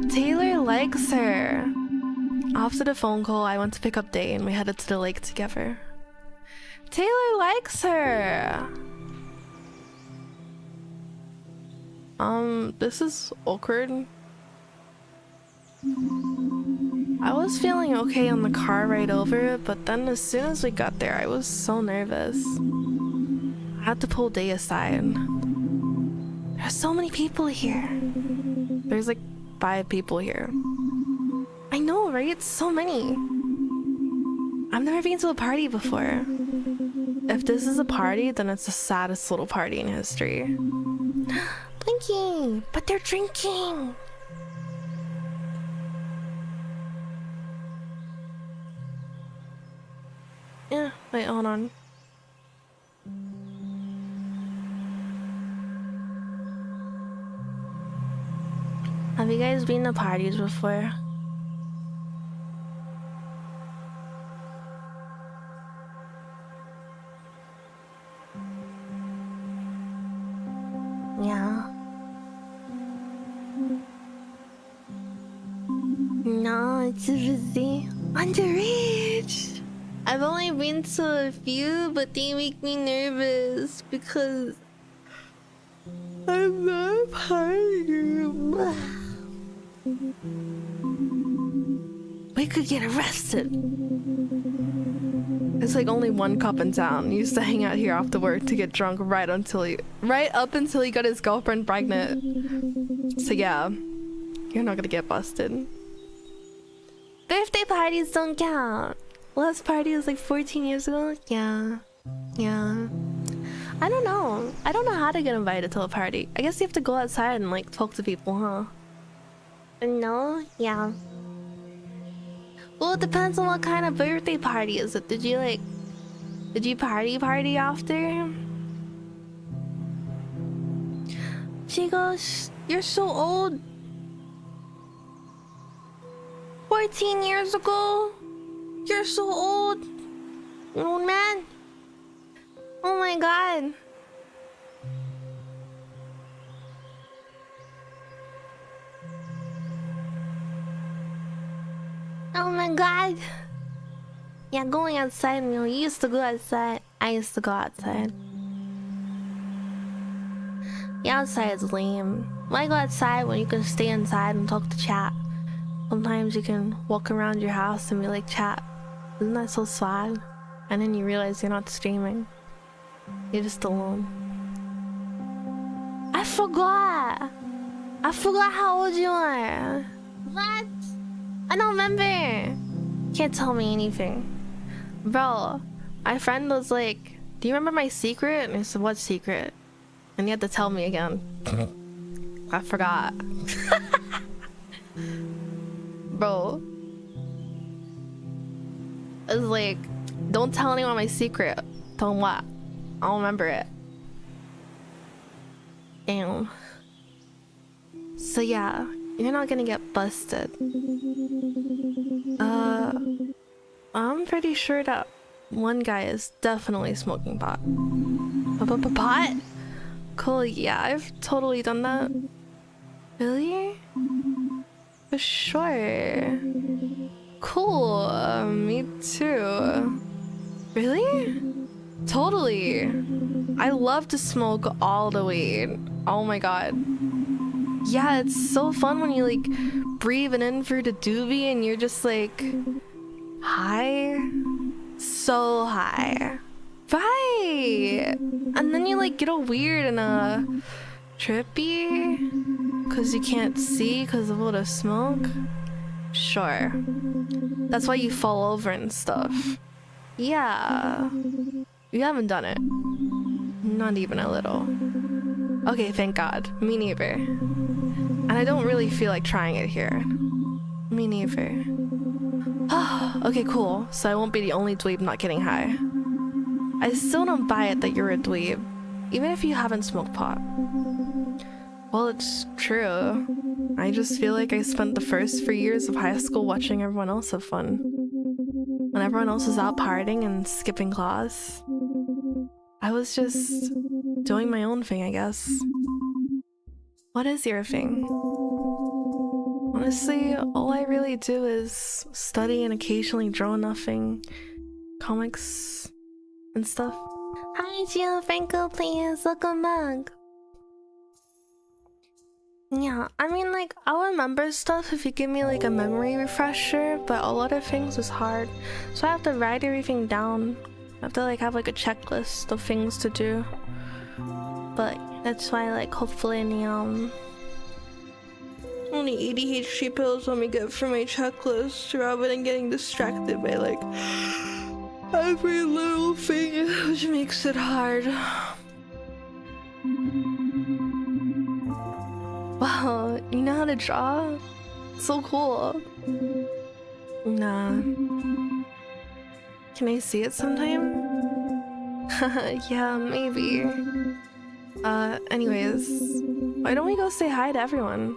Taylor likes her. After the phone call, I went to pick up Day and we headed to the lake together. Taylor likes her. This is awkward. I was feeling okay on the car ride over, but then as soon as we got there, I was so nervous. I had to pull Day aside. There's so many people here. There's like 5 people here. I know, right? It's so many. I've never been to a party before. If this is a party, then it's the saddest little party in history. Blinky! But they're drinking! Yeah, wait, hold on. Have you guys been to parties before? Yeah. No, it's too busy. Underage! I've only been to a few, but they make me nervous because I'm not a party. We could get arrested. It's like only one cop in town. He used to hang out here after work to get drunk right up until he got his girlfriend pregnant. So yeah, you're not gonna get busted. Birthday parties don't count. Last party was like 14 years ago. Yeah. I don't know. I don't know how to get invited to a party. I guess you have to go outside and like talk to people, huh? No? Yeah. Well, it depends on what kind of birthday party is it. Did you party after? She goes, You're so old. 14 years ago? You're so old. Old man. Oh my god. Oh my god. Yeah, going outside, you used to go outside. I used to go outside. Yeah, outside is lame. Why go outside when you can stay inside and talk to chat? Sometimes you can walk around your house and be like, chat. Isn't that so sad? And then you realize you're not streaming. You're just alone. I forgot. I forgot how old you are. What? I don't remember. Can't tell me anything. Bro, my friend was like, do you remember my secret? And I said, what secret? And you had to tell me again. I forgot. Bro. It was like, don't tell anyone my secret. Tell them what? I don't remember it. Damn. So yeah, you're not gonna get busted. I'm pretty sure that one guy is definitely smoking pot. Pot? Cool, yeah, I've totally done that. Really? For sure. Cool, me too. Really? Totally. I love to smoke all the weed. Oh my god. Yeah, it's so fun when you like breathe it in through the doobie and you're just like high. So high. Right. And then you like get all weird and trippy because you can't see because of all the smoke. Sure. That's why you fall over and stuff. Yeah. You haven't done it. Not even a little. Okay, thank God. Me neither. And I don't really feel like trying it here. Me neither. Okay, cool. So I won't be the only dweeb not getting high. I still don't buy it that you're a dweeb, even if you haven't smoked pot. Well, it's true. I just feel like I spent the first 3 years of high school watching everyone else have fun. When everyone else was out partying and skipping class, I was just doing my own thing, I guess. What is your thing? Honestly, all I really do is study and occasionally draw nothing, comics and stuff. Hi, Gianfranco, please welcome back. Yeah, I mean, like, I'll remember stuff if you give me like a memory refresher, but a lot of things is hard, so I have to write everything down. I have to like have like a checklist of things to do. But that's why, like, hopefully any only ADHD pills let me get from my checklist rather than getting distracted by like every little thing, which makes it hard. Wow, you know how to draw? So cool. Nah. Can I see it sometime? Yeah, maybe. Anyways, why don't we go say hi to everyone?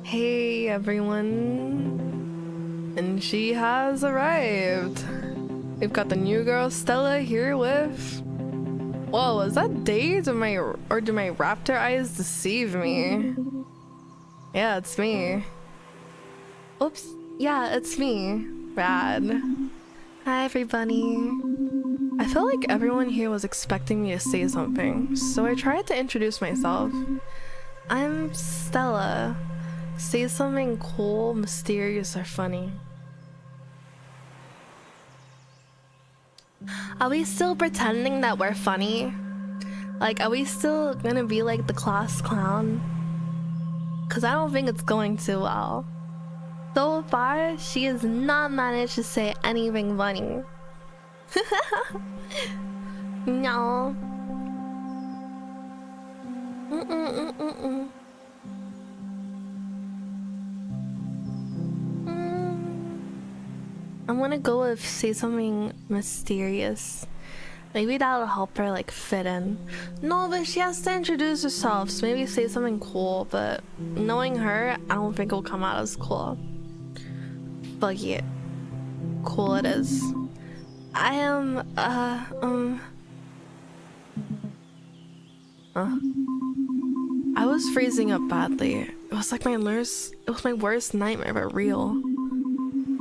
Hey everyone. And she has arrived. We've got the new girl Stella here with... Whoa, is that Day? Do my raptor eyes deceive me? Yeah, it's me. Oops. Yeah, it's me. Rad. Hi everybody. I feel like everyone here was expecting me to say something, so I tried to introduce myself. I'm Stella. Say something cool, mysterious, or funny. Are we still pretending that we're funny? Like, are we still gonna be like the class clown? Cause I don't think it's going too well. So far, she has not managed to say anything funny. No. I'm gonna go with say something mysterious. Maybe that'll help her like fit in. No, but she has to introduce herself, so maybe say something cool, but knowing her, I don't think it'll come out as cool. Fuck it. Cool it is. I am, I was freezing up badly. It was like my worst nightmare, but real.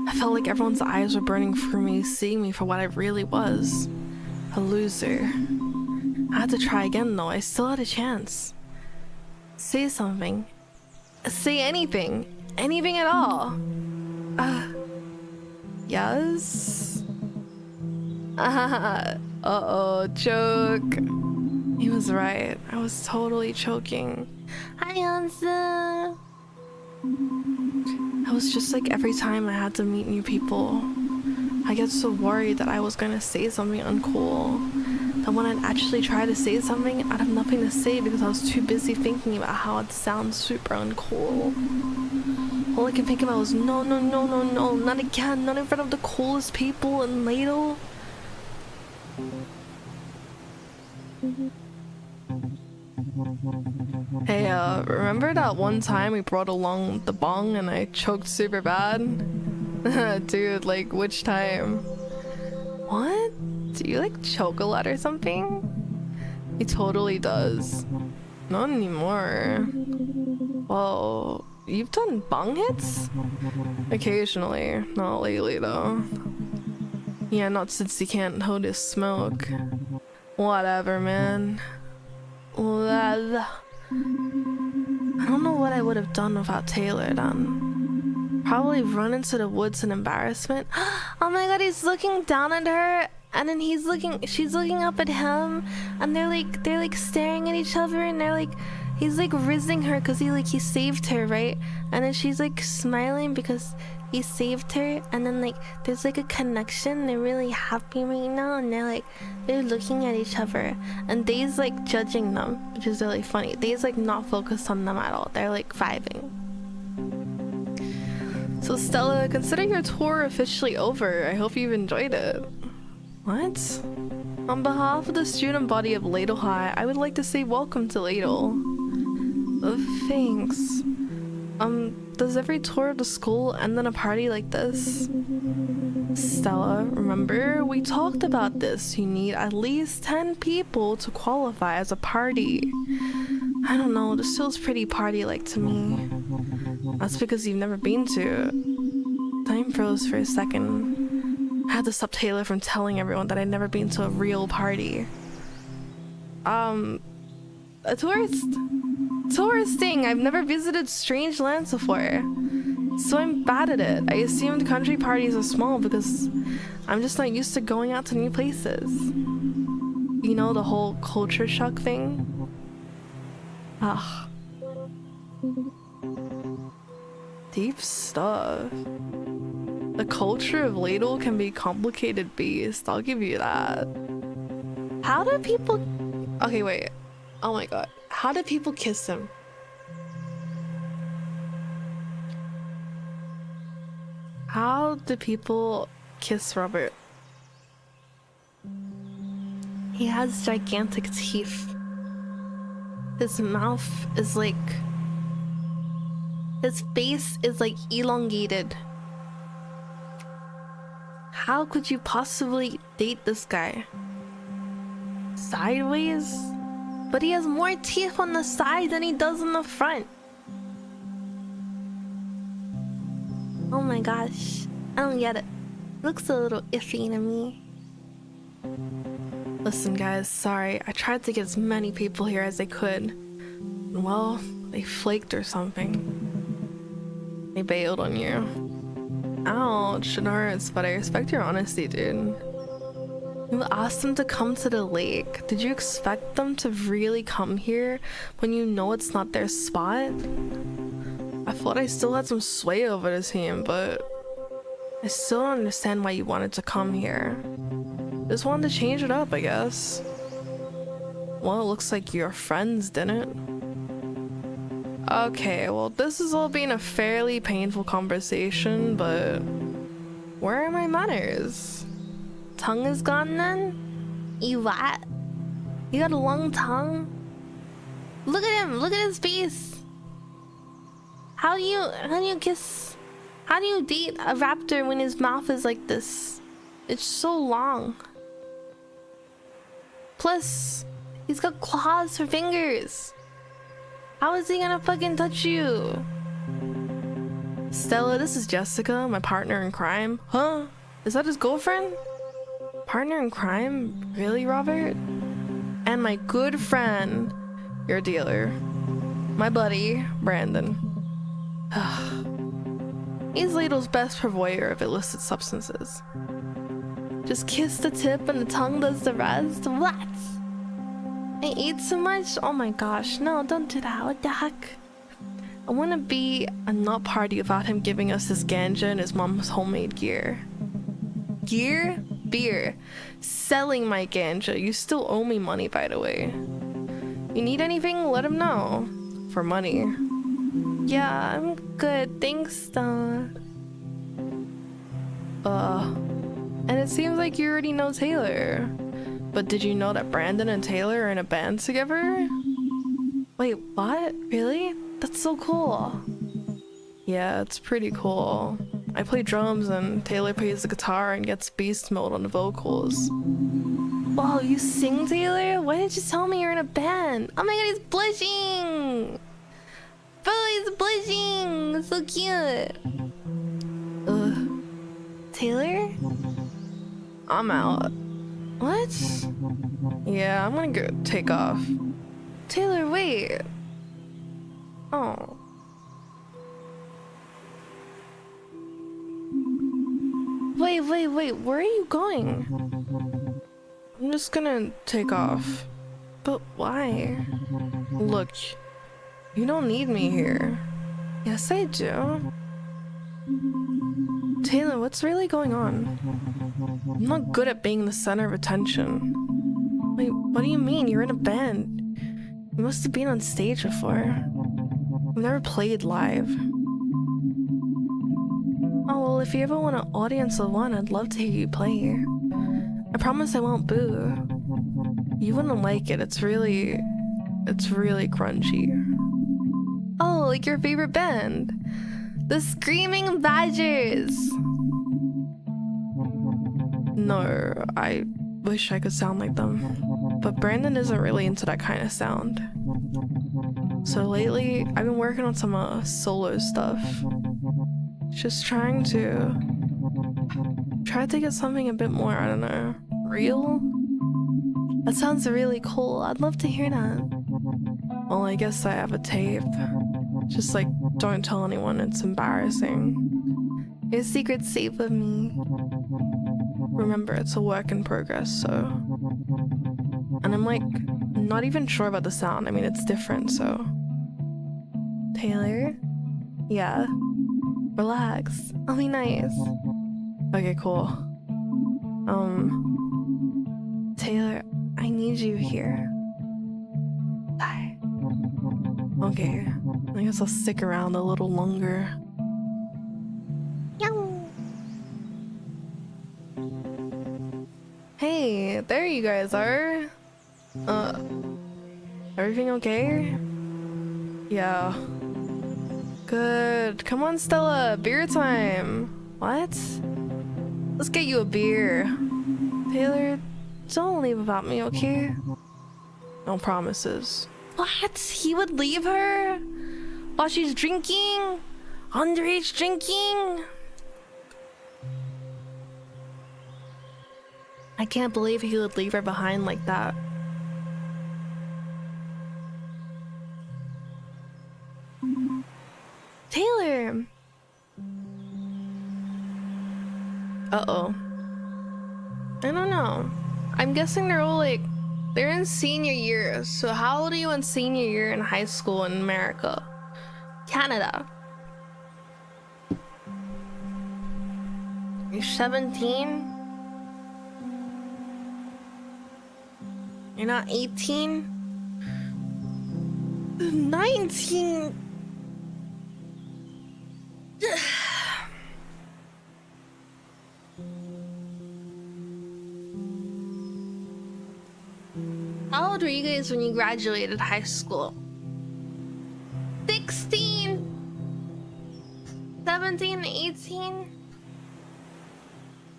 I felt like everyone's eyes were burning through me, seeing me for what I really was. A loser. I had to try again though, I still had a chance. Say something. Say anything. Anything at all. Yes? Uh-oh, choke. He was right. I was totally choking. Hi, Hansa. I was just like every time I had to meet new people. I get so worried that I was gonna say something uncool. That when I'd actually try to say something, I'd have nothing to say because I was too busy thinking about how it sounds super uncool. All I can think about was no, not again, not in front of the coolest people in Ladle. Hey, remember that one time we brought along the bong and I choked super bad? Dude, like, which time? What? Do you, like, choke a lot or something? He totally does. Not anymore. Well, you've done bong hits? Occasionally. Not lately, though. Yeah, not since he can't hold his smoke. Whatever, man. I don't know what I would have done without Taylor then. Probably run into the woods in embarrassment. Oh my god, he's looking down at her and then she's looking up at him and they're like staring at each other and he's like rizzing her because he saved her, right? And then she's like smiling because he saved her, and then like there's like a connection. They're really happy right now and they're looking at each other and Day's like judging them, which is really funny. Day's like not focused on them at all. They're like vibing. So Stella, consider your tour officially over. I hope you've enjoyed it. What? On behalf of the student body of Ladle High, I would like to say welcome to Ladle. Thanks. Does every tour of the school end on a party like this? Stella, remember? We talked about this. You need at least 10 people to qualify as a party. I don't know, this feels pretty party-like to me. That's because you've never been to. Time froze for a second. I had to stop Taylor from telling everyone that I'd never been to a real party. A touristing! I've never visited strange lands before. So I'm bad at it. I assumed country parties are small because I'm just not used to going out to new places. You know, the whole culture shock thing? Ugh. Deep stuff. The culture of Ladle can be a complicated beast, I'll give you that. How do people... Okay, wait. Oh my god. How do people kiss him? How do people kiss Robert? He has gigantic teeth. His mouth is like... His face is like elongated. How could you possibly date this guy? Sideways? But he has more teeth on the side than he does on the front. Oh my gosh. I don't get it. Looks a little iffy to me. Listen guys, sorry. I tried to get as many people here as I could. Well, they flaked or something. They bailed on you. Ouch, it hurts, but I respect your honesty, dude. You asked them to come to the lake. Did you expect them to really come here when you know it's not their spot? I thought I still had some sway over the team, but I still don't understand why you wanted to come here. Just wanted to change it up, I guess. Well, it looks like your friends didn't. Okay, well, this has all been a fairly painful conversation, but where am I my manners. Tongue is gone then? You what? You got a long tongue? Look at him, look at his face. How do you kiss? How do you date a raptor when his mouth is like this? It's so long. Plus, he's got claws for fingers. How is he gonna fucking touch you? Stella, this is Jessica, my partner in crime. Huh? Is that his girlfriend? Partner in crime? Really, Robert? And my good friend, your dealer. My buddy, Brandon. He's Lidl's best purveyor of illicit substances. Just kiss the tip and the tongue does the rest? What? I ate so much? Oh my gosh, no, don't do that. What the heck? I wanna be a nut party without him giving us his ganja and his mom's homemade gear. Gear? Beer. Selling my ganja. You still owe me money, by the way. You need anything? Let him know. For money. Yeah, I'm good. Thanks, though. And it seems like you already know Taylor. But did you know that Brandon and Taylor are in a band together? Wait, what? Really? That's so cool. Yeah, it's pretty cool. I play drums and Taylor plays the guitar and gets beast mode on the vocals. Wow, you sing, Taylor? Why didn't you tell me you're in a band? Oh my god, he's blushing! Bro, he's blushing! So cute! Ugh. Taylor? I'm out. What? Yeah, I'm gonna go take off. Taylor, wait. Oh. Wait, where are you going? I'm just gonna take off. But why? Look, you don't need me here. Yes, I do. Taylor, what's really going on? I'm not good at being the center of attention. Wait, what do you mean? You're in a band. You must have been on stage before. I've never played live. Oh, well, if you ever want an audience of one, I'd love to hear you play. I promise I won't boo. You wouldn't like it. It's really grungy. Oh, like your favorite band. The Screaming Badgers. No, I wish I could sound like them. But Brandon isn't really into that kind of sound. So lately, I've been working on some solo stuff. Just trying to get something a bit more, I don't know, real? That sounds really cool. I'd love to hear that. Well, I guess I have a tape. Just like, don't tell anyone, it's embarrassing. Your secret's safe with me. Remember, it's a work in progress, so... And I'm like, not even sure about the sound. I mean, it's different, so... Taylor? Yeah? Relax. I'll be nice. Okay, cool. Taylor, I need you here. Bye. Okay, I guess I'll stick around a little longer. Hey, there you guys are. Everything okay? Yeah. Good. Come on, Stella. Beer time. What? Let's get you a beer. Taylor, don't leave without me, okay? No promises. What? He would leave her? While she's drinking? Underage drinking? I can't believe he would leave her behind like that. Taylor! Uh-oh. I don't know. I'm guessing they're all like, they're in senior year. So how old are you in senior year in high school in America? Canada. You're 17? You're not 18? 19? How old were you guys when you graduated high school? 16, 17, 18,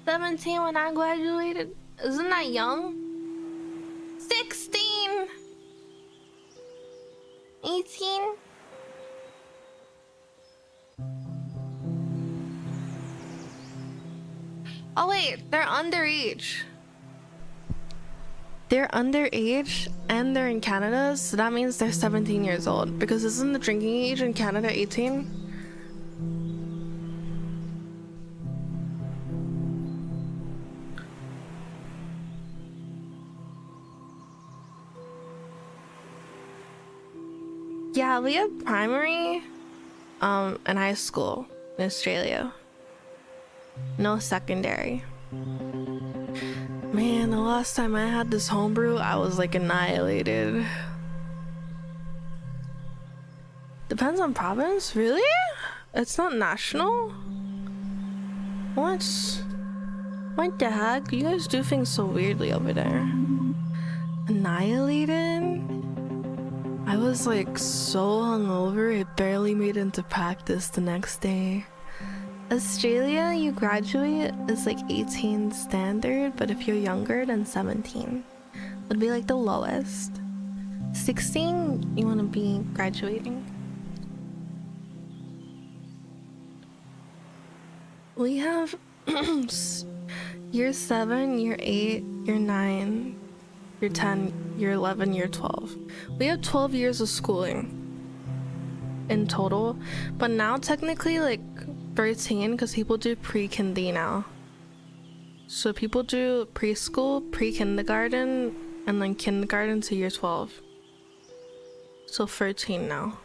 17 when I graduated. Isn't that young? 16, 18. Oh wait, they're underage. They're underage and they're in Canada, so that means they're 17 years old. Because isn't the drinking age in Canada 18? Yeah, we have primary in high school in Australia. No secondary. Man, the last time I had this homebrew, I was like annihilated. Depends on province? Really? It's not national? What? What the heck? You guys do things so weirdly over there. Annihilated? I was like so hungover, it barely made it into practice the next day. Australia, you graduate is like 18 standard, but if you're younger than 17, would be like the lowest. 16, you want to be graduating. We have year 7, year 8, year 9, year 10, year 11, year 12. We have 12 years of schooling in total, but now technically like 13 because people do pre-kindy now. So people do preschool, pre-kindergarten, and then kindergarten to year 12. So 13 now.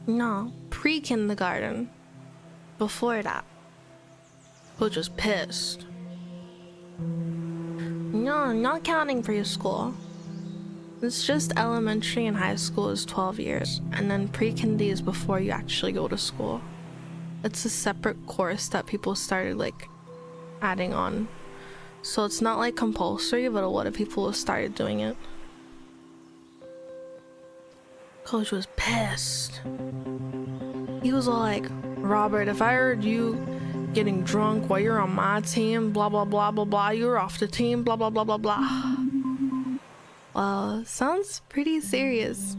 No, pre-kindergarten. Before that. Which was pissed. No, not counting preschool. It's just elementary and high school is 12 years, and then pre-kindy is before you actually go to school. It's a separate course that people started like adding on. So it's not like compulsory, but a lot of people have started doing it. Coach was pissed. He was all like, Robert, if I heard you getting drunk while you're on my team, blah blah blah blah blah, you're off the team, blah blah blah blah blah. Well, sounds pretty serious.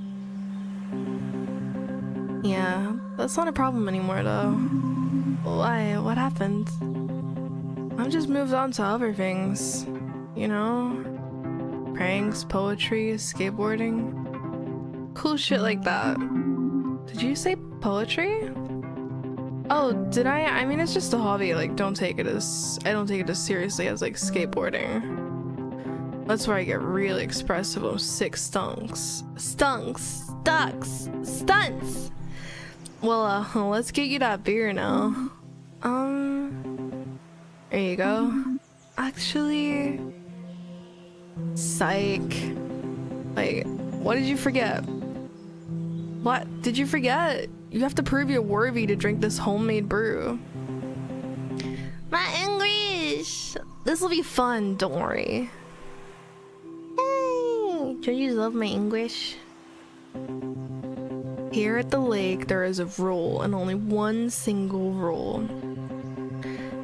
Yeah, that's not a problem anymore though. Why? What happened? I've just moved on to other things. You know? Pranks, poetry, skateboarding. Cool shit like that. Did you say poetry? Oh, did I? I mean, it's just a hobby. Like, I don't take it as seriously as like skateboarding. That's where I get really expressive of sick stunts. Well, let's get you that beer now. There you go. Actually, psych. Wait, what did you forget? What did you forget? You have to prove you're worthy to drink this homemade brew. My English! This will be fun, don't worry. Don't you love my English? Here at the lake, there is a rule, and only one single rule.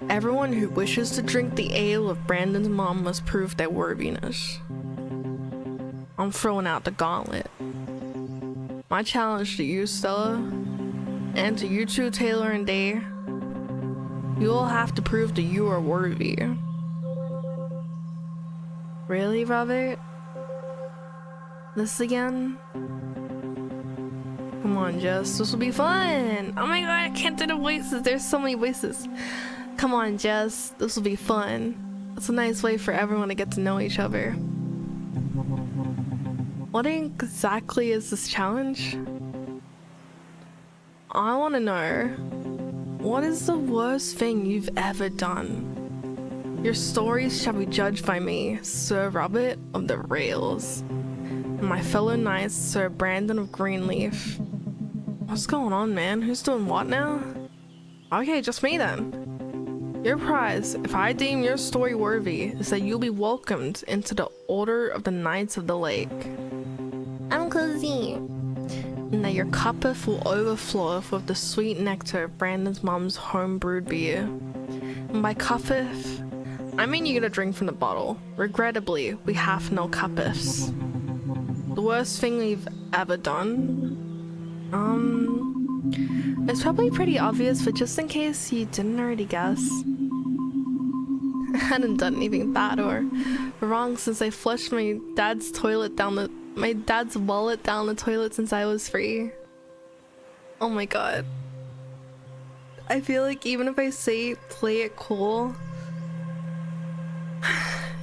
Everyone who wishes to drink the ale of Brandon's mom must prove their worthiness. I'm throwing out the gauntlet. My challenge to you, Stella, and to you two, Taylor and Day, you will have to prove that you are worthy. Really, Robert? This again? Come on, Jess, this will be fun! Oh my god, I can't do the voices, there's so many voices. Come on, Jess, this will be fun. It's a nice way for everyone to get to know each other. What exactly is this challenge? I want to know, what is the worst thing you've ever done? Your stories shall be judged by me, Sir Robert of the Rails, and my fellow knights, Sir Brandon of Greenleaf. What's going on, man? Who's doing what now? Okay, just me then. Your prize, if I deem your story worthy, is that you'll be welcomed into the Order of the Knights of the Lake. I'm cozy. And that your cuppa will overflow with the sweet nectar of Brandon's mom's home-brewed beer. And by cuppeth, I mean you get a drink from the bottle. Regrettably, we have no cuppifs. The worst thing we've ever done? It's probably pretty obvious, but just in case you didn't already guess. I hadn't done anything bad or wrong since I flushed my dad's wallet down the toilet since I was free. Oh my god. I feel like even if I say play it cool,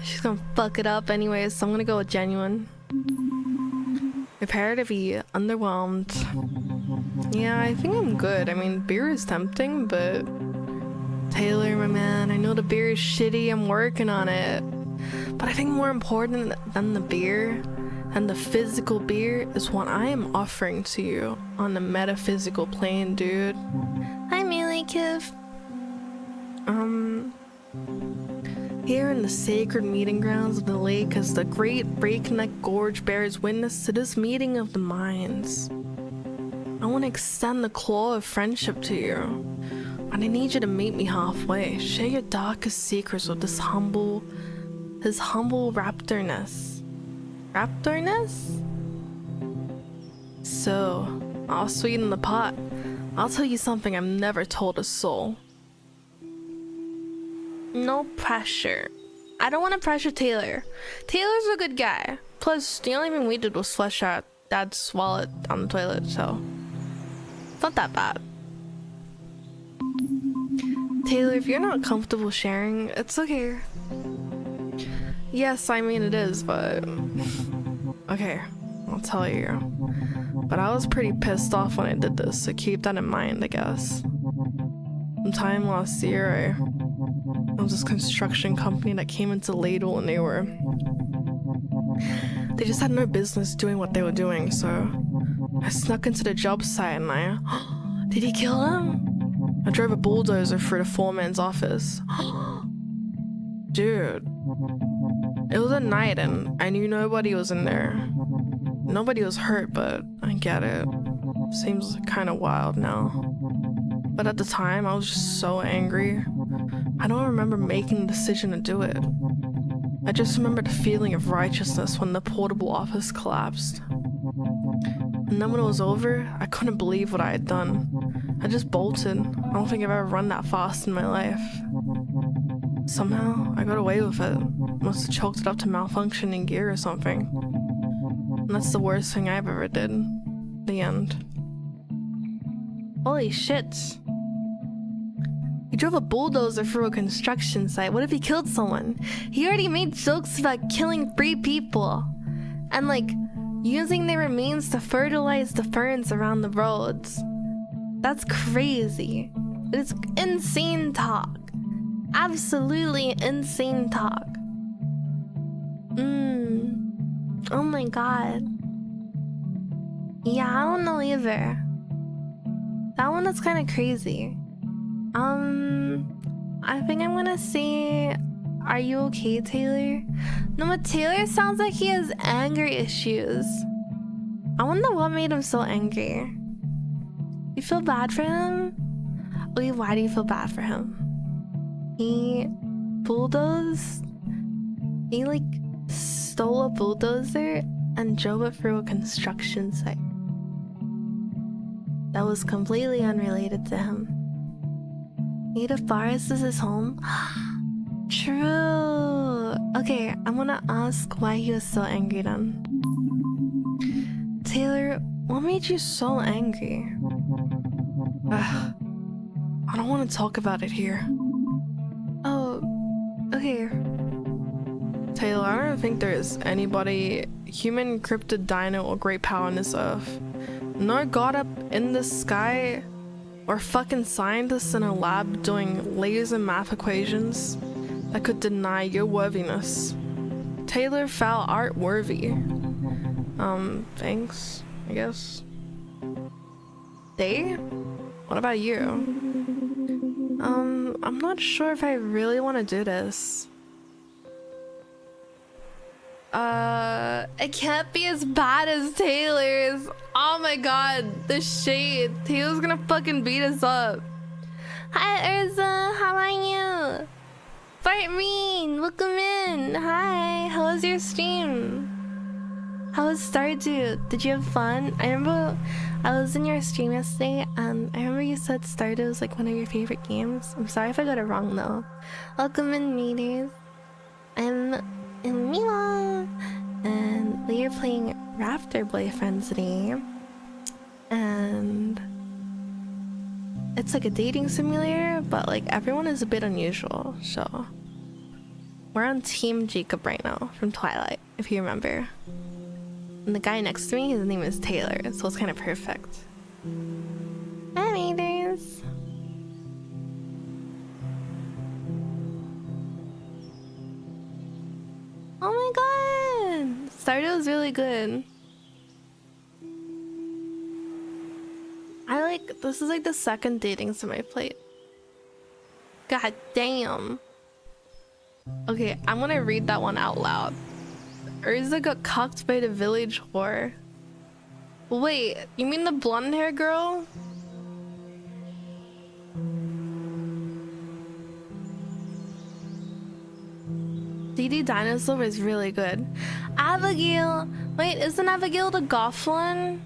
she's gonna fuck it up anyways, so I'm gonna go with genuine. Prepare to be underwhelmed. Yeah, I think I'm good. I mean, beer is tempting, but Taylor, my man, I know the beer is shitty. I'm working on it. But I think more important than the beer and the physical beer is what I am offering to you on the metaphysical plane, dude. Hi, Melee Kiv. Here in the sacred meeting grounds of the lake, as the great breakneck gorge bears witness to this meeting of the minds, I want to extend the claw of friendship to you, and I need you to meet me halfway. Share your darkest secrets with his humble raptorness. Raptorness? So, I'll sweeten the pot. I'll tell you something I've never told a soul. No pressure. I don't want to pressure Taylor. Taylor's a good guy. Plus, the only thing we did was flush out Dad's wallet down the toilet, so it's not that bad. Taylor, if you're not comfortable sharing, it's okay. Yes, I mean it is, but okay, I'll tell you. But I was pretty pissed off when I did this, so keep that in mind, I guess. Sometime last year, there was this construction company that came into Ladle, and they just had no business doing what they were doing, so I snuck into the job site and did he kill him? I drove a bulldozer through the foreman's office. Dude. It was at night and I knew nobody was in there. Nobody was hurt, but I get it. Seems kind of wild now. But at the time, I was just so angry. I don't remember making the decision to do it. I just remember the feeling of righteousness when the portable office collapsed. And then when it was over, I couldn't believe what I had done. I just bolted. I don't think I've ever run that fast in my life. Somehow, I got away with it. Must have chalked it up to malfunctioning gear or something. And that's the worst thing I've ever did. The end. Holy shit. He drove a bulldozer through a construction site. What if he killed someone? He already made jokes about killing 3 people. And like, using their remains to fertilize the ferns around the roads. That's crazy. It's insane talk. Absolutely insane talk. Oh my god. Yeah, I don't know either. That one is kind of crazy. I think I'm gonna say, are you okay, Taylor? No, but Taylor sounds like he has anger issues. I wonder what made him so angry. You feel bad for him? Okay, why do you feel bad for him? He bulldozed? He like stole a bulldozer and drove it through a construction site. That was completely unrelated to him. Native Forest is his home? True. Okay, I'm gonna ask why he was so angry then. Taylor, what made you so angry? I don't want to talk about it here. Oh, okay. Taylor, I don't think there's anybody, human, cryptid, dino, or great power on this earth. No god up in the sky or fucking scientists in a lab doing laser math equations that could deny your worthiness. Taylor foul art worthy. Thanks, I guess. They? What about you? I'm not sure if I really want to do this. It can't be as bad as Taylor's. Oh my god, the shade. Taylor's gonna fucking beat us up. Hi Urza, how are you? Fartmeen, welcome in. Hi, how was your stream? How was Stardew? Did you have fun? I remember I was in your stream yesterday and I remember you said Stardew was like one of your favorite games. I'm sorry if I got it wrong though. Welcome in, Miidere. I'm in Miwo and we are playing Raptor Boyfriend today. And it's like a dating simulator, but like everyone is a bit unusual, so we're on Team Jacob right now from Twilight, if you remember. And the guy next to me, his name is Taylor, so it's kind of perfect. Hi, Miiders. Oh my god! Stardew was really good. This is like the second dating sim I played. God damn. Okay, I'm gonna read that one out loud. Urza got cucked by the village whore. Wait, you mean the blonde hair girl? DD Dinosaur is really good. Abigail! Wait, isn't Abigail the goth one?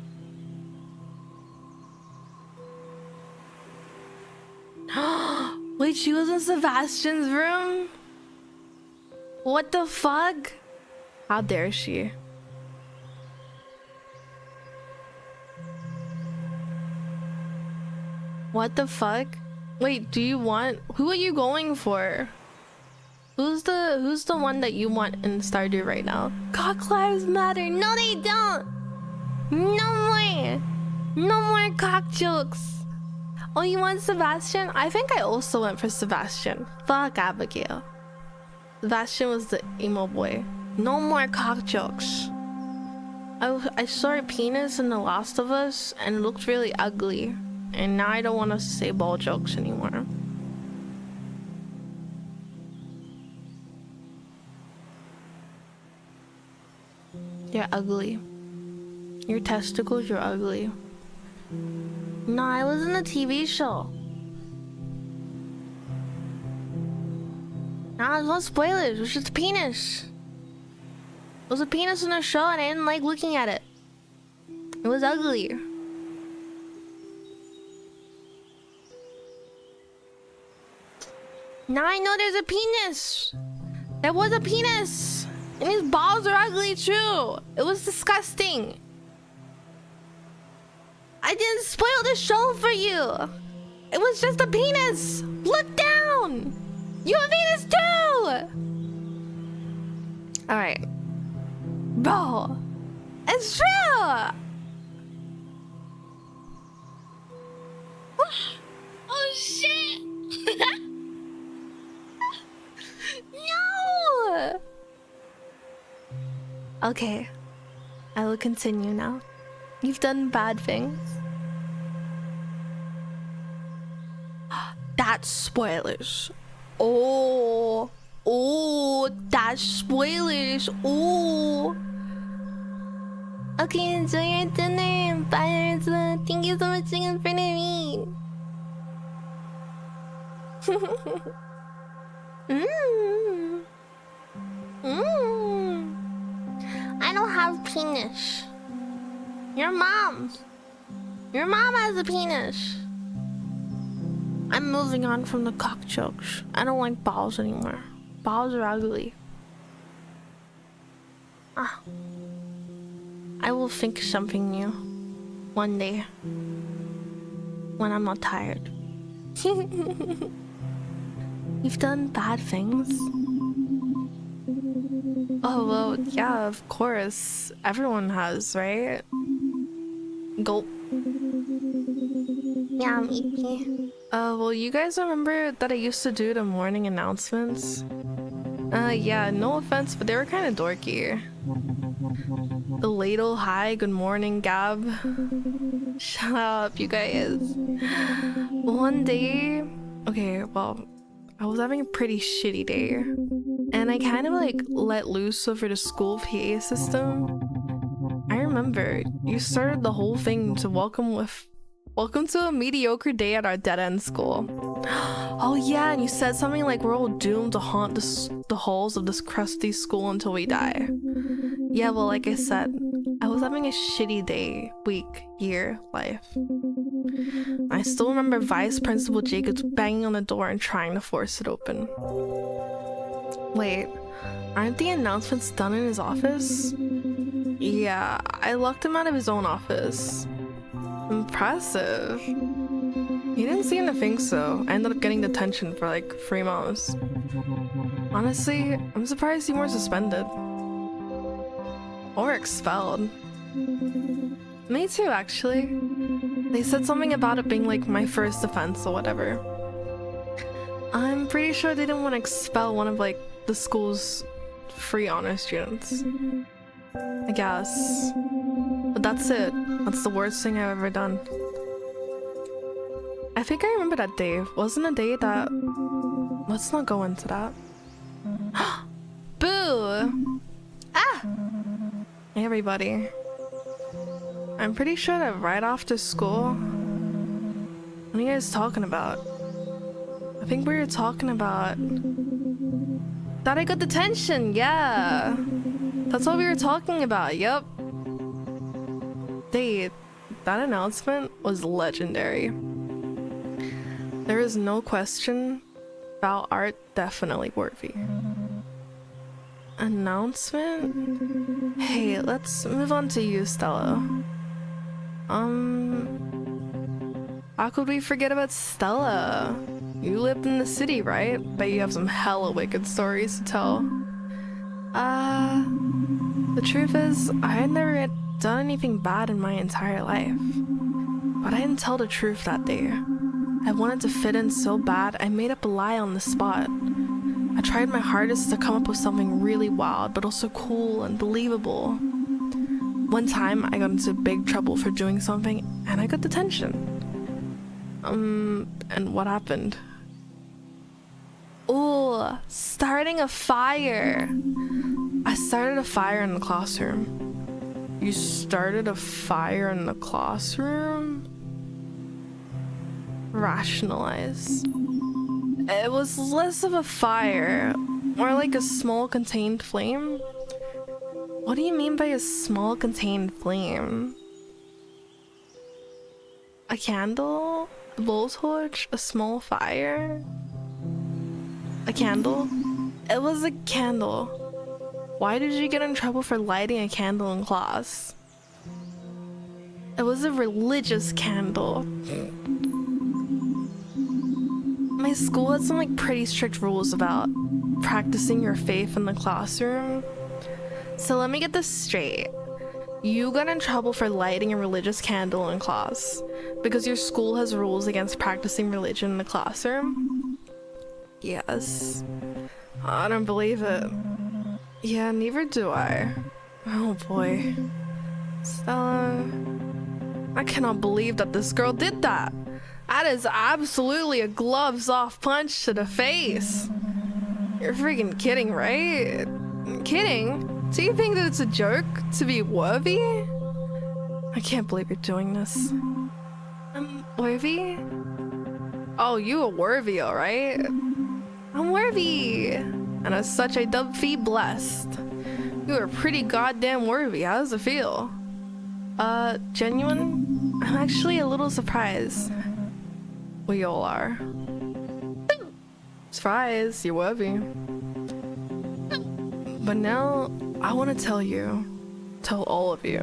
Wait, she was in Sebastian's room? What the fuck? How dare she? What the fuck? Wait, do you want... Who are you going for? Who's the one that you want in Stardew right now? Cock lives matter. No, they don't. No more cock jokes. Oh, you want Sebastian? I think I also went for Sebastian. Fuck Abigail. Sebastian was the emo boy. No more cock jokes. I saw a penis in The Last of Us and it looked really ugly. And now I don't want us to say ball jokes anymore. You're ugly. Your testicles, you're ugly. No, I was in a TV show. Nah, there's no spoilers. It was just a penis. It was a penis in a show and I didn't like looking at it. It was ugly. Now I know there's a penis. There was a penis. And his balls are ugly too. It was disgusting. I didn't spoil the show for you. It was just a penis. Look down. You have penis too. All right. Bro. It's true. Oh shit. No. Okay. I will continue now. You've done bad things. That's spoilers. Oh, that's spoilers. Oh. Okay, enjoy your dinner. Bye, Urza. Thank you so much for being in front of me. I don't have penis. Your mom has a penis. I'm moving on from the cock jokes. I don't like balls anymore. Balls are ugly. I will think something new one day when I'm not tired. You've done bad things. Oh, well, yeah, of course. Everyone has, right? Gulp. Yeah, maybe. Well, you guys remember that I used to do the morning announcements? Yeah, no offense, but they were kind of dorky. The ladle, hi, good morning, Gab. Shut up, you guys. One day... Okay, well, I was having a pretty shitty day, and I kind of like let loose over the school PA system. I remember you started the whole thing to welcome to a mediocre day at our dead-end school. Oh yeah, and you said something like we're all doomed to haunt the halls of this crusty school until we die. Yeah, well, like I said, I was having a shitty day, week, year, life. I still remember Vice Principal Jacobs banging on the door and trying to force it open. Wait, aren't the announcements done in his office? Yeah, I locked him out of his own office. Impressive. He didn't seem to think so. I ended up getting detention for like 3 months. Honestly, I'm surprised you weren't suspended. Or expelled. Me too, actually. They said something about it being like my first offense or whatever. I'm pretty sure they didn't want to expel one of like the school's free honor students. I guess. But that's it. That's the worst thing I've ever done. I think I remember that day. Wasn't a day that... Let's not go into that. Boo! Ah! Hey everybody. I'm pretty sure that right after school... What are you guys talking about? I think we were talking about... That I got detention, yeah! That's what we were talking about, yep. That announcement was legendary. There is no question about art definitely worthy. Announcement? Hey, let's move on to you, Stella. How could we forget about Stella? You lived in the city, right? Bet you have some hella wicked stories to tell. The truth is, I had never done anything bad in my entire life. But I didn't tell the truth that day. I wanted to fit in so bad, I made up a lie on the spot. I tried my hardest to come up with something really wild, but also cool and believable. One time, I got into big trouble for doing something, and I got detention. And what happened? Oh, starting a fire. I started a fire in the classroom. You started a fire in the classroom? Rationalize. It was less of a fire, more like a small contained flame. What do you mean by a small contained flame? A candle? A blowtorch? A small fire? A candle? It was a candle. Why did you get in trouble for lighting a candle in class? It was a religious candle. My school had some like pretty strict rules about practicing your faith in the classroom. So let me get this straight. You got in trouble for lighting a religious candle in class because your school has rules against practicing religion in the classroom? Yes. I don't believe it. Yeah, neither do I. Oh boy. Stella... I cannot believe that this girl did that. That is absolutely a gloves-off punch to the face. You're freaking kidding, right? Kidding? Do you think that it's a joke to be worthy? I can't believe you're doing this. Worthy? Oh, you are worthy, alright? I'm worthy! And as such, I dub thee blessed. You are pretty goddamn worthy. How does it feel? Genuine? I'm actually a little surprised. We all are. Surprise, you're worthy. But now, I want to tell all of you,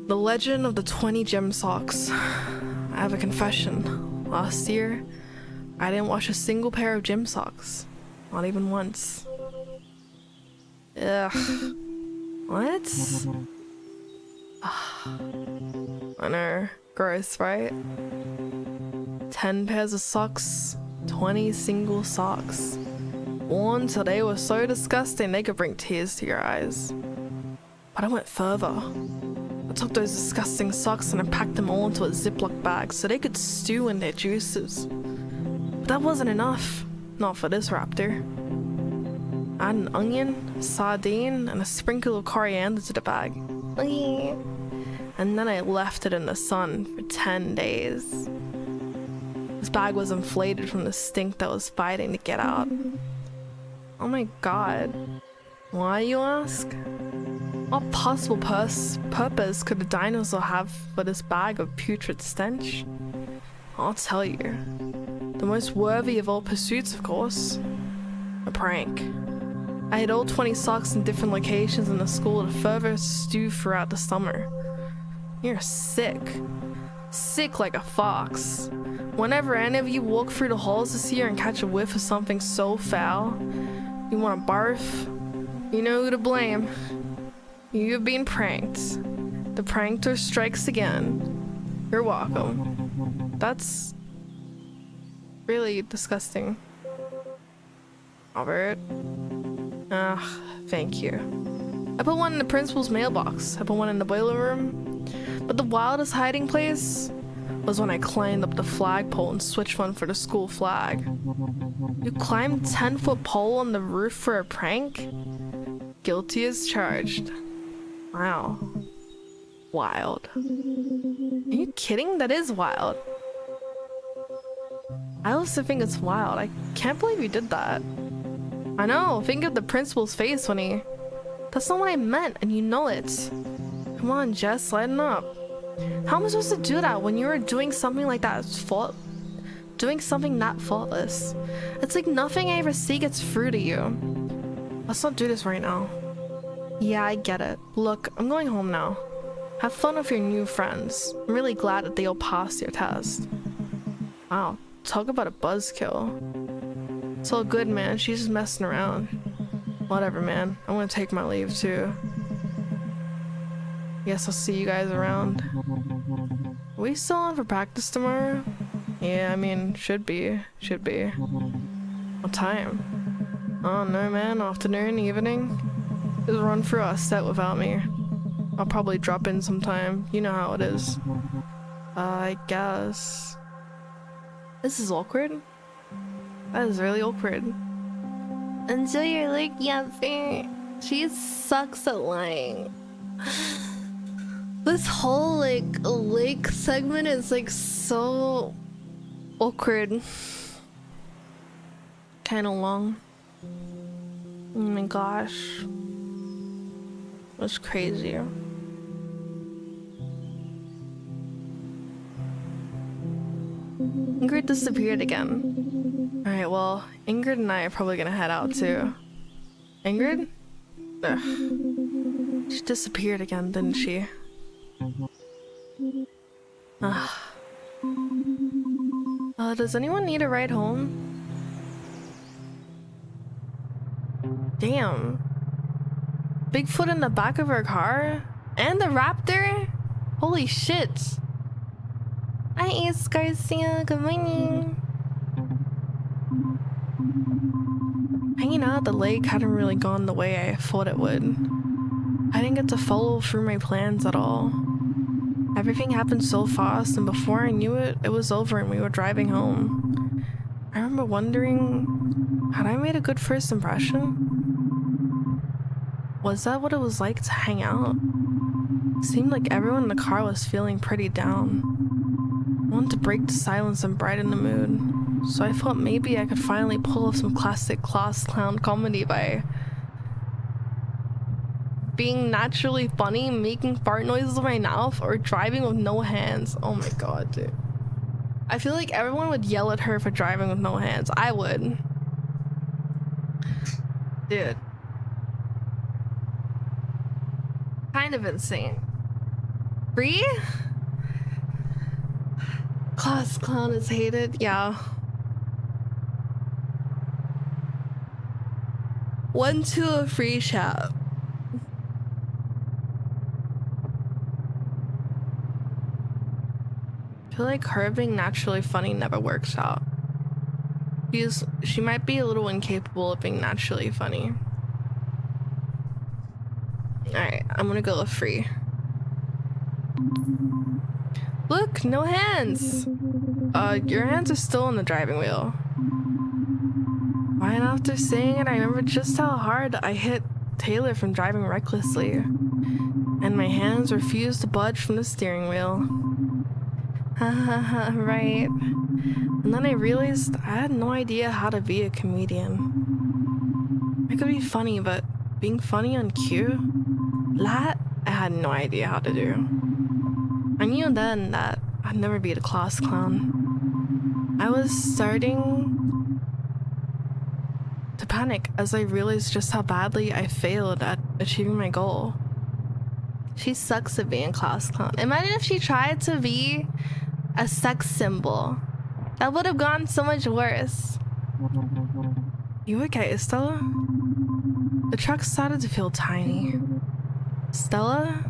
the legend of the 20 gem socks. I have a confession. Last year, I didn't wash a single pair of gym socks. Not even once. Ugh. What? I know. Gross, right? 10 pairs of socks, 20 single socks. Worn till they were so disgusting they could bring tears to your eyes. But I went further. I took those disgusting socks and I packed them all into a Ziploc bag so they could stew in their juices. But that wasn't enough. Not for this raptor. Add an onion, a sardine, and a sprinkle of coriander to the bag. And then I left it in the sun for 10 days. This bag was inflated from the stink that was fighting to get out. Oh my god. Why, you ask? What possible purpose could a dinosaur have for this bag of putrid stench? I'll tell you. The most worthy of all pursuits, of course. A prank. I hid all 20 socks in different locations in the school to further stew throughout the summer. You're sick. Sick like a fox. Whenever any of you walk through the halls this year and catch a whiff of something so foul, you want to barf, you know who to blame. You've been pranked. The prankster strikes again. You're welcome. That's really disgusting. Albert. Thank you. I put one in the principal's mailbox. I put one in the boiler room. But the wildest hiding place was when I climbed up the flagpole and switched one for the school flag. You climbed 10-foot pole on the roof for a prank? Guilty as charged. Wow. Wild. Are you kidding? That is wild. I also think it's wild. I can't believe you did that. I know, think of the principal's face when he... That's not what I meant, and you know it. Come on, Jess, lighten up. How am I supposed to do that when you were doing something like that? Doing something that faultless. It's like nothing I ever see gets through to you. Let's not do this right now. Yeah, I get it. Look, I'm going home now. Have fun with your new friends. I'm really glad that they all passed your test. Wow, talk about a buzzkill. It's all good, man. She's just messing around. Whatever, man. I'm gonna take my leave, too. Guess I'll see you guys around. Are we still on for practice tomorrow? Yeah, I mean, should be. Should be. What time? Oh, no, man. Afternoon, evening? Just run through our set without me. I'll probably drop in sometime. You know how it is. I guess. This is awkward. That is really awkward. Enjoy your lake, Yamper. She sucks at lying. This whole lake segment is like so awkward. Kind of long. Oh my gosh. That's crazy. Ingrid disappeared again. Alright, well, Ingrid and I are probably gonna head out too. Ingrid? Ugh. She disappeared again, didn't she? Does anyone need a ride home? Damn. Bigfoot in the back of her car? And the raptor? Holy shit. Hi, Ace Garcia. Good morning. Hanging out at the lake hadn't really gone the way I thought it would. I didn't get to follow through my plans at all. Everything happened so fast, and before I knew it, it was over and we were driving home. I remember wondering, had I made a good first impression? Was that what it was like to hang out? It seemed like everyone in the car was feeling pretty down. I wanted to break the silence and brighten the mood, so I thought maybe I could finally pull off some classic class clown comedy by being naturally funny, making fart noises with my mouth, or driving with no hands. Oh my god, dude. I feel like everyone would yell at her for driving with no hands. I would. Dude. Kind of insane. Free? Class clown is hated. Yeah. 1-2 a free chat. I feel like her being naturally funny never works out. She might be a little incapable of being naturally funny. Alright, I'm gonna go with free. Look, no hands! Your hands are still on the driving wheel. after saying it, I remember just how hard I hit Taylor from driving recklessly, and my hands refused to budge from the steering wheel. Hahaha, right. And then I realized I had no idea how to be a comedian. I could be funny, but being funny on cue? That I had no idea how to do. I knew then that I'd never be the class clown. I was starting to panic as I realized just how badly I failed at achieving my goal. She sucks at being a class clown. Imagine if she tried to be a sex symbol. That would have gone so much worse. You okay, Stella? The truck started to feel tiny. Stella?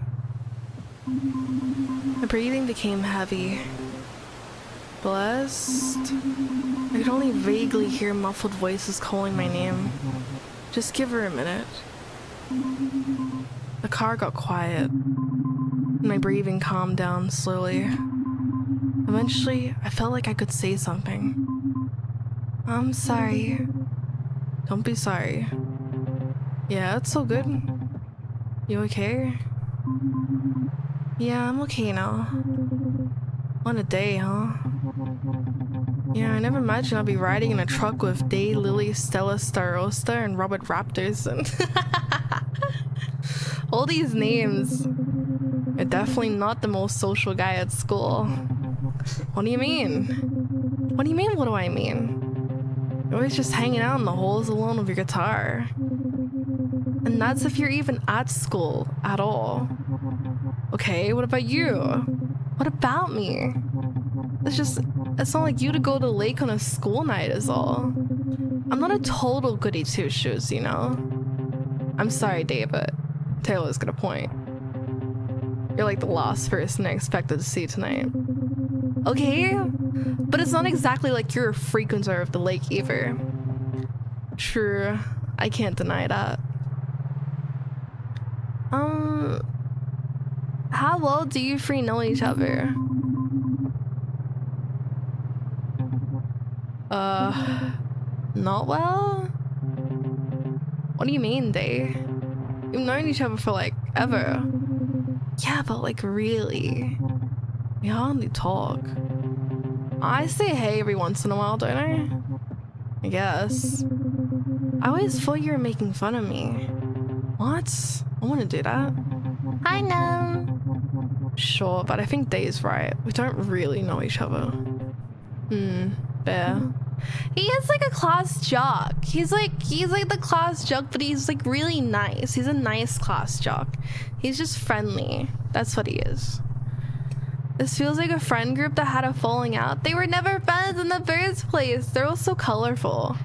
My breathing became heavy. Blessed? I could only vaguely hear muffled voices calling my name. Just give her a minute. The car got quiet, and my breathing calmed down slowly. Eventually, I felt like I could say something. I'm sorry. Don't be sorry. Yeah, it's all good. You okay? Yeah, I'm okay now. What a day, huh? Yeah, I never imagined I'd be riding in a truck with Day, Lily, Stella, Starosta, and Robert Raptors, and all these names. You're definitely not the most social guy at school. What do you mean? What do you mean, what do I mean? You're always just hanging out in the halls alone with your guitar. And that's if you're even at school at all. Okay, what about you? What about me? It's not like you to go to the lake on a school night is all. I'm not a total goody two-shoes, you know? I'm sorry, David. Taylor's got a point. You're like the last person I expected to see tonight. Okay, but it's not exactly like you're a frequenter of the lake either. True, I can't deny that. How well do you three know each other? Not well? What do you mean, Day? We've known each other for like ever. Yeah, but like really? We hardly talk. I say hey every once in a while, don't I? I guess. I always thought you were making fun of me. What? I want to do that. I know. Sure, but I think Day's right. We don't really know each other. Fair. He is like a class jock. He's like the class jock, but he's like really nice. He's a nice class jock. He's just friendly. That's what he is. This feels like a friend group that had a falling out. They were never friends in the first place. They're all so colorful.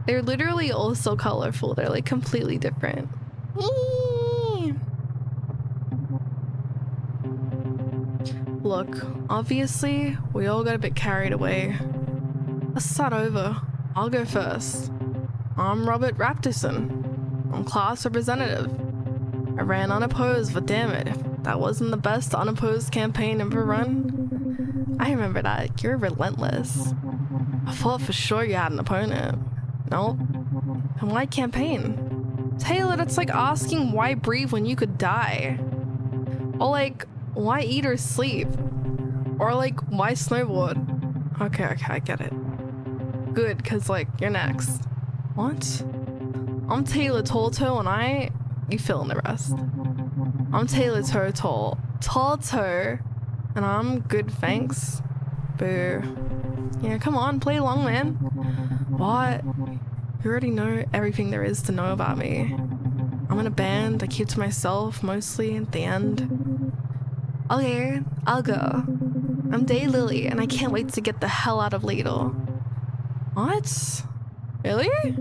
They're literally all so colorful. They're like completely different. Look, obviously, we all got a bit carried away. Let's start over. I'll go first. I'm Robert Raptorson. I'm class representative. I ran unopposed, but damn it, if that wasn't the best unopposed campaign ever run. I remember that. You're relentless. I thought for sure you had an opponent. Nope. And why campaign? Taylor, that's like asking why breathe when you could die. Or like, why eat or sleep? Or like, why snowboard? Okay, I get it. Good, cause like, you're next. What? I'm Taylor Tall and you fill in the rest. I'm Taylor Tall Toe, and I'm good, thanks. Boo. Yeah, come on, play along, man. What? You already know everything there is to know about me. I'm in a band, I keep to myself mostly at the end. Okay, I'll go. I'm Daylily, and I can't wait to get the hell out of Ladle. What? Really?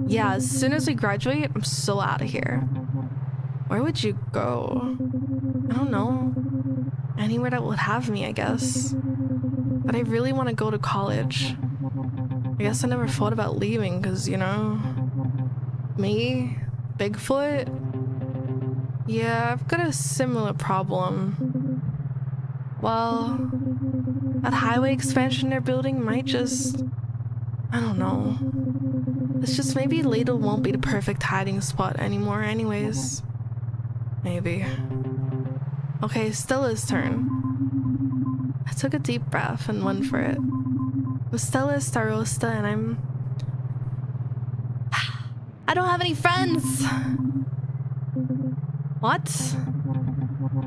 Yeah, as soon as we graduate, I'm so out of here. Where would you go? I don't know. Anywhere that would have me, I guess. But I really want to go to college. I guess I never thought about leaving because, you know, me, Bigfoot. Yeah, I've got a similar problem. Well, that highway expansion they're building might just I don't know. It's just maybe Ladle won't be the perfect hiding spot anymore anyways. Maybe. Okay, Stella's turn. I took a deep breath and went for it. With Stella Starosta and I don't have any friends! What?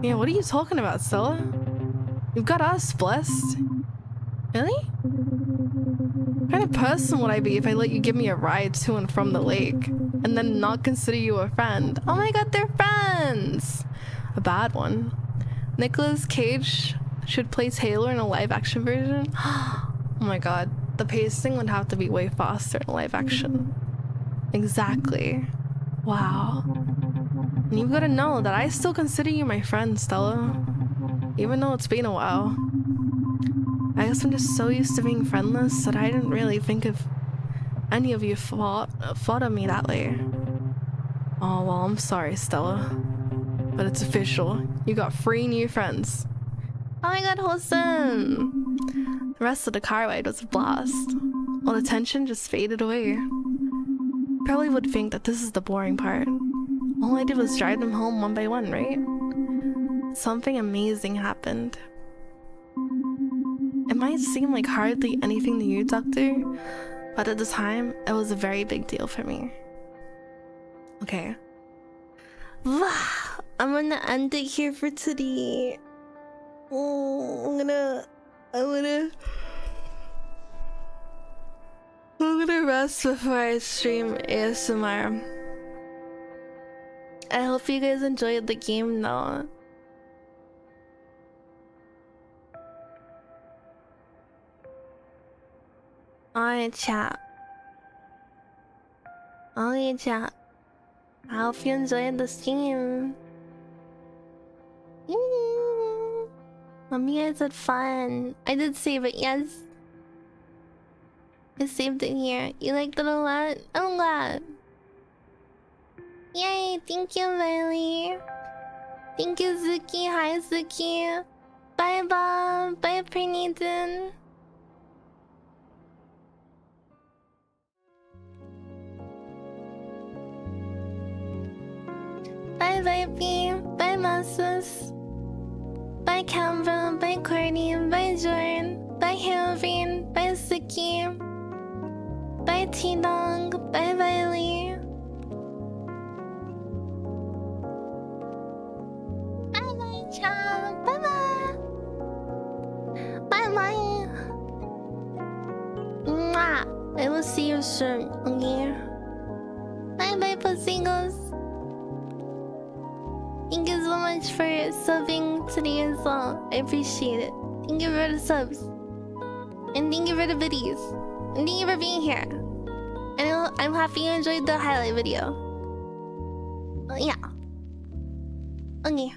Yeah, what are you talking about, Stella? You've got us blessed. Really? What kind of person would I be if I let you give me a ride to and from the lake and then not consider you a friend? Oh my god, they're friends! A bad one. Nicolas Cage should play Taylor in a live action version. Oh my god, the pacing would have to be way faster in live action. Exactly. Wow. And you've got to know that I still consider you my friend, Stella. Even though it's been a while. I guess I'm just so used to being friendless that I didn't really think of any of you thought of me that way. Oh well, I'm sorry, Stella. But it's official. You got 3 new friends. Oh my god, wholesome! The rest of the car ride was a blast. All the tension just faded away. Probably would think that this is the boring part. All I did was drive them home one by one, right? Something amazing happened. It might seem like hardly anything to you, Doctor, but at the time, it was a very big deal for me. Okay. I'm gonna end it here for today. Oh, I'm gonna rest before I stream ASMR. I hope you guys enjoyed the game though. Alright, chat. Alright, chat. I hope you enjoyed the stream. Hope you guys had fun. I did save it, yes. I saved it here. You liked it a lot? I'm glad. Yay, thank you, Miley. Thank you, Zuki. Hi, Zuki. Bye, Bob. Bye, Pernathan. Bye, Vipey. Bye, Massus. Bye, Canva. Bye, Courtney. Bye, Jordan. Bye, Hillary. Bye, Suki. Bye, T-Dong. Bye, Viley. Bye-bye, Cham. Bye-bye. Bye-bye. Mwah. I will see you soon, okay? Bye-bye, Pussingos. Thank you so much for subbing today as well. I appreciate it. Thank you for the subs. And thank you for the biddies. And thank you for being here. And I'm happy you enjoyed the highlight video. Yeah. Okay.